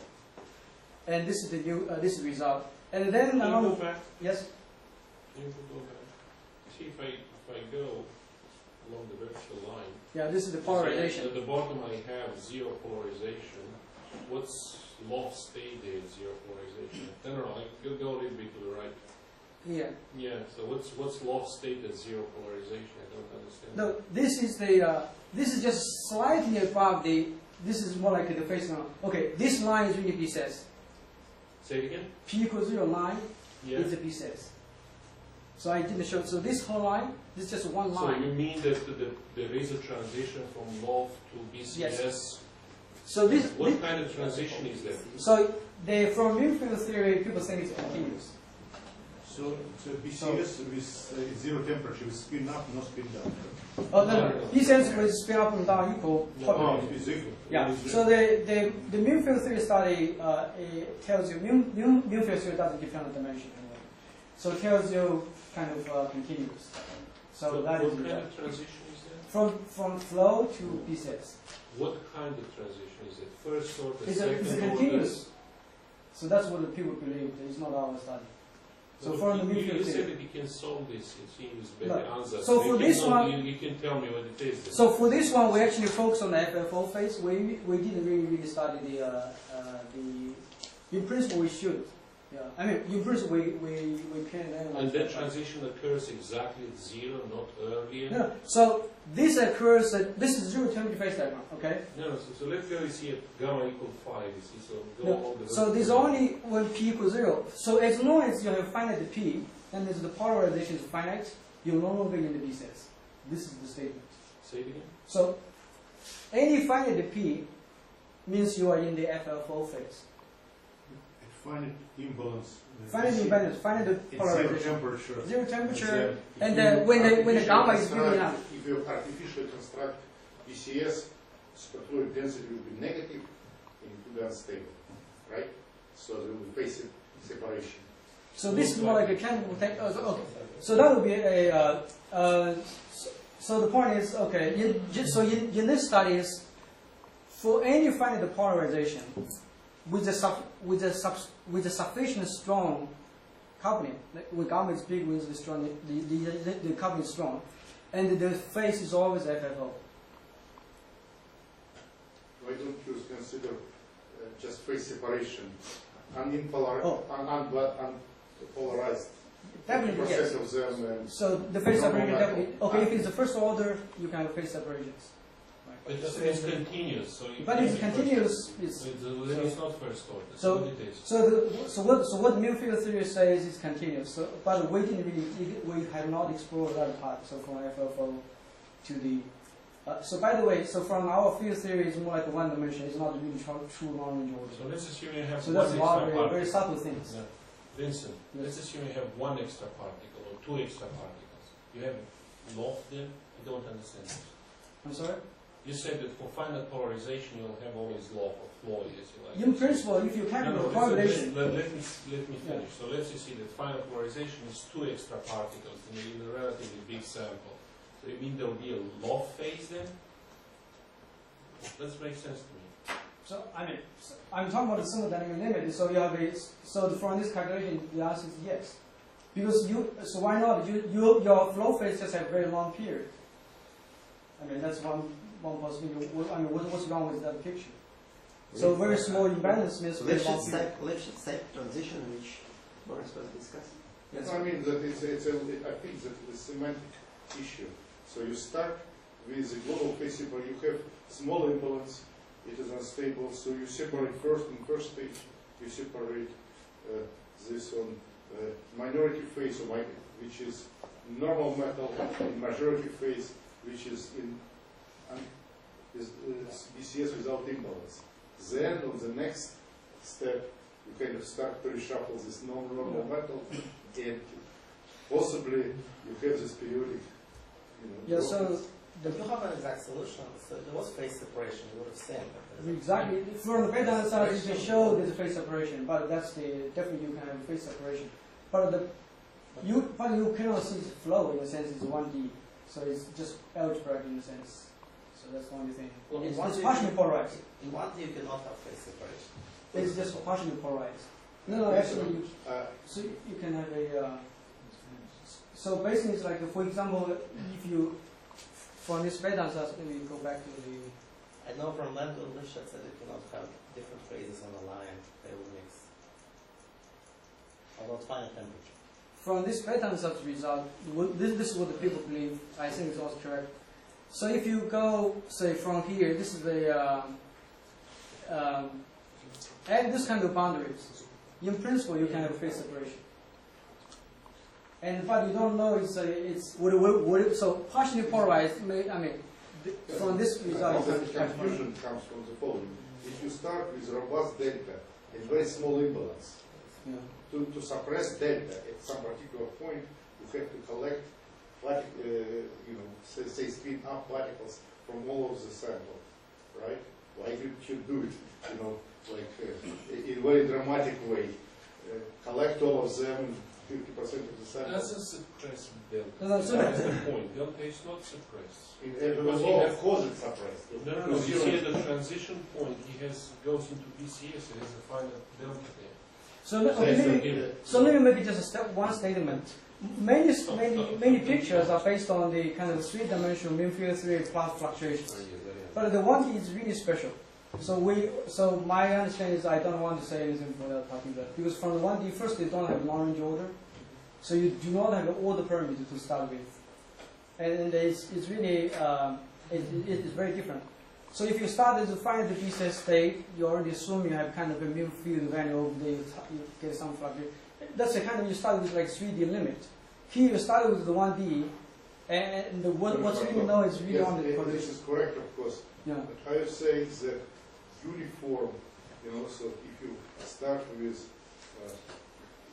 And this is the new this is the result. And then go back? Yes. Can you go back? See if I go along the vertical line. Yeah, this is the polarization. At the bottom I have zero polarization. What's loft state there? Zero polarization. No, go a little bit to the right. Yeah. Yeah. So what's loft state at zero polarization? I don't understand. No, this is the this is just slightly above the. This is more like the phase line. Okay, this line is really pieces. Say it again. P equals 0 line is Yeah. a pieces. So I didn't show. So this whole line, this is just one So line. you mean that there is a transition from loft to BCS? Yes. So What kind of transition is that? So from mean field theory, people think it's continuous. So BCS with zero temperature, with spin up, no spin down. Oh no, BCS with spin up and down equal. Oh, it's equal. Yeah. So the mean field theory study tells you mean field theory doesn't depend on dimension anyway. So it tells you kind of continuous. So that what is kind of transition is that? from flow to PCS. What kind of transition is it? First order, It's second a order? continuous. So that's what the people believe. It's not our study. So for the you field said theory. that you can solve this, it seems, by No. the answer. So for this one- you can tell me what it is. So for this one, we actually focus on the FFO phase. We didn't really study the in principle we should. Yeah, I mean in principle we can analyze. And that transition occurs exactly at 0, not earlier? No, so this occurs at, this is zero temperature phase diagram, okay? No, so let's go see at gamma equal 5, you see, so go No, all the way. so there's only when P equals 0. So as long as you have finite P, and as the polarization is finite, you're no longer in the B sets. This is the statement. Say it again? So any finite P means you are in the FFO phase. Finite imbalance. Finite imbalance, finite It's zero polarization. temperature. Zero temperature, And and then when the artificially gamma is construct- building up. If you artificially construct BCS, superfluid density will be negative and it will be unstable, right? So there will be phase separation. So this is more like a chemical thing. Okay. So that would be a. So the point is, okay. In this study is for any finite polarization with a sufficient strong coupling, like when gamma is big, with the strong, the coupling is strong, and the phase is always FFO. Why don't you consider just phase separation, Oh. unpolarized? Definitely, yes. Of them and So the phase normal separation metal. definitely. Okay, if it's the first order, you can have phase separations. But it's continuous, so you But can it's be continuous. first- then it's not first order, So- what it is. So what new field theory says is continuous. So, but we didn't really, we have not explored that part. So from FFO to the. So by the way, so from our field theory, it's more like a one dimension. It's not really true long-range order. So let's assume you have So one that's a extra lot of very, particle. very subtle things. Yeah. Vincent, Yes. let's assume you have one extra particle or two extra particles. You have loft then? I don't understand this. I'm sorry. You said that for finite polarization you'll have always loft or flow, as you like. In principle, if you calculate the correlation, let me finish. So let's see that finite polarization is two extra particles in a relatively big sample. So you mean there will be a loft phase then? That makes sense to me. so I mean, I'm talking about the thermodynamic limit. So you have a. So from this calculation, the answer is yes, because you. So why not? Your flow phase just have very long period. I mean, that's one possibility. I mean, what's wrong with that picture? So very small imbalance means So very long period. Lifshitz type transition, which Boris was discussing. I mean that I think that it's a semantic issue. So you start with a global phase separation. You have small imbalance. It is unstable. So you separate first in first stage. You separate this on minority phase, which is normal metal, in majority phase, which is in BCS without imbalance. Then on the next step, you kind of start to reshuffle this non-normal metal, and possibly you have this periodic. Yeah. So If you have an exact solution, so there was phase separation, you would have seen that. exactly from the beta analysis, you can show there's a phase separation, but that's the definitely you can have phase separation. But you cannot see the flow in a sense. It's 1D, so it's just algebraic in a sense. So that's the only thing. Well, It's in 1D partially polarized. In 1D you cannot have phase separation. It's just partially polarized. No, actually, so you can have a. So basically, it's like, for example, if you, for this beta analysis, let me go back to the. I know from Landau and Lifshitz that you cannot have different phases on the line, they will mix. Although it's finite temperature. From this beta analysis result, this is what the people believe. I think it's also correct. So if you go, say, from here, this is the. At this kind of boundaries, in principle, you can have phase separation. And but you don't know so partially polarized. From this result, The conclusion comes from the following: if you start with robust delta and very small imbalance, yeah. to suppress delta at some particular point, you have to collect, say spin up particles from all of the sample, right? Like you should do it, in a very dramatic way. Collect all of them, 50% of the sample. That's a suppressed delta. No, so That's the point. Delta is not suppressed. Because all of course it's suppressed. No, because you see at the transition point, goes into BCS, it has a final delta there. So let me maybe just one statement. Many pictures are based on the kind of three-dimensional mean field theory plus fluctuations. But the 1D is really special. So my understanding is I don't want to say anything without talking about it. Because from the 1D, first they don't have long-range order. So you do not have an order parameter to start with. And it's really, it's very different. So if you started to find the BCS state, you already assume you have kind of a mean field value over there, you get some fluctuation. That's the kind of, you start with like 3D limit. Here you start with the 1D, and what's really known is really on the correlation. This is correct, of course. Yeah. But I would say is that uniform, so if you start with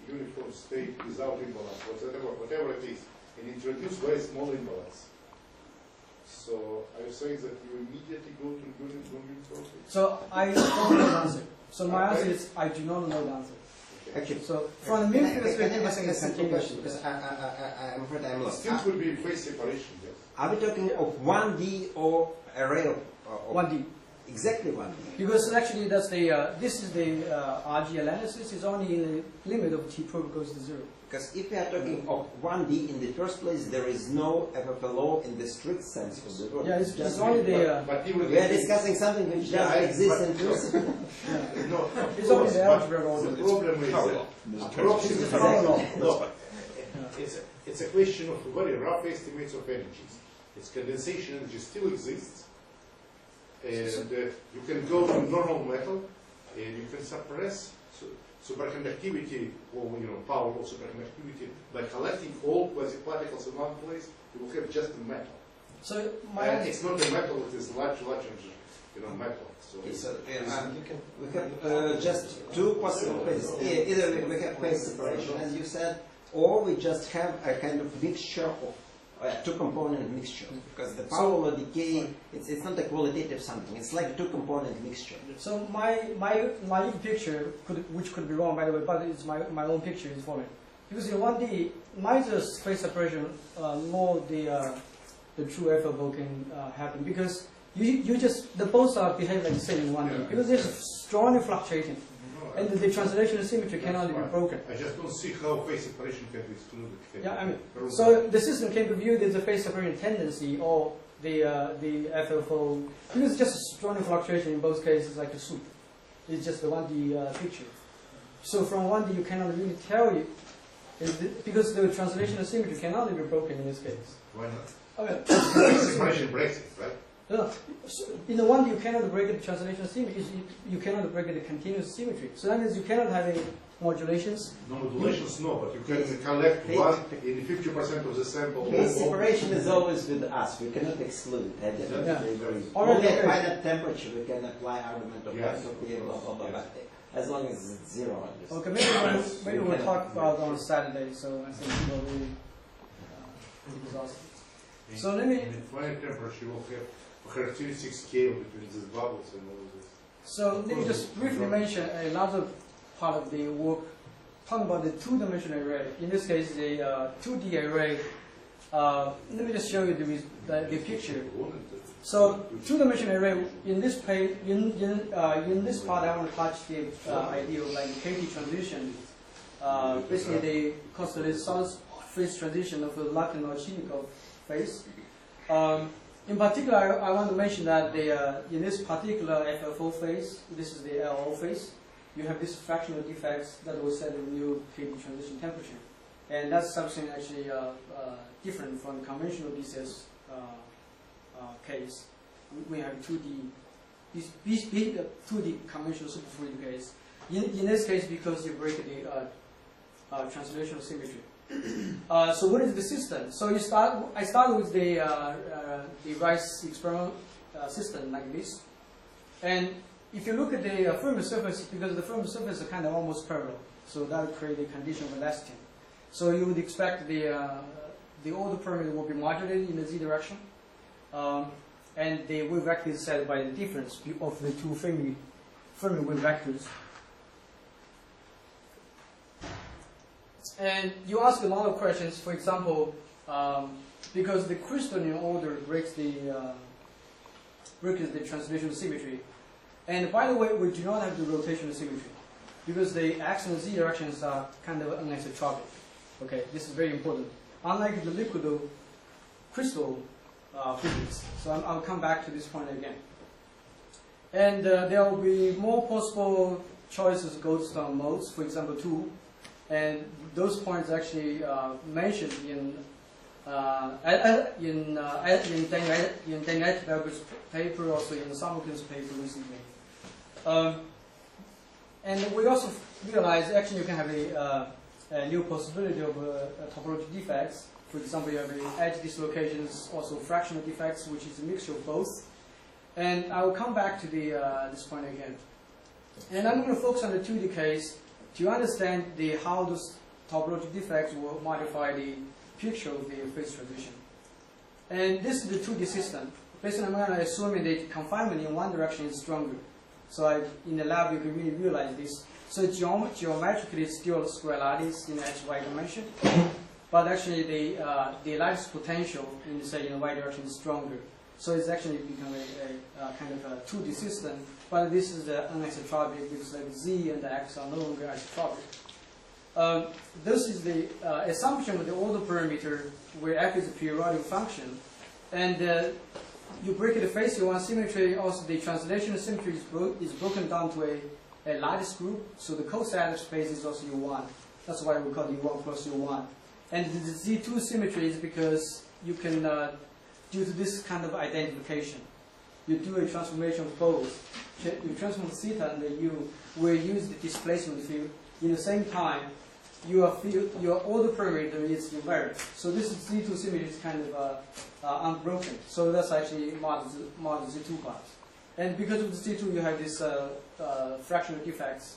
uniform state without imbalance, whatever it is, and introduce very small imbalance. So I would say that you immediately go to uniform state. So I don't know the answer. So my answer is I do not know the answer. Actually, so from the mean field perspective, I think a it's simple question, continuous. because I'm afraid I'm lost. Still could be phase separation, yes. Are we talking of 1D or array of 1D? Exactly 1D. Because actually that's the this is the RG analysis is only in the limit of T probe goes to 0. Because if we are talking of 1D in the first place, there is no FFLO in the strict sense of the word. Yeah, it's only the. We are discussing something which doesn't exist in principle. No, it's only the algebra order. The problem is that it's a question of very rough estimates of energies. Its condensation energy still exists, and you can go to normal metal, and you can suppress superconductivity or power of superconductivity by collecting all quasi-particles in one place. You will have just a metal. So it's not a metal; it is large metal. So we have just two possible phases. Either we have phase separation, as you said, or we just have a kind of mixture of two-component mixture, because the power law decay, it's not a qualitative something, it's like a two-component mixture. So my picture, which could be wrong by the way, but it's my own picture is following. Because in 1D, neither phase separation nor the true FFO can happen, because the both are behave like the same in 1D, because they're strongly fluctuating. And the translation symmetry cannot be broken. I just don't see how phase separation can be excluded. Yeah, I mean, so the system can be viewed as a phase separation tendency or the FFO, because it's just a strong fluctuation in both cases, like a soup. It's just the 1D picture. So from 1D you cannot really tell it, because the translation symmetry cannot be broken in this case. Why not? Okay. Phase separation breaks it, right? No, so in the 1D you cannot break the translation symmetry, you cannot break the continuous symmetry. So that means you cannot have any modulations. No modulations, no, but you can collect one in 50% of the sample. Phase separation is always with us, we cannot exclude it. Yeah. Only at finite temperature we can apply argument of entropy, blah blah blah. As long as it's zero. Okay, maybe we'll talk about it on Saturday, so I think we'll really exhausted. So let me. In finite temperature, you will have a characteristic scale between these bubbles and all of this. So let me just briefly mention another part of the work, talking about the two-dimensional array. In this case, the 2D array. Let me just show you the picture. So two-dimensional array. In this page, in this part, I want to touch the idea of like KT transition. Basically, the constellation source phase transition of the Lacan or Chinikov phase. In particular, I want to mention that in this particular FFO phase, this is the LO phase, you have these fractional defects that will set a new KT transition temperature. And that's something actually different from the conventional BCS case. We have 2D conventional superfluid case. In this case, because you break the translational symmetry. So what is the system? So I start with the Rice experiment system like this, and if you look at the Fermi surface, because the Fermi surface is kind of almost parallel, so that would create a condition of elasticity. So you would expect the order parameter will be modulated in the z direction, and the wave vector is set by the difference of the two Fermi wave vectors. And you ask a lot of questions. For example, because the crystalline order breaks the translational symmetry. And by the way, we do not have the rotational symmetry because the x and z directions are kind of anisotropic. Okay, this is very important. Unlike the liquid crystal physics. So I'll come back to this point again. And there will be more possible choices of Goldstone modes, for example, 2. And those points actually mentioned in Daniel Attenberger's paper, also in Samuel's paper recently. And we also realized actually you can have a new possibility of topological defects. For example, you have edge dislocations, also fractional defects, which is a mixture of both. And I will come back to this point again. And I'm going to focus on the 2D case to understand how those topological defects will modify the picture of the phase transition. And this is the 2D system. Basically, I'm going to assume that confinement in one direction is stronger. So in the lab, you can really realize this. So geometrically, it's still square lattice in the xy dimension. But actually, the lattice potential in the y direction is stronger. So it's actually become a kind of a 2D system. But this is anisotropic because like z and the x are no longer isotropic. This is the assumption with the order parameter where f is a periodic function. And you break the phase U1 symmetry, also the translational symmetry is broken down to a lattice group. So the costatic space is also U1. That's why we call it U1 plus U1. And the Z2 symmetry is because you can, due to this kind of identification, you do a transformation of both. You transform theta and the U, where you use the displacement field. In the same time, your order parameter is invariant. So this Z2 symmetry is kind of unbroken. So that's actually mod Z2 part. And because of the Z2, you have this fractional defects.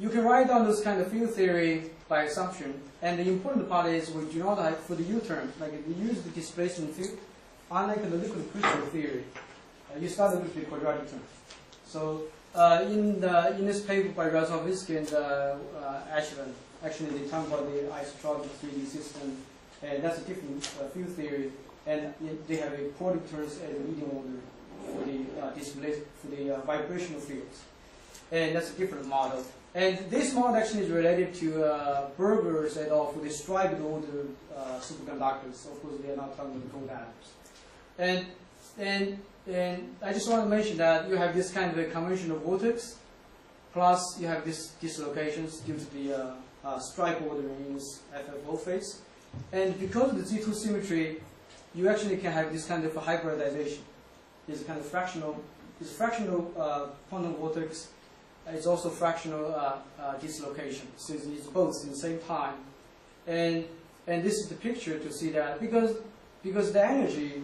You can write down this kind of field theory by assumption. And the important part is we do not have, for the U term, like we use the displacement field, unlike the liquid crystal theory, you start with the quadratic term. So in this paper by Razovsky and Ashland, actually they talk about the isotropic 3D system, and that's a different field theory, and they have a quadratic terms at the medium order for the vibrational fields, and that's a different model. And this model actually is related to Berger's et al. For the striped order superconductors. Of course, they are not talking about cold atoms. And I just want to mention that you have this kind of a conventional vortex, plus you have these dislocations due to the stripe order in this FFO phase. And because of the Z2 symmetry, you actually can have this kind of a hybridization. It's kind of fractional quantum vortex. It's also fractional dislocation. So it's both at the same time. And this is the picture to see that because the energy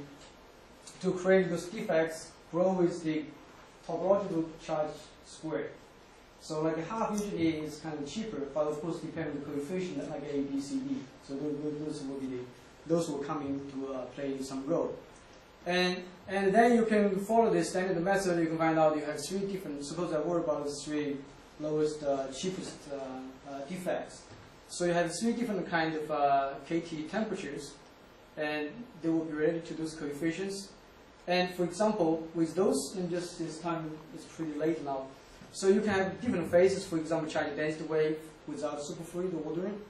to create those defects grow with the topological charge squared. So like a half usually is kind of cheaper, but of course depends on the coefficient like A, B, C, D. So those will come into play some role. And then you can follow the standard method. You can find out you have 3 different. Suppose I worry about the 3 lowest, cheapest defects. So you have 3 different kind of KT temperatures, and they will be related to those coefficients. And for example, with those, in just this time, it's pretty late now. So you can have different phases. For example, charge density wave without superfluid ordering.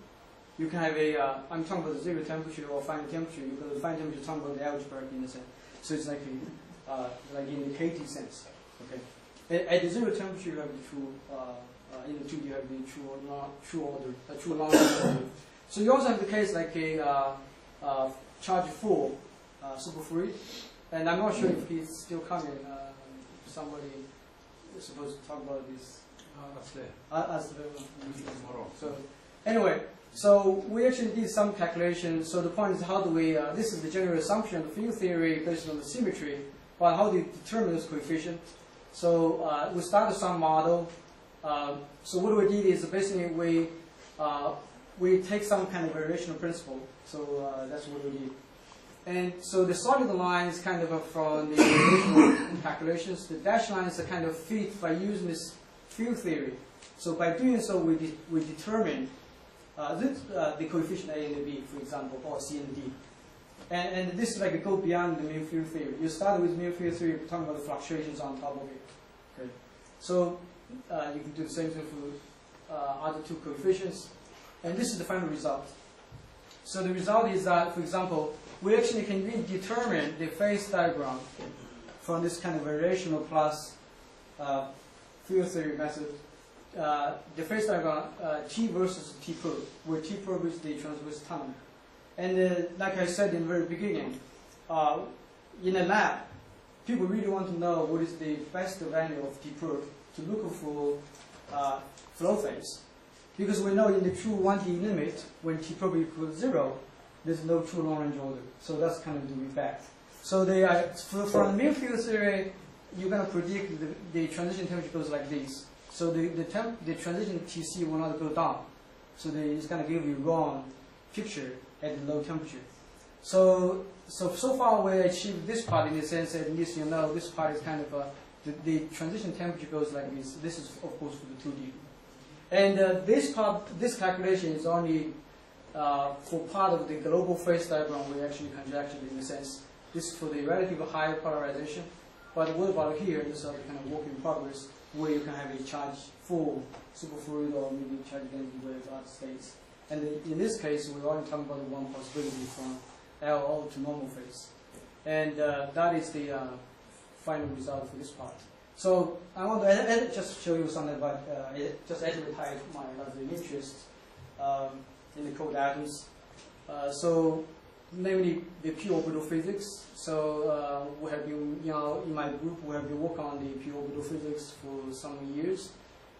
You can have a. I'm talking about the 0 temperature or final temperature. Because the final temperature is talking about the algebraic in a sense. So it's like in the KT sense. Okay. At the 0 temperature, you have the true. In the 2D, you have the true long order. So you also have the case like a charge 4 superfluid, and I'm not sure if he's still coming. Somebody is supposed to talk about this. Tomorrow. So anyway. So we actually did some calculations. So the point is, how do we? This is the general assumption of the field theory based on the symmetry. But how do you determine this coefficient? So we started some model. So what we did is basically we take some kind of variational principle. So that's what we did. And so the solid line is kind of from the original calculations. The dashed line is a kind of fit by using this field theory. So by doing so, we determine the coefficient A and B, for example, or C and D. And this like go beyond the mean field theory. You start with mean field theory, talking about the fluctuations on top of it. Okay. So you can do the same thing for other two coefficients. And this is the final result. So the result is that, for example, we actually can really determine the phase diagram from this kind of variational plus field theory method. The phase diagram T versus T probe, where T probe is the transverse time. And like I said in the very beginning, in a lab, people really want to know what is the best value of T probe to look for flow phase. Because we know in the true 1D limit, when T probe equals 0, there's no true long-range order. So that's kind of the effect. So they are, from the mean field theory, you're going to predict the transition temperature goes like this. So the transition Tc will not go down. So it's going to give you wrong picture at the low temperature. So far we achieved this part in the sense that at least you know this part is kind of the transition temperature goes like this. This is of course for the 2D. And this calculation is only for part of the global phase diagram we actually conjectured in the sense this is for the relatively higher polarization. But what about here? This is kind of work in progress where you can have a charge full superfluid or maybe charge density very large states. And in this case, we're only talking about the one possibility from LO to normal phase. And that is the final result for this part. So I want to just show you something about, just advertise my interest in the cold atoms. So namely the p orbital physics. So we have been, in my group, we have been working on the p orbital physics for some years.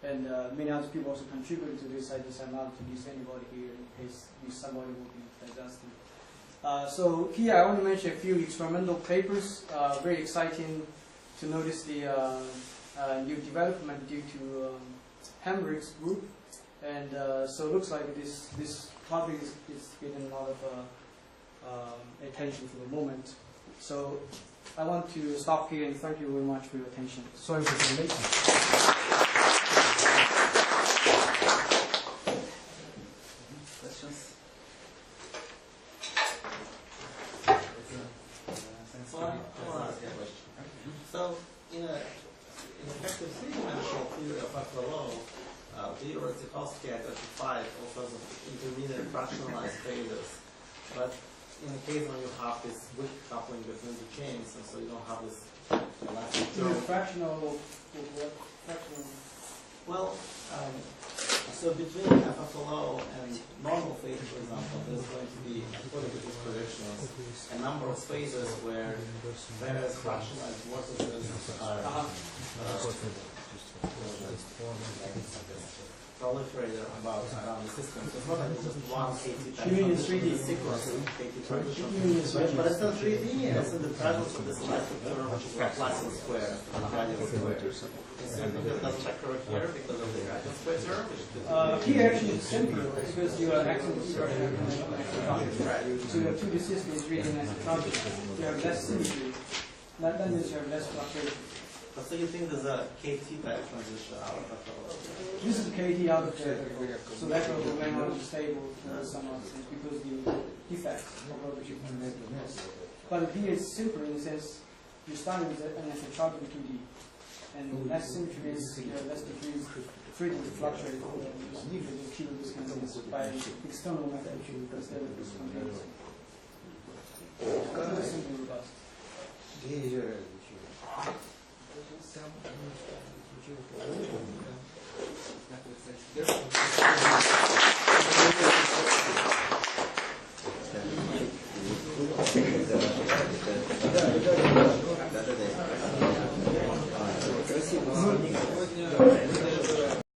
And many other people also contributed to this. I decided not to list anybody here in case somebody will be digested. So here I only mention a few experimental papers. Very exciting to notice the new development due to Hamrick's group. And so it looks like this topic is getting a lot of attention for the moment. So I want to stop here and thank you very much for your attention. Sorry for the late. Questions? So, in effective three-dimensional theory of FLO, Theoretikowski identified all sorts of intermediate fractionalized phases. But in the case when you have this weak coupling between the chains, and so you don't have this elastic term. Fractional. Well, so between FFLO and normal phase, for example, there's going to be, according to these predictions, a number of phases where various fractionalized vortices are proliferated around the system. So it's not like just one KT sequence, KT transition. But it's not 3D, it's in the presence of this elastic term, which is Laplacian square, Laplacian square. So I think that doesn't occur here because of the Laplacian square term. Here actually it's simpler because you are actually so your 2D system is really nice and you have less symmetry. That means you have less fluctuation. So you think there's a KT type transition out of FLO? This is KT out of the so that will remain unstable somehow because the defect of rubbership can make the mess. But here it's simpler in the sense you start with an charge in 2D and less symmetry means less degrees freedom to fluctuate you keep this kind of things by external method instead of this spontaneous. That's simply robust. Thank you.